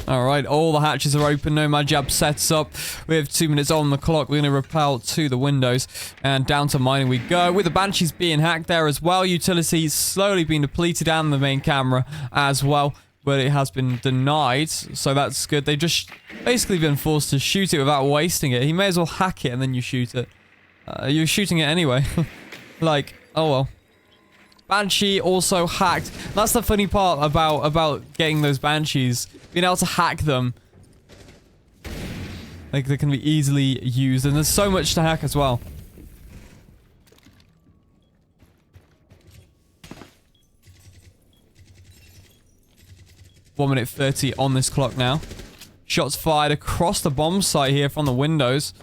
Alright, all the hatches are open. Nomad Jab sets up. We have 2 minutes on the clock. We're going to repel to the windows. And down to mining we go. With the Banshees being hacked there as well. Utilities slowly being depleted and the main camera as well. But it has been denied, so that's good. They've just basically been forced to shoot it without wasting it. He may as well hack it and then you shoot it. You're shooting it anyway. Like, oh well. Banshee also hacked. That's the funny part about getting those Banshees. Being able to hack them. Like, they can be easily used. And there's so much to hack as well. One minute 30 on this clock now. Shots fired across the bomb site here from the windows.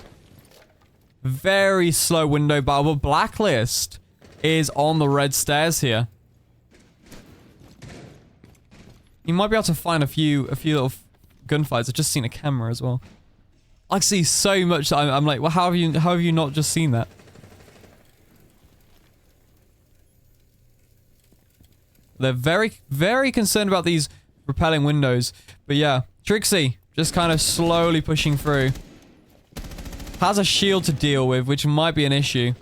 Very slow window battle, but Blacklist is on the red stairs here. You might be able to find a few little gunfights. I've just seen a camera as well. I see so much that I'm like, well, how have you not just seen that? They're very, very concerned about these repelling windows. But yeah, Trixie just kind of slowly pushing through. Has a shield to deal with, which might be an issue.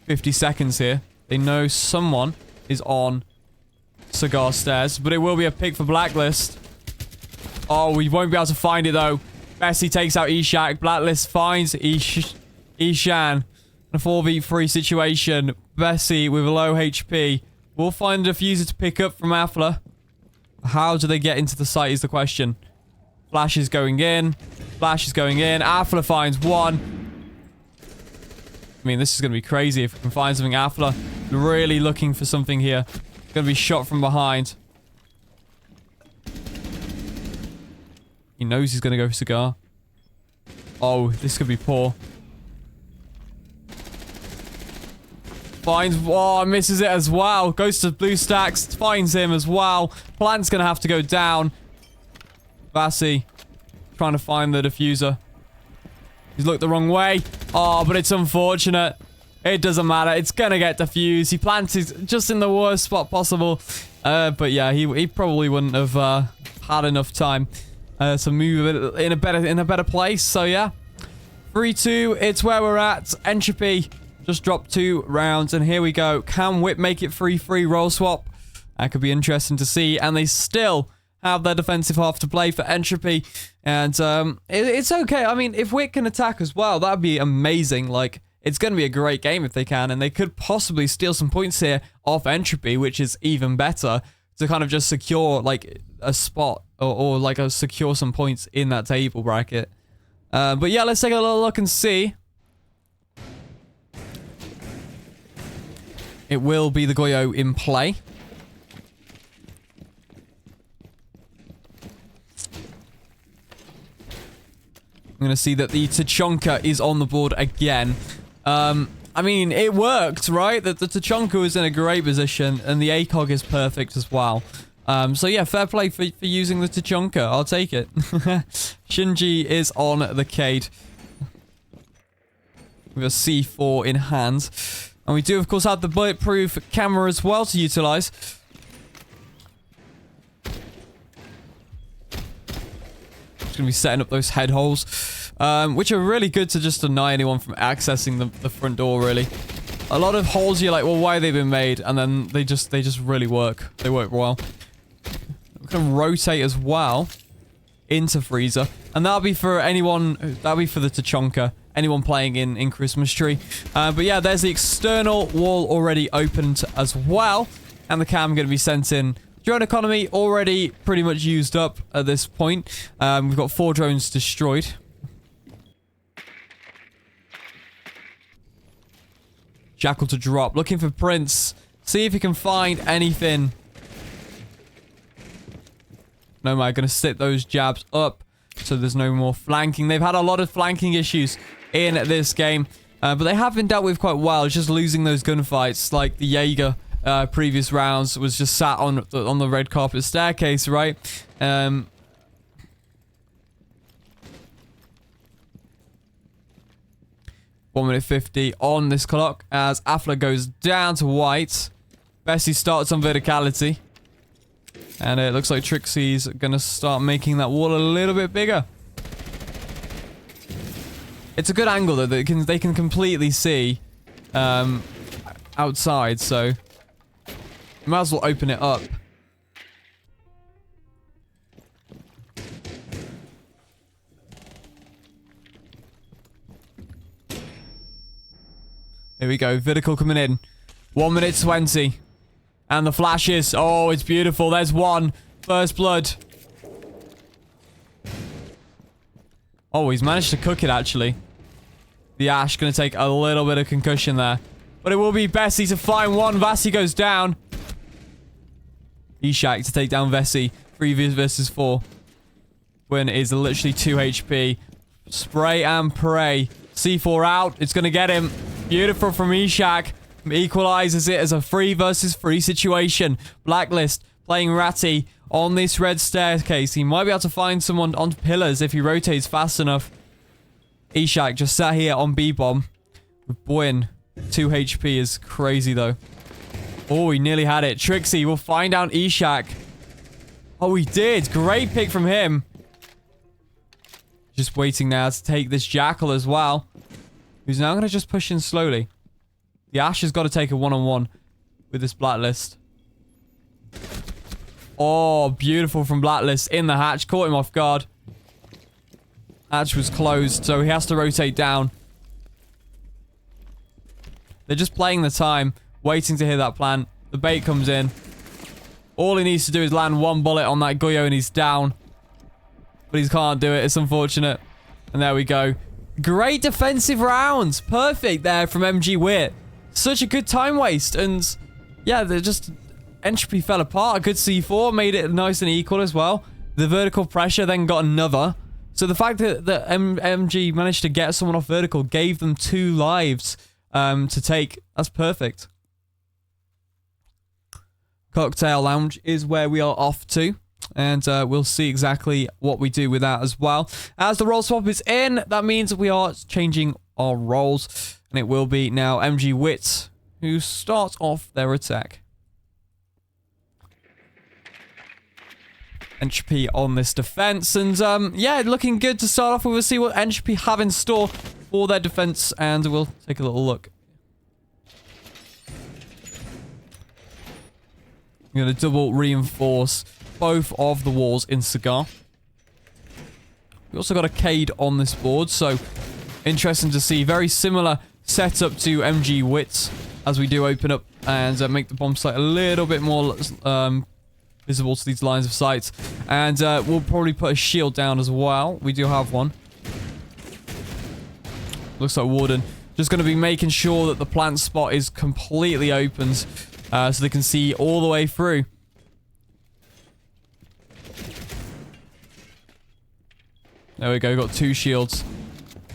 50 seconds here. They know someone is on Cigar Stairs, but it will be a pick for Blacklist. Oh, we won't be able to find it though. Bessie takes out Ishak. Blacklist finds Ishan. A 4v3 situation. Bessie with low HP. We'll find a diffuser to pick up from Afla. How do they get into the site is the question. Flash is going in. Flash is going in. Afla finds one. I mean, this is going to be crazy if we can find something. Afla really looking for something here. Going to be shot from behind. He knows he's going to go for Cigar. Oh, this could be poor. Finds, oh, misses it as well. Goes to blue stacks, finds him as well. Plant's gonna have to go down. Vassie trying to find the diffuser. He's looked the wrong way. Oh, but it's unfortunate. It doesn't matter. It's gonna get diffused. He plants just in the worst spot possible. But yeah, he probably wouldn't have had enough time to move it in a better place. So yeah, 3-2. It's where we're at. Entropy just dropped 2 rounds, and here we go. Can Whip make it 3-3 roll swap? That could be interesting to see. And they still have their defensive half to play for Entropy. And it's okay. I mean, if Whip can attack as well, that'd be amazing. Like, it's going to be a great game if they can. And they could possibly steal some points here off Entropy, which is even better, to kind of just secure, like, a spot or like, secure some points in that table bracket. But yeah, let's take a little look and see. It will be the Goyo in play. I'm going to see that the Tachanka is on the board again. I mean, it worked, right? The Tachanka is in a great position, and the ACOG is perfect as well. So yeah, fair play for using the Tachanka. I'll take it. Shinji is on the Cade. With a C4 in hand. And we do, of course, have the bulletproof camera as well to utilize. Just going to be setting up those head holes. which are really good to just deny anyone from accessing the front door, really. A lot of holes you're like, well, why have they been made? And then they just really work. They work well. We can rotate as well into freezer. And that'll be for anyone, that'll be for the Tachanka. Anyone playing in Christmas Tree. But yeah, there's the external wall already opened as well. And the cam going to be sent in. Drone economy already pretty much used up at this point. We've got 4 drones destroyed. Jackal to drop. Looking for Prince. See if he can find anything. No, am I going to sit those jabs up so there's no more flanking. They've had a lot of flanking issues in this game. But they have been dealt with quite well. It's just losing those gunfights. Like the Jaeger previous rounds was just sat on the red carpet staircase, right? 1:50 on this clock as Affler goes down to white. Bessie starts on verticality. And it looks like Trixie's going to start making that wall a little bit bigger. It's a good angle, though. They can completely see outside, so you might as well open it up. Here we go. Vertical coming in. 1:20. And the flashes. Oh, it's beautiful. There's one. First blood. Oh, he's managed to cook it, actually. The Ash going to take a little bit of concussion there. But it will be Bessie to find one. Vasi goes down. Ishak to take down Vessi. 3 versus 4. Win is literally 2 HP. Spray and pray. C4 out. It's going to get him. Beautiful from Ishak. Equalizes it as a 3 versus 3 situation. Blacklist playing Ratty on this red staircase. He might be able to find someone on pillars if he rotates fast enough. Ishak just sat here on B-bomb. With Boyan. 2 HP is crazy though. Oh, he nearly had it. Trixie will find out Ishak. Oh, he did. Great pick from him. Just waiting now to take this Jackal as well. Who's now going to just push in slowly. The Ash has got to take a one-on-one with this Blacklist. Oh, beautiful from Blacklist in the hatch. Caught him off guard. Hatch was closed, so he has to rotate down. They're just playing the time, waiting to hear that plan. The bait comes in. All he needs to do is land one bullet on that Goyo and he's down. But he can't do it. It's unfortunate. And there we go. Great defensive rounds. Perfect there from MG Wit. Such a good time waste. And yeah, they're just... Entropy fell apart. A good C4 made it nice and equal as well. The vertical pressure then got another. So the fact that MG managed to get someone off vertical gave them 2 lives to take. That's perfect. Cocktail Lounge is where we are off to. And we'll see exactly what we do with that as well. As the role swap is in, that means we are changing our roles. And it will be now MG Wit who starts off their attack. Entropy on this defense. And yeah, looking good to start off with. We'll see what Entropy have in store for their defense. And we'll take a little look. I'm going to double reinforce both of the walls in Cigar. We also got a Cade on this board, so interesting to see. Very similar setup to MG Wits as we do open up and make the bomb site a little bit more visible to these lines of sight. And we'll probably put a shield down as well. We do have one. Looks like Warden. Just going to be making sure that the plant spot is completely opened so they can see all the way through. There we go, got 2 shields.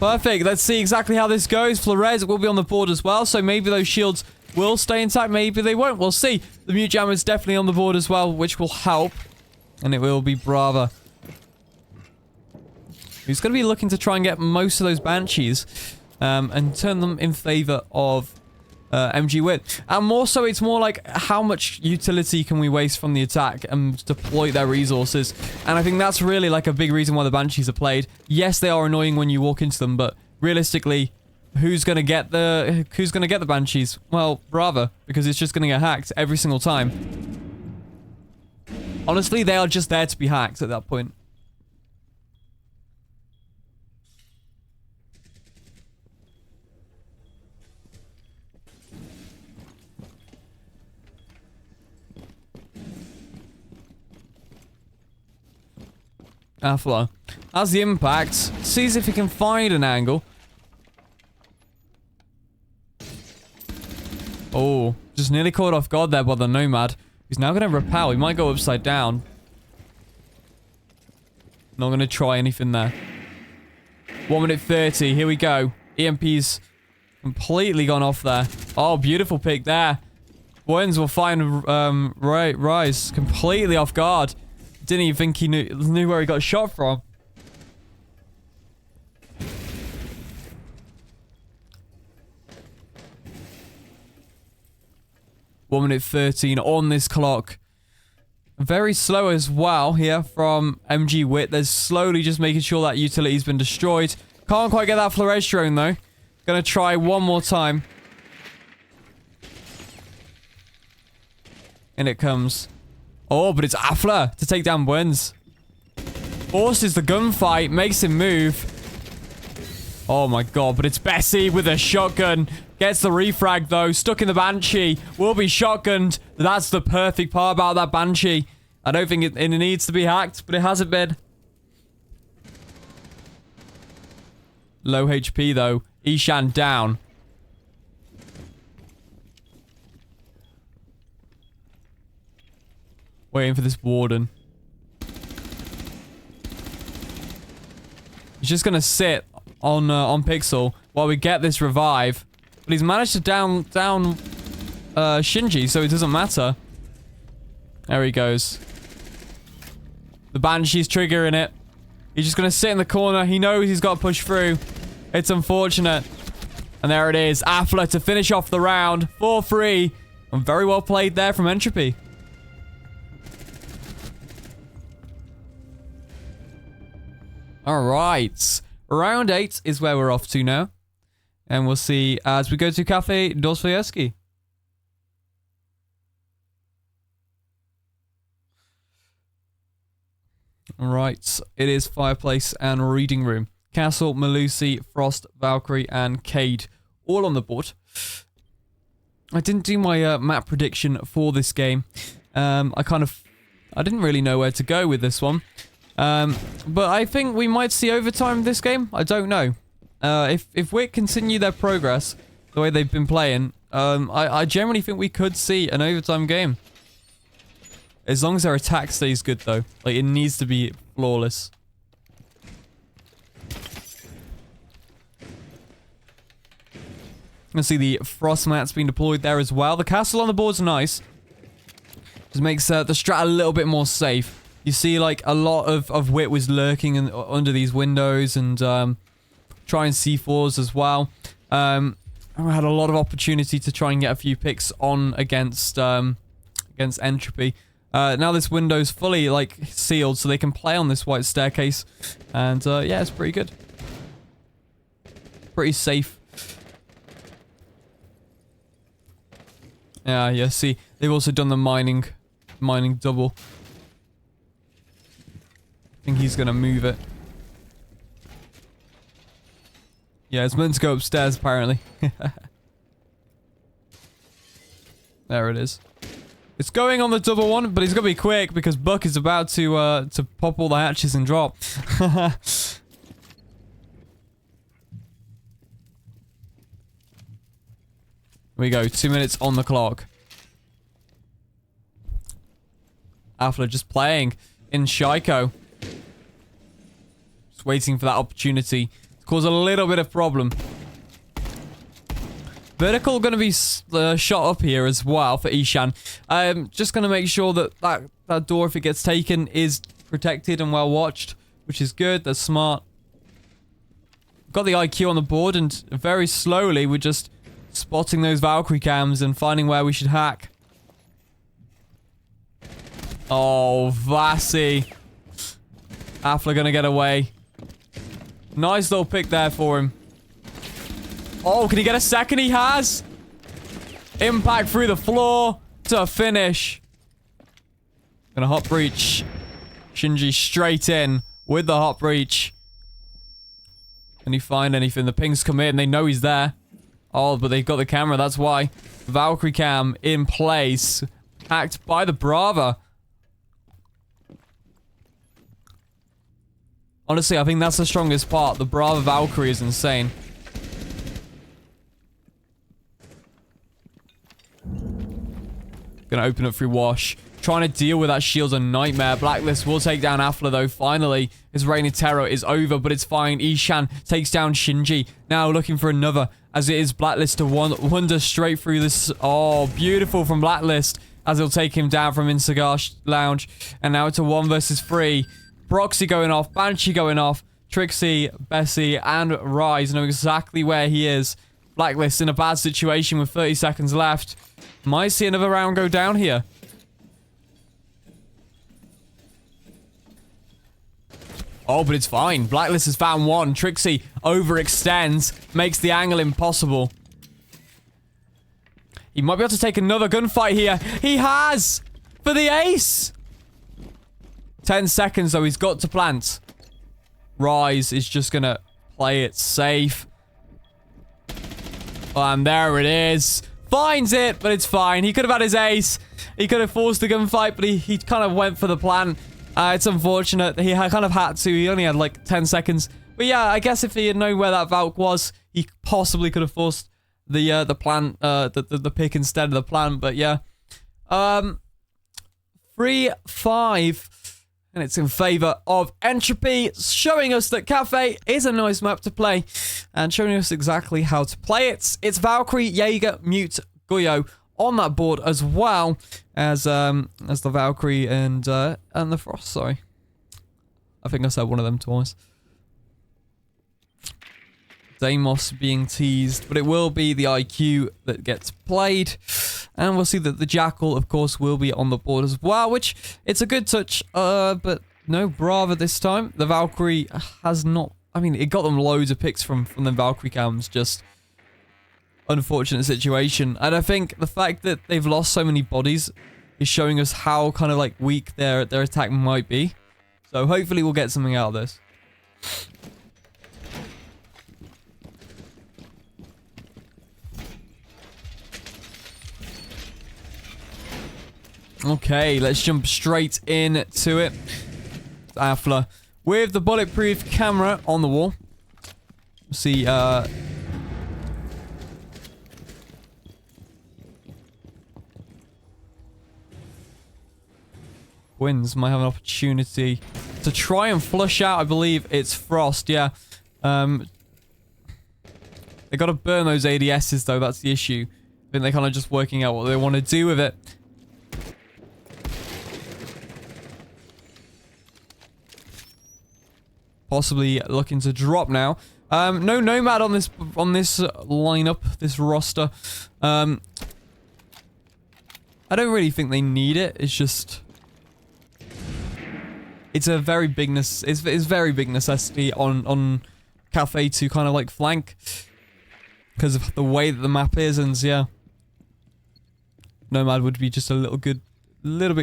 Perfect, let's see exactly how this goes. Flores will be on the board as well, so maybe those shields will stay intact, maybe they won't. We'll see. The Mute Jammer is definitely on the board as well, which will help. And it will be Brava. He's going to be looking to try and get most of those Banshees and turn them in favor of MG Wit. And more so, it's more like how much utility can we waste from the attack and deploy their resources. And I think that's really like a big reason why the Banshees are played. Yes, they are annoying when you walk into them, but realistically, who's gonna get the Banshees? Well, Brava, because it's just gonna get hacked every single time. Honestly, they are just there to be hacked at that point. Afla has the impact, sees if he can find an angle. Oh, just nearly caught off guard there by the Nomad. He's now going to repel. He might go upside down. Not going to try anything there. 1 minute 30. Here we go. EMP's completely gone off there. Oh, beautiful pick there. Wins will find Rise completely off guard. Didn't even think he knew where he got shot from. One minute 13 on this clock. Very slow as well here from MG Wit. They're slowly just making sure that utility's been destroyed. Can't quite get that Flores drone though. Gonna try one more time. And it comes. Oh, but it's Afla to take down Wins. Forces the gunfight, makes him move. Oh my god, but it's Bessie with a shotgun. Gets the refrag though, stuck in the Banshee. Will be shotgunned. That's the perfect part about that Banshee. I don't think it needs to be hacked, but it hasn't been. Low HP though. Ishan down. Waiting for this Warden. He's just gonna sit on Pixel while we get this revive. But he's managed to down Shinji, so it doesn't matter. There he goes. The Banshee's triggering it. He's just gonna sit in the corner. He knows he's got to push through. It's unfortunate. And there it is. Afla to finish off the round. 4-3. And very well played there from Entropy. Alright. Round 8 is where we're off to now. And we'll see as we go to Cafe Dostoevsky. Alright. It is Fireplace and Reading Room. Castle, Malusi, Frost, Valkyrie, and Cade. All on the board. I didn't do my map prediction for this game. I didn't really know where to go with this one. But I think we might see overtime this game. I don't know. If Wick continue their progress the way they've been playing, I generally think we could see an overtime game. As long as their attack stays good, though. Like, it needs to be flawless. You can see the frost mats being deployed there as well. The castle on the board's nice. Just makes the strat a little bit more safe. You see, like, a lot of Wit was lurking under these windows and trying C4s as well. I had a lot of opportunity to try and get a few picks on against Entropy. Now this window's fully, like, sealed, so they can play on this white staircase. And, yeah, it's pretty good. Pretty safe. Yeah, see, they've also done the mining double. I think he's gonna move it. Yeah, it's meant to go upstairs, apparently. There it is. It's going on the double one, but he's gonna be quick because Buck is about to pop all the hatches and drop. Here we go, 2 minutes on the clock. Afla just playing in Shiko. Just waiting for that opportunity to cause a little bit of problem. Vertical going to be shot up here as well for Ishan. Just going to make sure that, that door, if it gets taken, is protected and well watched, which is good. That's smart. Got the IQ on the board, and very slowly we're just spotting those Valkyrie cams and finding where we should hack. Oh, Vasi. Affler gonna get away. Nice little pick there for him. Oh, can he get a second? He has. Impact through the floor to finish. Gonna hot breach. Shinji straight in with the hot breach. Can he find anything? The pings come in. They know he's there. Oh, but they've got the camera. That's why. Valkyrie cam in place. Hacked by the Brava. Honestly, I think that's the strongest part. The Brava Valkyrie is insane. Gonna open up through Wash. Trying to deal with that shield's a nightmare. Blacklist will take down Affler though. Finally, his reign of terror is over, but it's fine. Ishan takes down Shinji. Now looking for another, as it is Blacklist to wander straight through this. Oh, beautiful from Blacklist, as he'll take him down from Cigar Lounge. And now it's a 1 versus 3. Proxy going off, Banshee going off. Trixie, Bessie, and Rise know exactly where he is. Blacklist in a bad situation with 30 seconds left. Might see another round go down here. Oh, but it's fine. Blacklist has found one. Trixie overextends, makes the angle impossible. He might be able to take another gunfight here. He has! For the ace! 10 seconds, though. He's got to plant. Rise is just gonna play it safe. And there it is. Finds it, but it's fine. He could have had his ace. He could have forced the gunfight, but he kind of went for the plant. It's unfortunate. He kind of had to. He only had like 10 seconds. But yeah, I guess if he had known where that Valk was, he possibly could have forced the plant, the pick instead of the plant. But yeah. 3-5. And it's in favor of Entropy, showing us that Cafe is a nice map to play. And showing us exactly how to play it. It's Valkyrie, Jaeger, Mute, Goyo on that board as well as the Valkyrie and the Frost, sorry. I think I said one of them twice. Deimos being teased, but it will be the IQ that gets played. And we'll see that the Jackal, of course, will be on the board as well, which it's a good touch, but no Brava this time. The Valkyrie has not, I mean, it got them loads of picks from the Valkyrie cams, just unfortunate situation. And I think the fact that they've lost so many bodies is showing us how kind of like weak their attack might be. So hopefully we'll get something out of this. Okay, let's jump straight into it. Affler with the bulletproof camera on the wall. See, Twins might have an opportunity to try and flush out. I believe it's Frost, yeah. They got to burn those ADSs, though. That's the issue. I think they're kind of just working out what they want to do with it. Possibly looking to drop now. No Nomad on this lineup, this roster. I don't really think they need it. It's just, it's a very big it's very big necessity on Cafe to kind of like flank because of the way that the map is, and yeah, Nomad would be just a little bit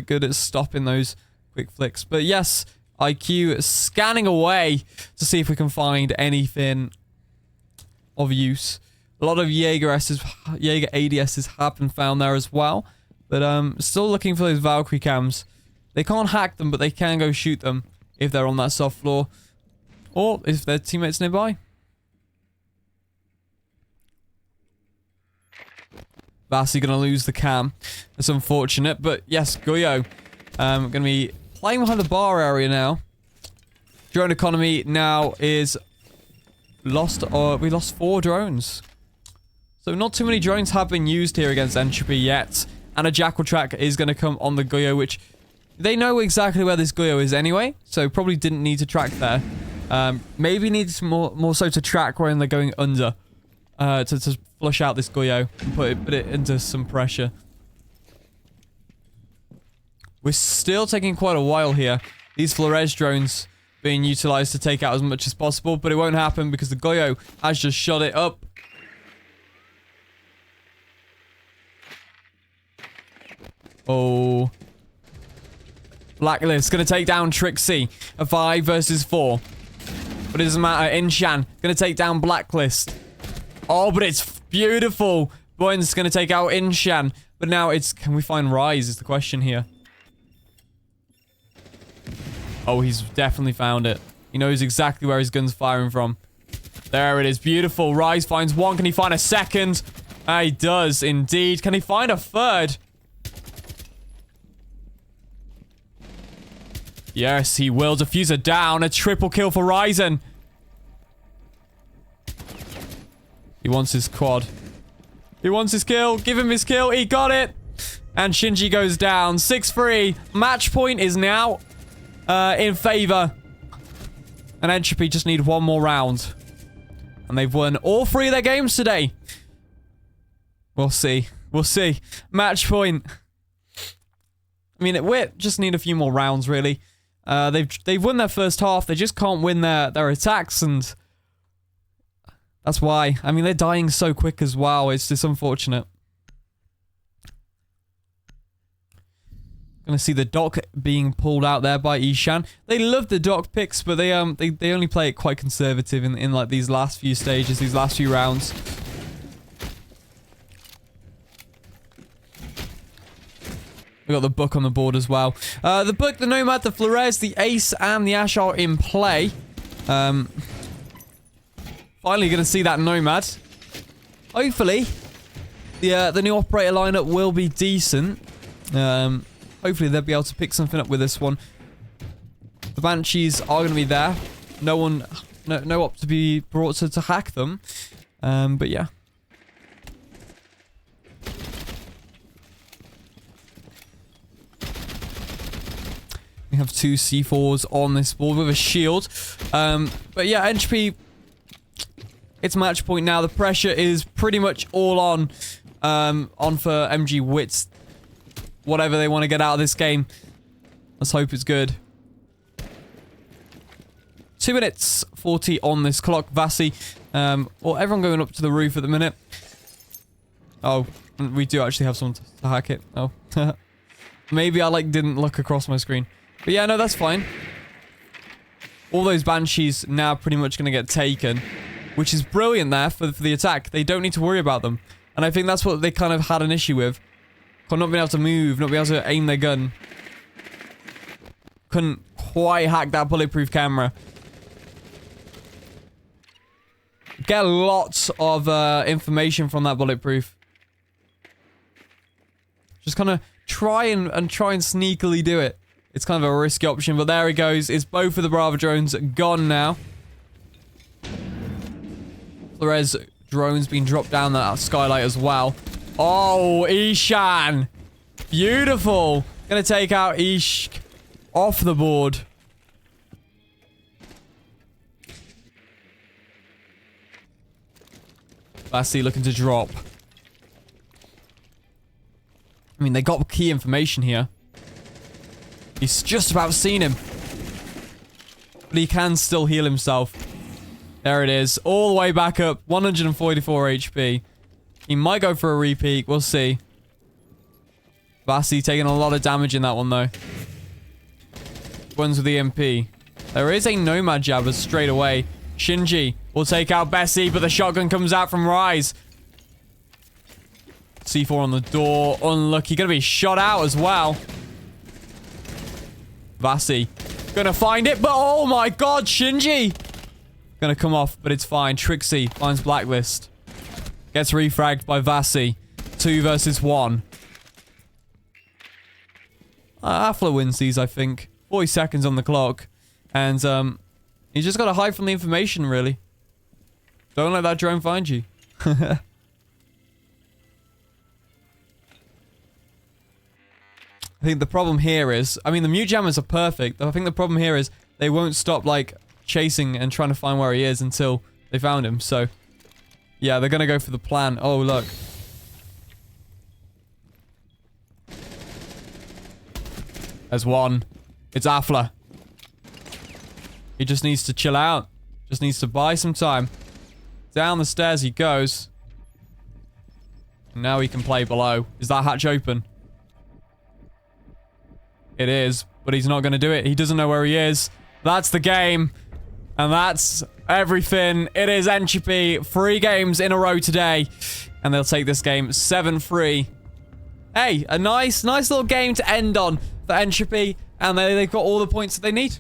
good at stopping those quick flicks. But yes. IQ scanning away to see if we can find anything of use. A lot of Jaeger ADSs have been found there as well. But still looking for those Valkyrie cams. They can't hack them, but they can go shoot them if they're on that soft floor. Or if their teammates nearby. Vasi gonna lose the cam. That's unfortunate. But yes, Goyo gonna be playing behind the bar area now. Drone economy now is lost, or we lost 4 drones. So not too many drones have been used here against Entropy yet. And a Jackal track is going to come on the Goyo, which they know exactly where this Goyo is anyway. So probably didn't need to track there. Maybe needs more so to track when they're going under. to flush out this Goyo and put it into some pressure. We're still taking quite a while here. These Flores drones being utilized to take out as much as possible, but it won't happen because the Goyo has just shot it up. Oh. Blacklist gonna take down Trixie. A 5 versus 4. But it doesn't matter. Inshan gonna take down Blacklist. Oh, but it's beautiful. Boyne's gonna take out Inshan. But now it's... Can we find Rise is the question here. Oh, he's definitely found it. He knows exactly where his gun's firing from. There it is. Beautiful. Rise finds one. Can he find a second? He does indeed. Can he find a third? Yes, he will. Diffuser down. A triple kill for Ryzen. He wants his quad. He wants his kill. Give him his kill. He got it. And Shinji goes down. 6-3. Match point is now in favor. And Entropy just need one more round. And they've won all 3 of their games today. We'll see. We'll see. Match point. I mean, we just need a few more rounds, really. They've won their first half. They just can't win their attacks, and that's why. I mean, they're dying so quick as well. It's just unfortunate. Gonna see the dock being pulled out there by Ishan. They love the dock picks, but they only play it quite conservative in like these last few stages, these last few rounds. We got the book on the board as well. The book, the Nomad, the Flores, the Ace, and the Ash are in play. Finally gonna see that Nomad. Hopefully, the new operator lineup will be decent. Hopefully they'll be able to pick something up with this one. The Banshees are gonna be there. No op to be brought to hack them. But yeah. We have 2 C4s on this board with a shield. But yeah, Entropy, it's match point now. The pressure is pretty much all on for MG Wits. Whatever they want to get out of this game. Let's hope it's good. 2 minutes 40 on this clock. Vasi. Well, everyone going up to the roof at the minute. Oh, we do actually have someone to hack it. Oh. Maybe I didn't look across my screen. But yeah, no, that's fine. All those Banshees now pretty much going to get taken. Which is brilliant there for the attack. They don't need to worry about them. And I think that's what they kind of had an issue with. Not being able to move, not being able to aim their gun. Couldn't quite hack that bulletproof camera. Get lots of information from that bulletproof. Just kind of try and sneakily do it. It's kind of a risky option, but there it goes. It's both of the Bravo drones gone now. Flores drones being dropped down that skylight as well. Oh, Ishan. Beautiful. Gonna take out Ishk off the board. Vasi looking to drop. I mean, they got key information here. He's just about seen him. But he can still heal himself. There it is. All the way back up. 144 HP. He might go for a repeat. We'll see. Vasi taking a lot of damage in that one, though. One's with the MP. There is a Nomad jabber straight away. Shinji will take out Bessie, but the shotgun comes out from Rise. C4 on the door. Unlucky. Gonna be shot out as well. Vasi. Gonna find it, but oh my god, Shinji! Gonna come off, but it's fine. Trixie finds Blacklist. Gets refragged by Vasi. 2 versus 1. Afla wins these, I think. 40 seconds on the clock. And, you just gotta hide from the information, really. Don't let that drone find you. I think the problem here is... I mean, the mute jammers are perfect. I think the problem here is they won't stop, chasing and trying to find where he is until they found him, so... Yeah, they're going to go for the plan. Oh, look. There's one. It's Afla. He just needs to chill out. Just needs to buy some time. Down the stairs he goes. And now he can play below. Is that hatch open? It is, but he's not going to do it. He doesn't know where he is. That's the game. And that's everything. It is Entropy. 3 games in a row today. And they'll take this game 7-3. Hey, a nice little game to end on for Entropy. And they've got all the points that they need.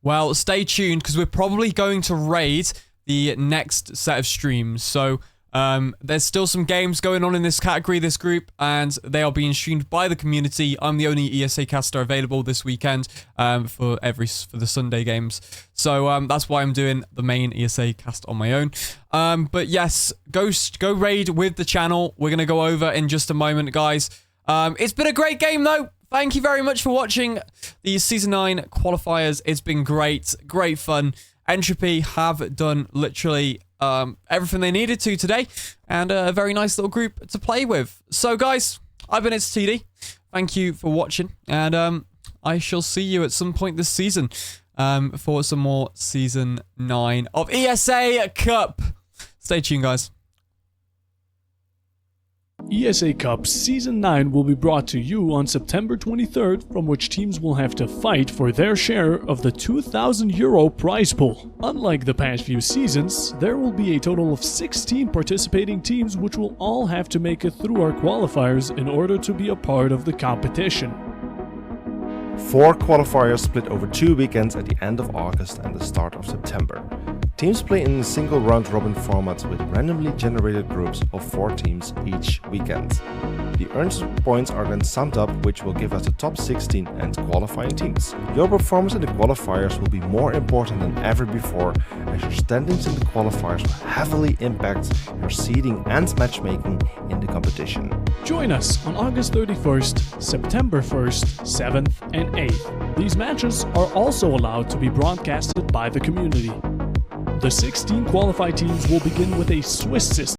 Well, stay tuned because we're probably going to raid the next set of streams. So there's still some games going on in this category, this group, and they are being streamed by the community. I'm the only ESA caster available this weekend for the Sunday games. So that's why I'm doing the main ESA cast on my own. But yes, go raid with the channel. We're going to go over in just a moment, guys. It's been a great game, though. Thank you very much for watching the Season 9 qualifiers. It's been great fun. Entropy have done literally everything they needed to today, and a very nice little group to play with. So, guys, I've been It's TD. Thank you for watching, and I shall see you at some point this season for some more Season 9 of ESA Cup. Stay tuned, guys. ESA Cup Season 9 will be brought to you on September 23rd, from which teams will have to fight for their share of the €2,000 prize pool. Unlike the past few seasons, there will be a total of 16 participating teams which will all have to make it through our qualifiers in order to be a part of the competition. 4 qualifiers split over 2 weekends at the end of August and the start of September. Teams play in single round-robin formats with randomly generated groups of 4 teams each weekend. The earned points are then summed up, which will give us the top 16 and qualifying teams. Your performance in the qualifiers will be more important than ever before, as your standings in the qualifiers will heavily impact your seeding and matchmaking in the competition. Join us on August 31st, September 1st, 7th and 8th. These matches are also allowed to be broadcasted by the community. The 16 qualified teams will begin with a Swiss system.